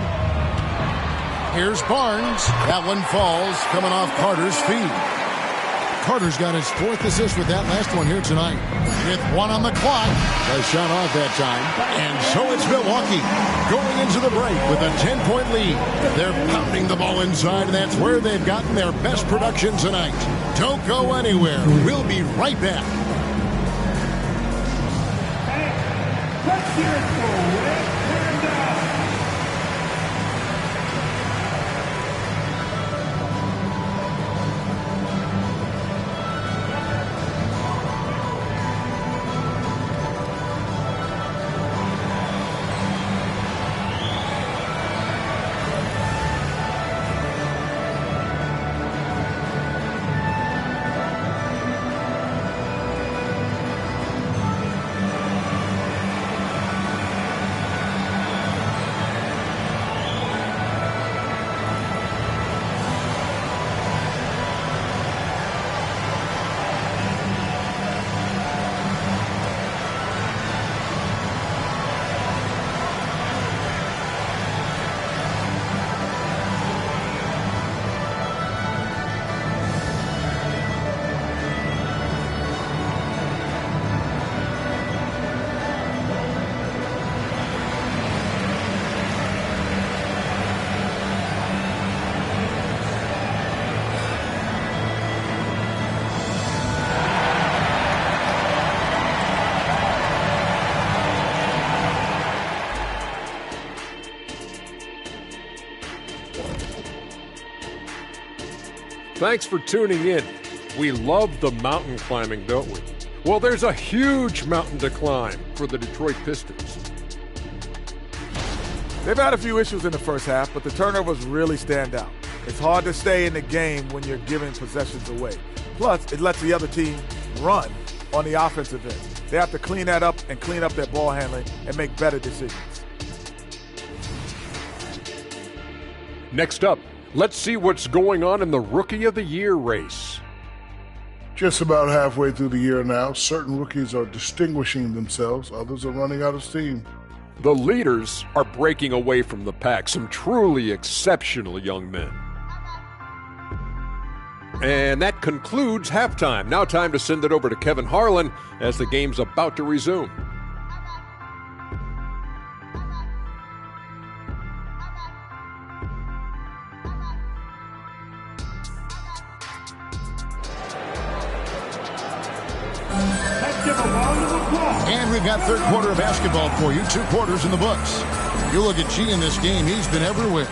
Here's Barnes. That one falls, coming off Carter's feet. Carter's got his 4th assist with that last one here tonight. With 1 on the clock. A shot off that time. And so it's Milwaukee going into the break with a 10-point lead. They're pounding the ball inside, and that's where they've gotten their best production tonight. Don't go anywhere. We'll be right back. Let's hear it for Rick Randolph. Thanks for tuning in. We love the mountain climbing, don't we? Well, there's a huge mountain to climb for the Detroit Pistons. They've had a few issues in the first half, but the turnovers really stand out. It's hard to stay in the game when you're giving possessions away. Plus, it lets the other team run on the offensive end. They have to clean that up and clean up their ball handling and make better decisions. Next up, let's see what's going on in the Rookie of the Year race. Just about halfway through the year now, certain rookies are distinguishing themselves. Others are running out of steam. The leaders are breaking away from the pack, some truly exceptional young men. And that concludes halftime. Now time to send it over to Kevin Harlan as the game's about to resume. And we've got third quarter of basketball for you. 2 quarters in the books. You look at G in this game, he's been everywhere.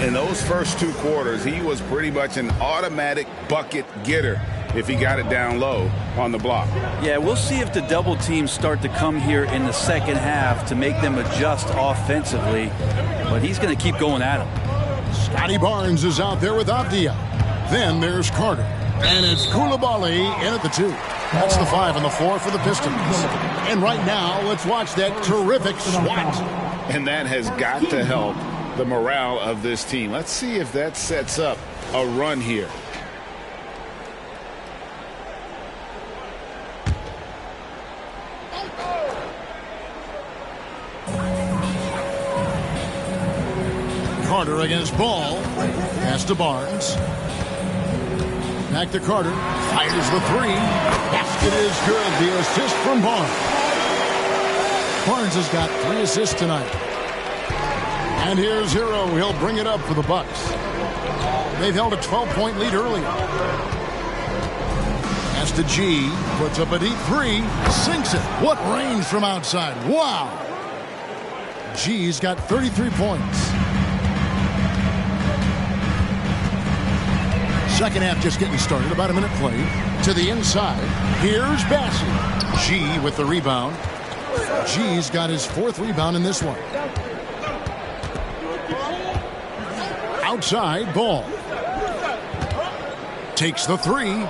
In those first 2 quarters, he was pretty much an automatic bucket getter if he got it down low on the block. Yeah, we'll see if the double teams start to come here in the second half to make them adjust offensively. But he's going to keep going at him. Scotty Barnes is out there with Avdia. Then there's Carter. And it's Coulibaly in at the 2. That's the 5 and the 4 for the Pistons. And right now, let's watch that terrific swat. And that has got to help the morale of this team. Let's see if that sets up a run here. Carter against Ball. Pass to Barnes. Back to Carter. Fires the 3. Basket is good. The assist from Barnes. Barnes has got 3 assists tonight. And here's Hero. He'll bring it up for the Bucks. They've held a 12-point lead earlier. Pass to G. Puts up a deep 3. Sinks it. What range from outside. Wow. G's got 33 points. Second half just getting started. About a minute played. To the inside. Here's Bassey. G with the rebound. G's got his 4th rebound in this one. Outside, Ball. Takes the 3.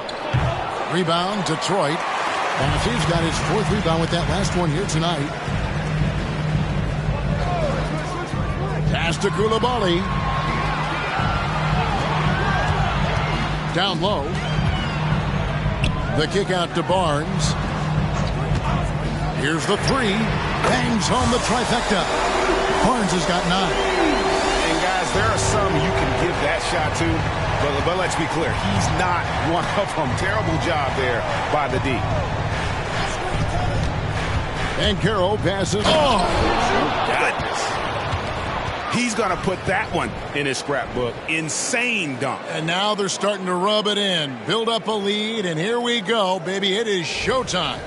Rebound, Detroit. Bassey's got his 4th rebound with that last one here tonight. Pass to Coulibaly. Down low. The kick out to Barnes. Here's the 3. Bangs home the trifecta. Barnes has got 9. And guys, there are some you can give that shot to, but let's be clear, he's not one of them. Terrible job there by the D. And Carroll passes. Oh! Goodness. He's going to put that one in his scrapbook. Insane dunk. And now they're starting to rub it in. Build up a lead, and here we go, baby. It is showtime.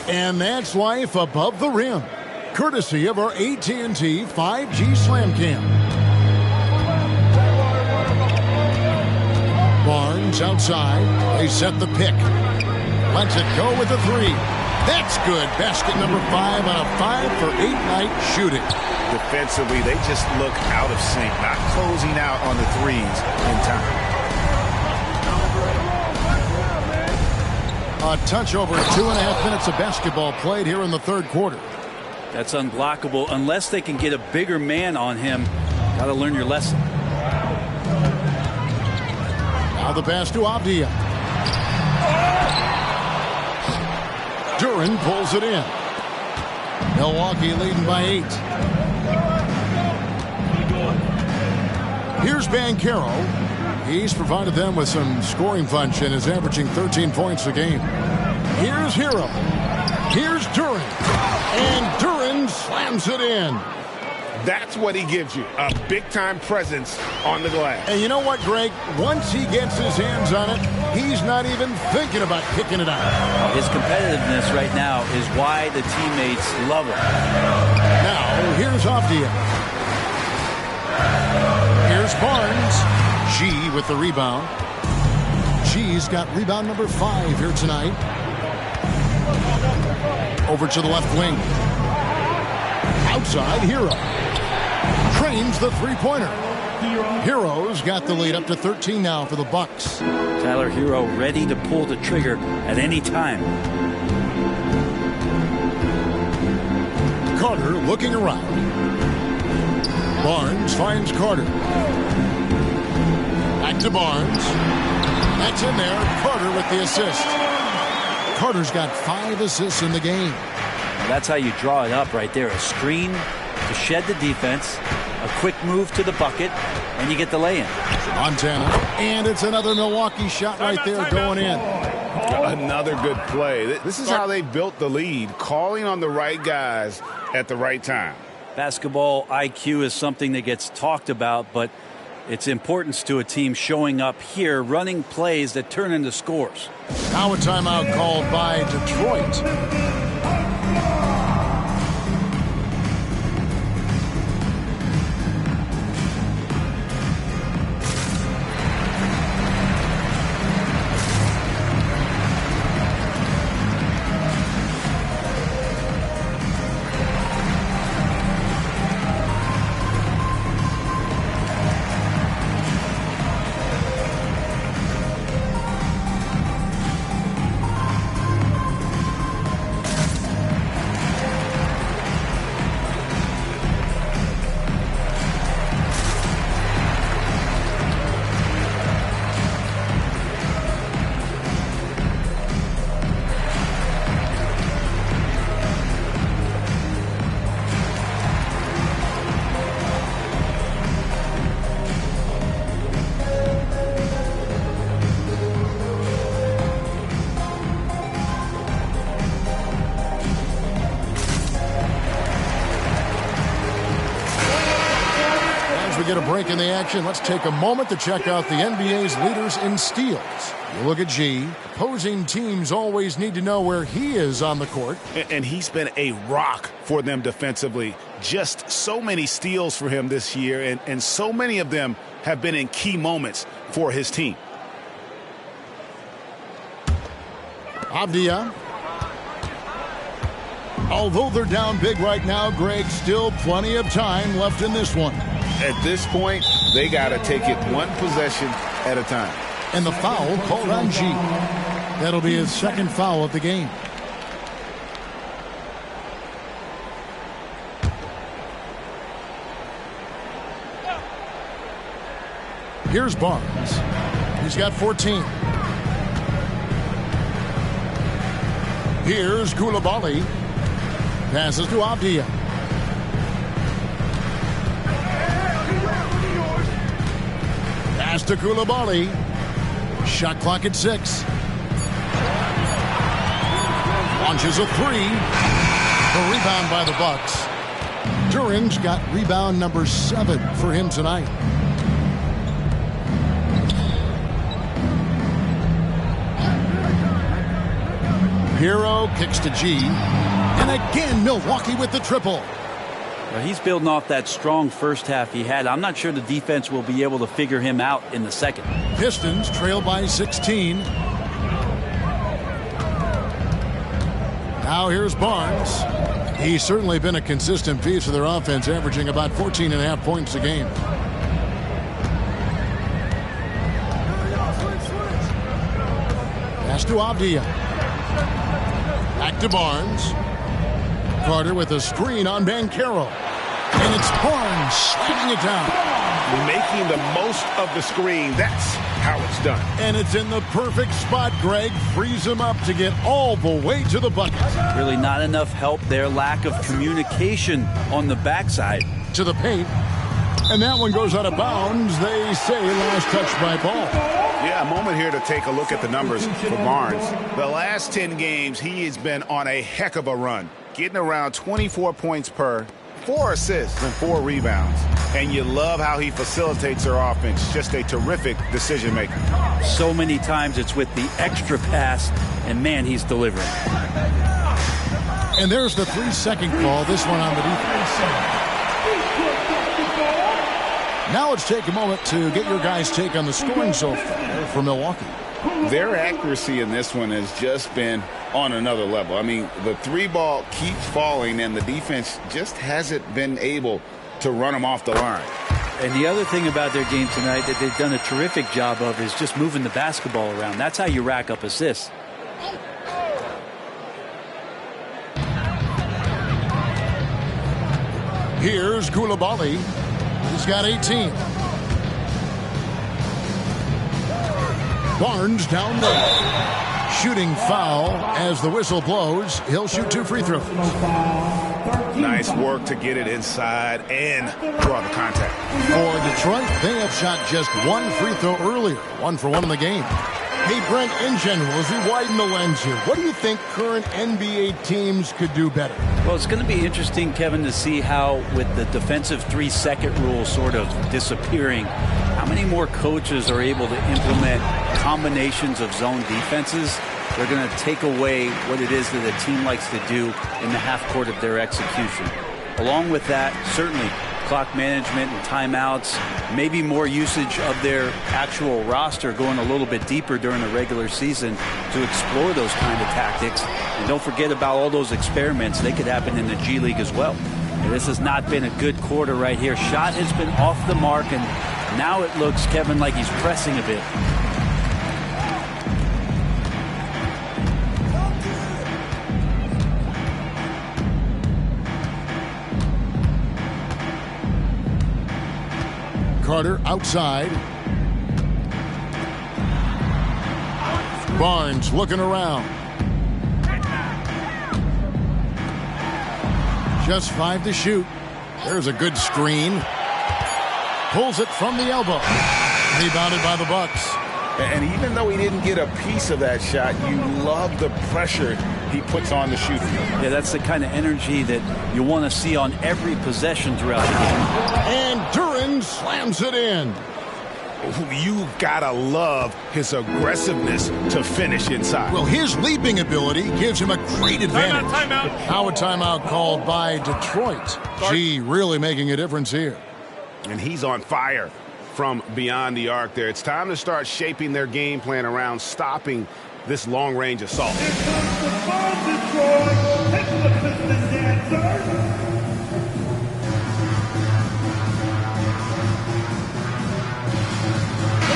And that's life above the rim. Courtesy of our AT&T 5G Slam Cam. Barnes outside. They set the pick. Lets it go with the 3. That's good. Basket number 5 on a 5-for-8 night shooting. Defensively, they just look out of sync, not closing out on the 3s in time. A touch over 2.5 minutes of basketball played here in the third quarter. That's unblockable unless they can get a bigger man on him. Got to learn your lesson. Now the pass to Avdia. Duran pulls it in. Milwaukee leading by 8. Here's Banchero. He's provided them with some scoring punch and is averaging 13 points a game. Here's Hero. Here's Duran. And Duran slams it in. That's what he gives you, a big-time presence on the glass. And you know what, Greg? Once he gets his hands on it, he's not even thinking about kicking it out. His competitiveness right now is why the teammates love him. Now, here's Avdia. Here's Barnes. G with the rebound. G's got rebound number 5 here tonight. Over to the left wing. Outside, Hero. Trains the three-pointer. Hero's got the lead up to 13 now for the Bucks. Tyler Hero ready to pull the trigger at any time. Carter looking around. Barnes finds Carter. Back to Barnes. That's in there. Carter with the assist. Carter's got 5 assists in the game. Well, that's how you draw it up right there. A screen to shed the defense, a quick move to the bucket, and you get the lay-in. Montana. And it's another Milwaukee shot right there going in. Another good play. This is how they built the lead, calling on the right guys at the right time. Basketball IQ is something that gets talked about, but its importance to a team showing up here, running plays that turn into scores. Now a timeout called by Detroit. Get a break in the action. Let's take a moment to check out the NBA's leaders in steals. You look at G. Opposing teams always need to know where he is on the court. And he's been a rock for them defensively. Just so many steals for him this year, and so many of them have been in key moments for his team. Avdia. Although they're down big right now, Greg, still plenty of time left in this one. At this point, they got to take it one possession at a time. And the foul called on G. That'll be his second foul of the game. Here's Barnes. He's got 14. Here's Koulibaly. Passes to Avdia. Pass to Koulibaly. Shot clock at 6. Launches a 3. The rebound by the Bucks. Duran's got rebound number 7 for him tonight. Hero kicks to G. And again, Milwaukee with the triple. Well, he's building off that strong first half he had. I'm not sure the defense will be able to figure him out in the second. Pistons trail by 16. Now here's Barnes. He's certainly been a consistent piece of their offense, averaging about 14.5 points a game. Pass to Avdia. Back to Barnes. Carter with a screen on Banchero. And it's Barnes slamming it down. Making the most of the screen. That's how it's done. And it's in the perfect spot, Greg. Frees him up to get all the way to the bucket. Really not enough help there. Lack of communication on the backside. To the paint. And that one goes out of bounds. They say last touch by Ball. Yeah, a moment here to take a look at the numbers for Barnes. The last 10 games, he has been on a heck of a run. Getting around 24 points per, 4 assists and 4 rebounds. And you love how he facilitates their offense. Just a terrific decision maker. So many times it's with the extra pass, and man, he's delivering. And there's the 3-second call, this one on the defense. Now let's take a moment to get your guys' take on the scoring so far for Milwaukee. their accuracy in this one has just been on another level. I mean, the three ball keeps falling, and the defense just hasn't been able to run them off the line. And the other thing about their game tonight that they've done a terrific job of is just moving the basketball around. That's how you rack up assists. Here's Koulibaly. He's got 18. Barnes down low. Shooting foul as the whistle blows. He'll shoot 2 free throws. Nice work to get it inside and draw the contact. For Detroit, they have shot just 1 free throw earlier. 1 for 1 in the game. Hey, Brent, in general, as we widen the lens here, what do you think current NBA teams could do better? Well, it's going to be interesting, Kevin, to see how, with the defensive 3-second rule sort of disappearing, how many more coaches are able to implement combinations of zone defenses. They're going to take away what it is that a team likes to do in the half court of their execution. Along with that, certainly clock management and timeouts, maybe more usage of their actual roster going a little bit deeper during the regular season to explore those kind of tactics. And don't forget about all those experiments. They could happen in the G League as well. And this has not been a good quarter right here. Shot has been off the mark, and now it looks, Kevin, like he's pressing a bit. Carter outside. Barnes looking around. Just 5 to shoot. There's a good screen. Pulls it from the elbow. Rebounded by the Bucks. And even though he didn't get a piece of that shot, you love the pressure he puts on the shooter. Yeah, that's the kind of energy that you want to see on every possession throughout the game. And Duren slams it in. You gotta love his aggressiveness to finish inside. Well, his leaping ability gives him a great advantage. Timeout. Now a timeout called by Detroit. Gee, really making a difference here. And he's on fire from beyond the arc there. It's time to start shaping their game plan around stopping this long-range assault.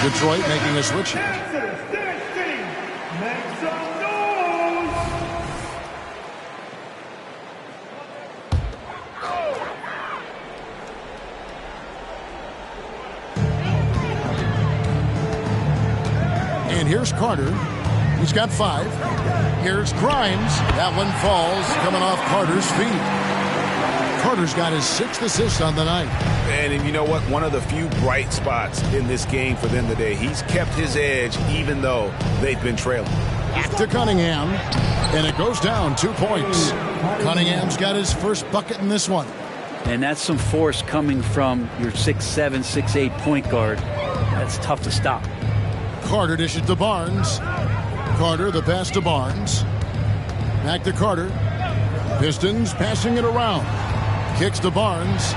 Detroit making a switch here. And here's Carter. He's got 5. Here's Grimes. That one falls, coming off Carter's feet. Carter's got his 6th assist on the night. And you know what? One of the few bright spots in this game for them today. He's kept his edge even though they've been trailing. Back to Cunningham. And it goes down 2 points. Cunningham's got his first bucket in this one. And that's some force coming from your 6'7", 6'8" point guard. That's tough to stop. Carter dishes to Barnes. Carter, the pass to Barnes. Back to Carter. Pistons passing it around. Kicks to Barnes.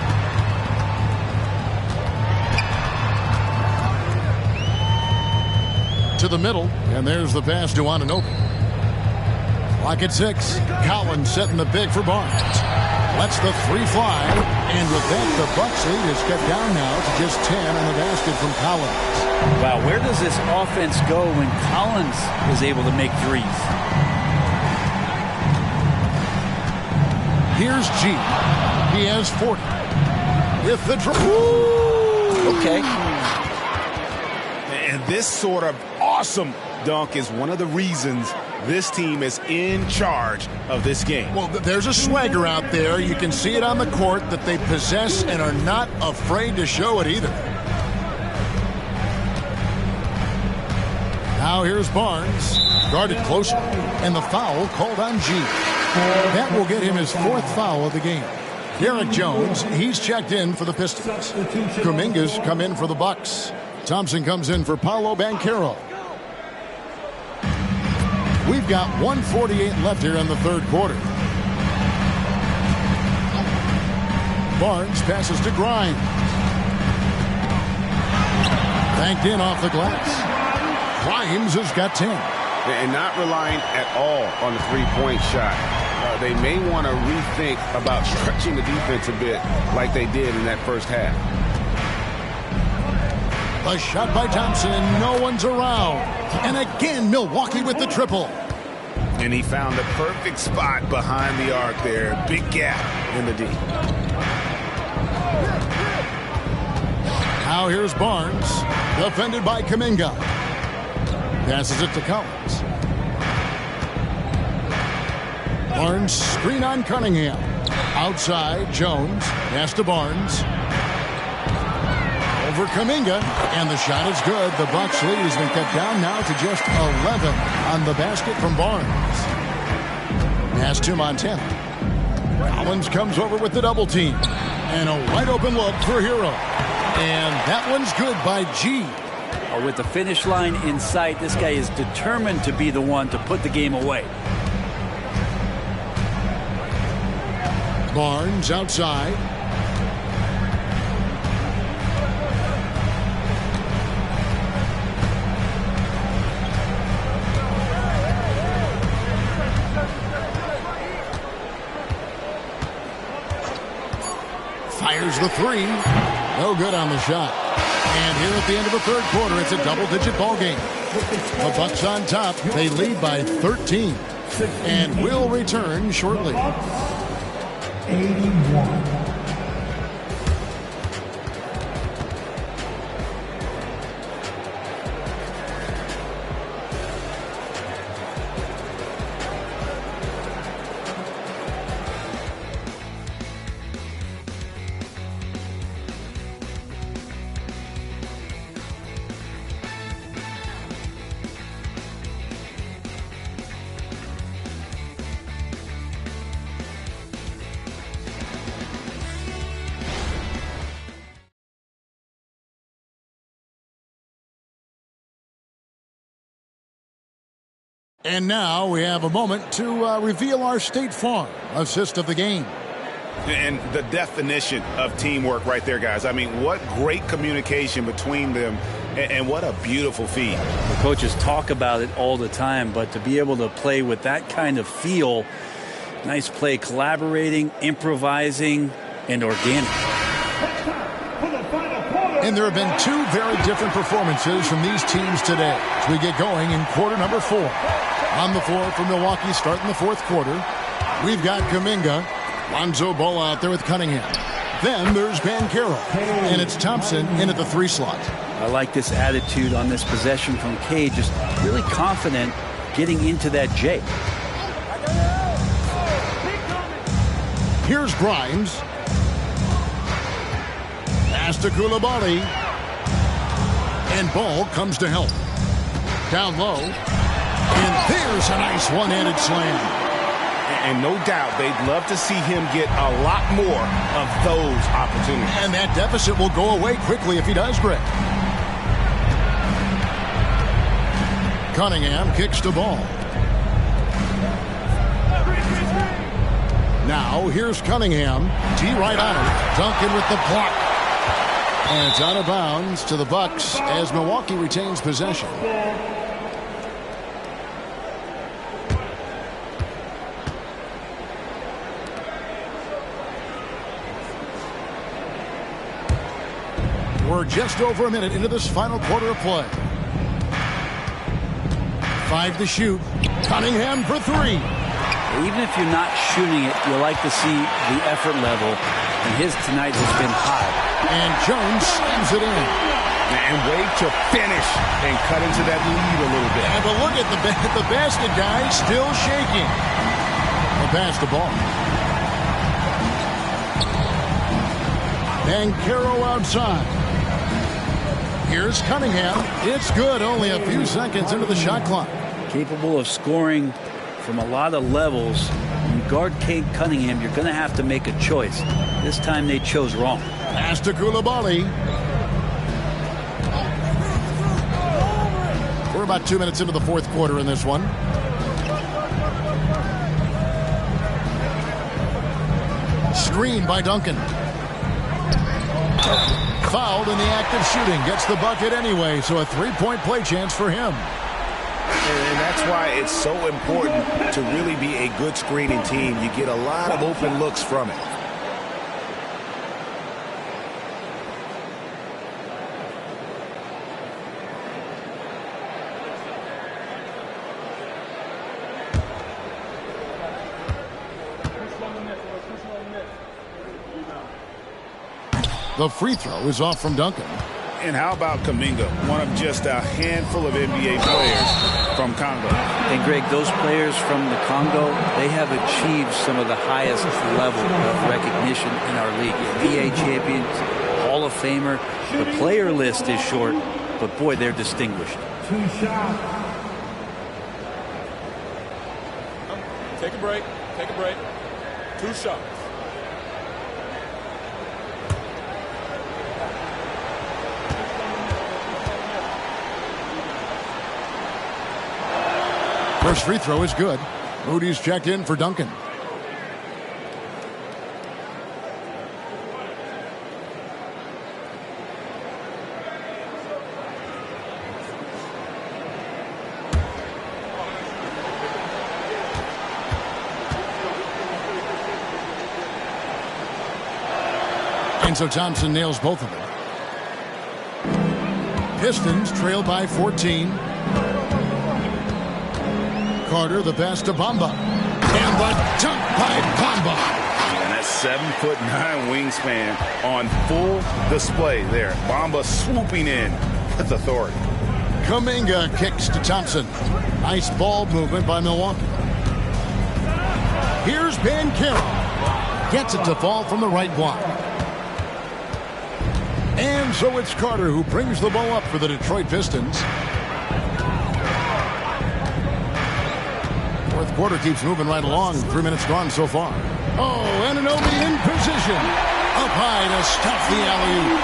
To the middle, and there's the pass to Anunoby. Clock at 6. Collins setting the pick for Barnes. Lets the 3 fly, and with that, the Bucks lead is cut down now to just 10 on the basket from Collins. Wow, where does this offense go when Collins is able to make threes? Here's G. He has 40. With the Okay. And this sort of awesome dunk is one of the reasons this team is in charge of this game. Well, there's a swagger out there. You can see it on the court that they possess and are not afraid to show it either. Now here's Barnes. Guarded closer. And the foul called on G. That will get him his 4th foul of the game. Derek Jones, he's checked in for the Pistons. Kuminga's come in for the Bucks. Thompson comes in for Paolo Banchero. We've got 1:48 left here in the 3rd quarter. Barnes passes to Grimes. Banked in off the glass. Grimes has got 10. And not relying at all on the three-point shot. They may want to rethink about stretching the defense a bit like they did in that first half. A shot by Thompson, and no one's around. And again, Milwaukee with the triple. And he found the perfect spot behind the arc there. Big gap in the D. Now here's Barnes, defended by Kuminga. Passes it to Collins. Barnes, screen on Cunningham. Outside, Jones. Pass to Barnes. Over Kuminga, and the shot is good. The Bucks lead has been cut down now to just 11 on the basket from Barnes. Pass to Montana. Collins comes over with the double team. And a wide open look for Hero. And that one's good by G. With the finish line in sight, this guy is determined to be the one to put the game away. Barnes outside. Fires the three. No good on the shot. And here at the end of the third quarter, it's a double-digit ball game. The Bucks on top. They lead by 13. And will return shortly. 81. And now we have a moment to reveal our State Farm assist of the game. And the definition of teamwork right there, guys. I mean, what great communication between them, and what a beautiful feed. The coaches talk about it all the time, but to be able to play with that kind of feel, nice play, collaborating, improvising, and organic. And there have been two very different performances from these teams today as we get going in quarter number 4. On the floor for Milwaukee starting the fourth quarter, we've got Kuminga, Lonzo Ball out there with Cunningham. Then there's Banchero, and it's Thompson in at the 3 slot. I like this attitude on this possession from K, just really confident getting into that J. Here's Grimes. Pass to Coulibaly. And Ball comes to help. Down low. And there's a nice one-handed slam. And no doubt they'd love to see him get a lot more of those opportunities. And that deficit will go away quickly if he does, Greg. Cunningham kicks the ball. Now here's Cunningham. T right on it. Duncan with the block. And it's out of bounds to the Bucks as Milwaukee retains possession. We're just over a minute into this final quarter of play. 5 to shoot. Cunningham for 3. Even if you're not shooting it, you like to see the effort level. And his tonight has been high. And Jones slams it in. And wait to finish and cut into that lead a little bit. And but look at the basket guy still shaking. He'll pass the ball. Banchero outside. Here's Cunningham. It's good. Only a few seconds into the shot clock. Capable of scoring from a lot of levels. When you guard Cade Cunningham, you're going to have to make a choice. This time they chose wrong. Pass to Coulibaly. We're about 2 minutes into the fourth quarter in this one. Screen by Duncan. fouled in the act of shooting. Gets the bucket anyway, so a three-point play chance for him. And that's why it's so important to really be a good screening team. You get a lot of open looks from it. The free throw is off from Duncan. And how about Kuminga, one of just a handful of NBA players from Congo. And Greg, those players from the Congo, they have achieved some of the highest level of recognition in our league. NBA champions, Hall of Famer. The player list is short, but boy, they're distinguished. Take a break. Take a break. 2 shots. First free throw is good. Moody's checked in for Duncan. And so Thompson nails both of them. Pistons trail by 14. Carter, the pass to Bamba. And the dunk by Bamba. And that 7'9" wingspan on full display there. Bamba swooping in with authority. Kuminga kicks to Thompson. Nice ball movement by Milwaukee. Here's Banchero. Gets it to fall from the right block. And so it's Carter who brings the ball up for the Detroit Pistons. Fourth quarter keeps moving right along. 3 minutes gone so far. Oh, Anunoby in position. Up high to stop the alley-oop.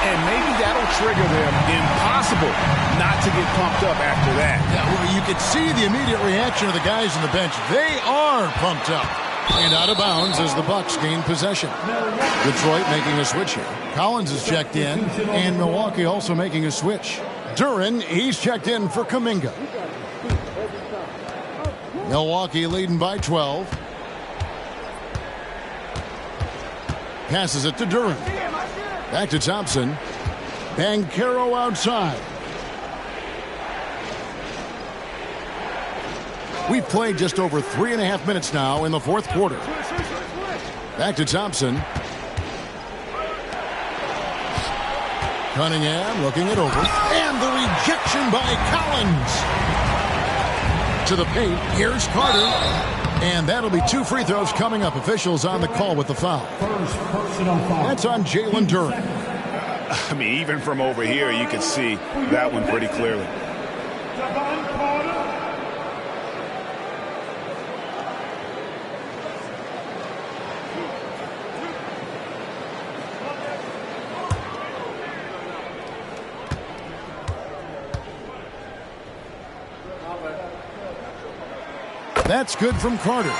And maybe that'll trigger them. Impossible not to get pumped up after that. Yeah, well, you could see the immediate reaction of the guys on the bench. They are pumped up. And out of bounds as the Bucks gain possession. Detroit making a switch here. Collins is checked in, and Milwaukee also making a switch. Duren, he's checked in for Kuminga. Milwaukee leading by 12. Passes it to Duren. Back to Thompson. Banchero outside. We've played just over 3.5 minutes now in the fourth quarter. Back to Thompson. Cunningham looking it over. And the rejection by Collins. To the paint. Here's Carter. And that'll be 2 free throws coming up. Officials on the call with the foul. That's on Jalen Duren. I mean, even from over here, you can see that one pretty clearly. That's good from Carter.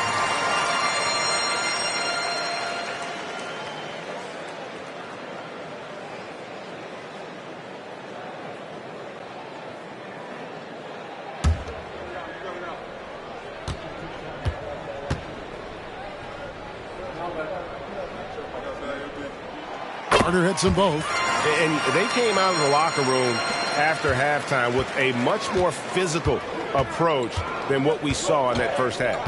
Carter hits them both. And they came out of the locker room after halftime with a much more physical approach than what we saw in that first half.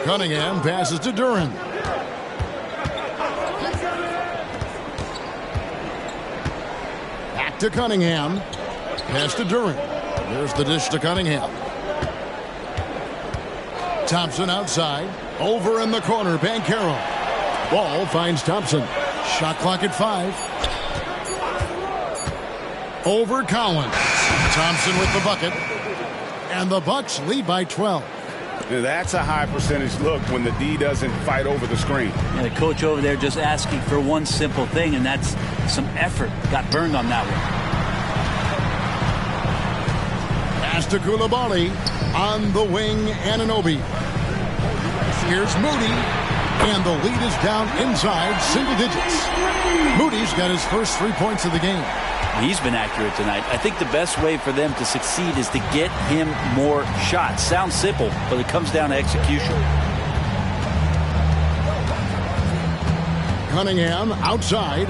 Cunningham passes to Duren. Back to Cunningham. Pass to Duren. There's the dish to Cunningham. Thompson outside. Over in the corner, Banchero. Ball finds Thompson. Shot clock at 5. Over Collins. Thompson with the bucket. And the Bucks lead by 12. Now that's a high percentage look when the D doesn't fight over the screen. And the coach over there just asking for one simple thing, and that's some effort. Got burned on that one. Pass to Coulibaly. On the wing, Anunoby. Here's Moody. And the lead is down inside single digits. Moody's got his first 3 points of the game. He's been accurate tonight. I think the best way for them to succeed is to get him more shots. Sounds simple, but it comes down to execution. Cunningham outside.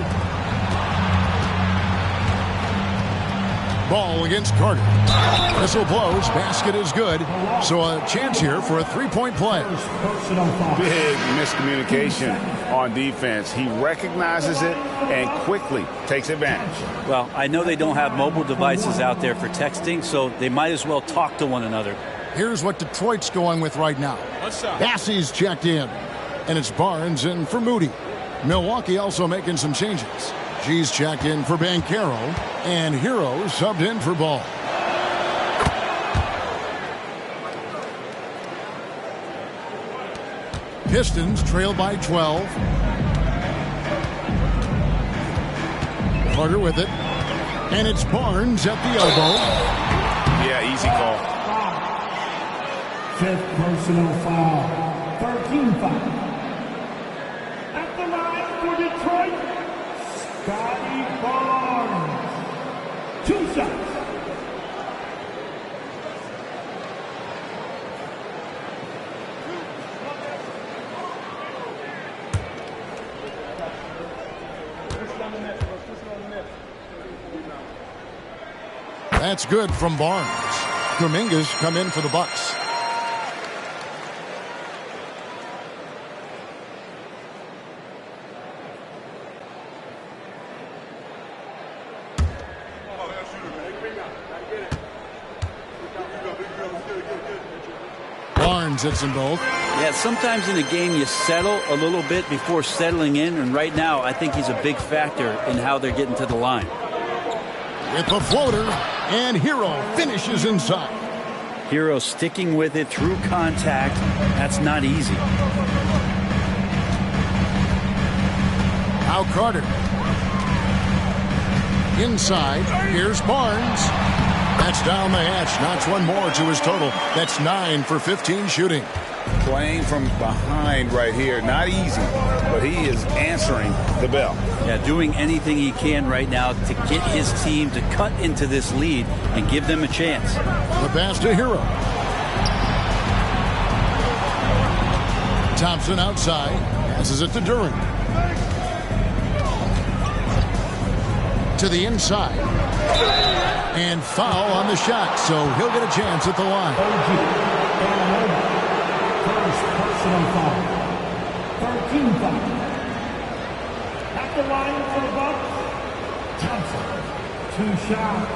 Ball against Carter. Whistle blows. Basket is good. So a chance here for a three-point play. Big miscommunication on defense. He recognizes it and quickly takes advantage. Well, I know they don't have mobile devices out there for texting, so they might as well talk to one another. Here's what Detroit's going with right now. Bassey's checked in. And it's Barnes in for Moody. Milwaukee also making some changes. G's checked in for Banchero, and Hero subbed in for Ball. Pistons trail by 12. Carter with it. And it's Barnes at the elbow. Yeah, easy call. 5th personal foul. 13 foul. At the line for Detroit, Scotty Barnes. 2 shots. That's good from Barnes. Kuminga's come in for the Bucks. Barnes hits them both. Yeah, sometimes in a game you settle a little bit before settling in, and right now I think he's a big factor in how they're getting to the line. With the floater, and Hero finishes inside. Hero sticking with it through contact. That's not easy. Now Carter. Inside, here's Barnes. That's down the hatch, knocks one more to his total. That's 9 for 15 shooting. Playing from behind right here. Not easy, but he is answering the bell. Yeah, doing anything he can right now to get his team to cut into this lead and give them a chance. The pass to Hero. Thompson outside. Passes it to Durant. To the inside. And foul on the shot, so he'll get a chance at the line. First personal foul. 13 foul. At the line for the Bucks, Thompson. 2 shots.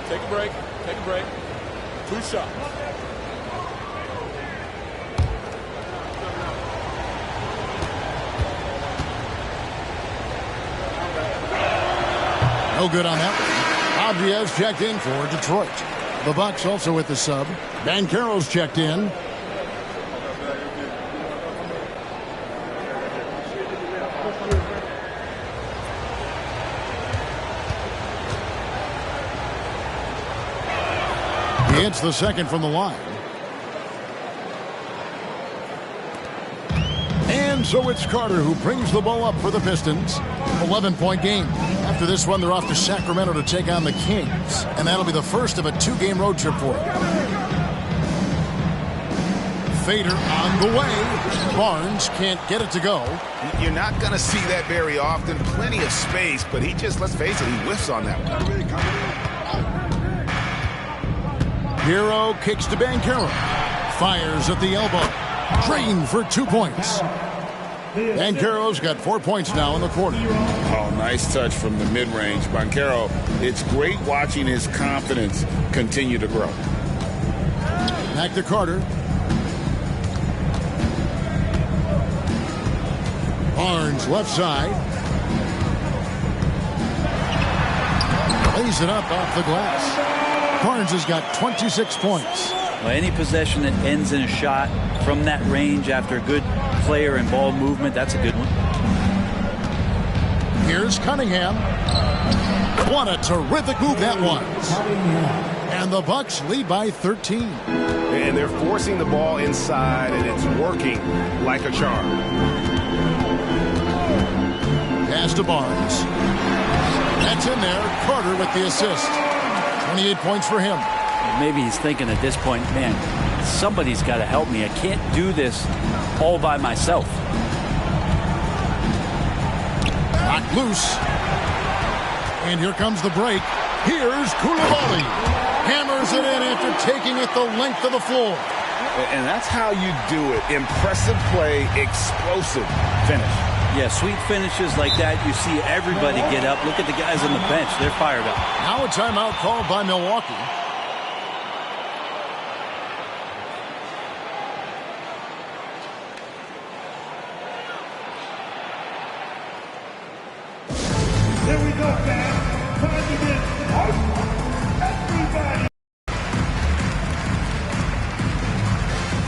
Take a break. Take a break. 2 shots. No good on that one. Obvious checked in for Detroit. The Bucks also with the sub. Banchero's checked in. He hits the second from the line. And so it's Carter who brings the ball up for the Pistons. 11-point game. After this one, they're off to Sacramento to take on the Kings. And that'll be the first of a 2-game road trip for them. Fader on the way. Barnes can't get it to go. You're not going to see that very often. Plenty of space, but he just, let's face it, he whiffs on that one. Hero kicks to Banchero. Fires at the elbow. Drained for 2 points. Banchero's got 4 points now in the quarter. Oh, nice touch from the mid-range. Banchero, it's great watching his confidence continue to grow. Back to Carter. Barnes left side. Lays it up off the glass. Barnes has got 26 points. Well, any possession that ends in a shot from that range after a good player and ball movement, that's a good one. Here's Cunningham. What a terrific move that was. And the Bucks lead by 13. And they're forcing the ball inside, and it's working like a charm. Pass to Barnes. That's in there. Carter with the assist. 28 points for him. Maybe he's thinking at this point, man, somebody's got to help me. I can't do this all by myself. Knocked loose. And here comes the break. Here's Koulibaly. Hammers it in after taking it the length of the floor. And that's how you do it. Impressive play, explosive finish. Yeah, sweet finishes like that, you see everybody get up. Look at the guys on the bench. They're fired up. Now a timeout called by Milwaukee. Here we go, fans.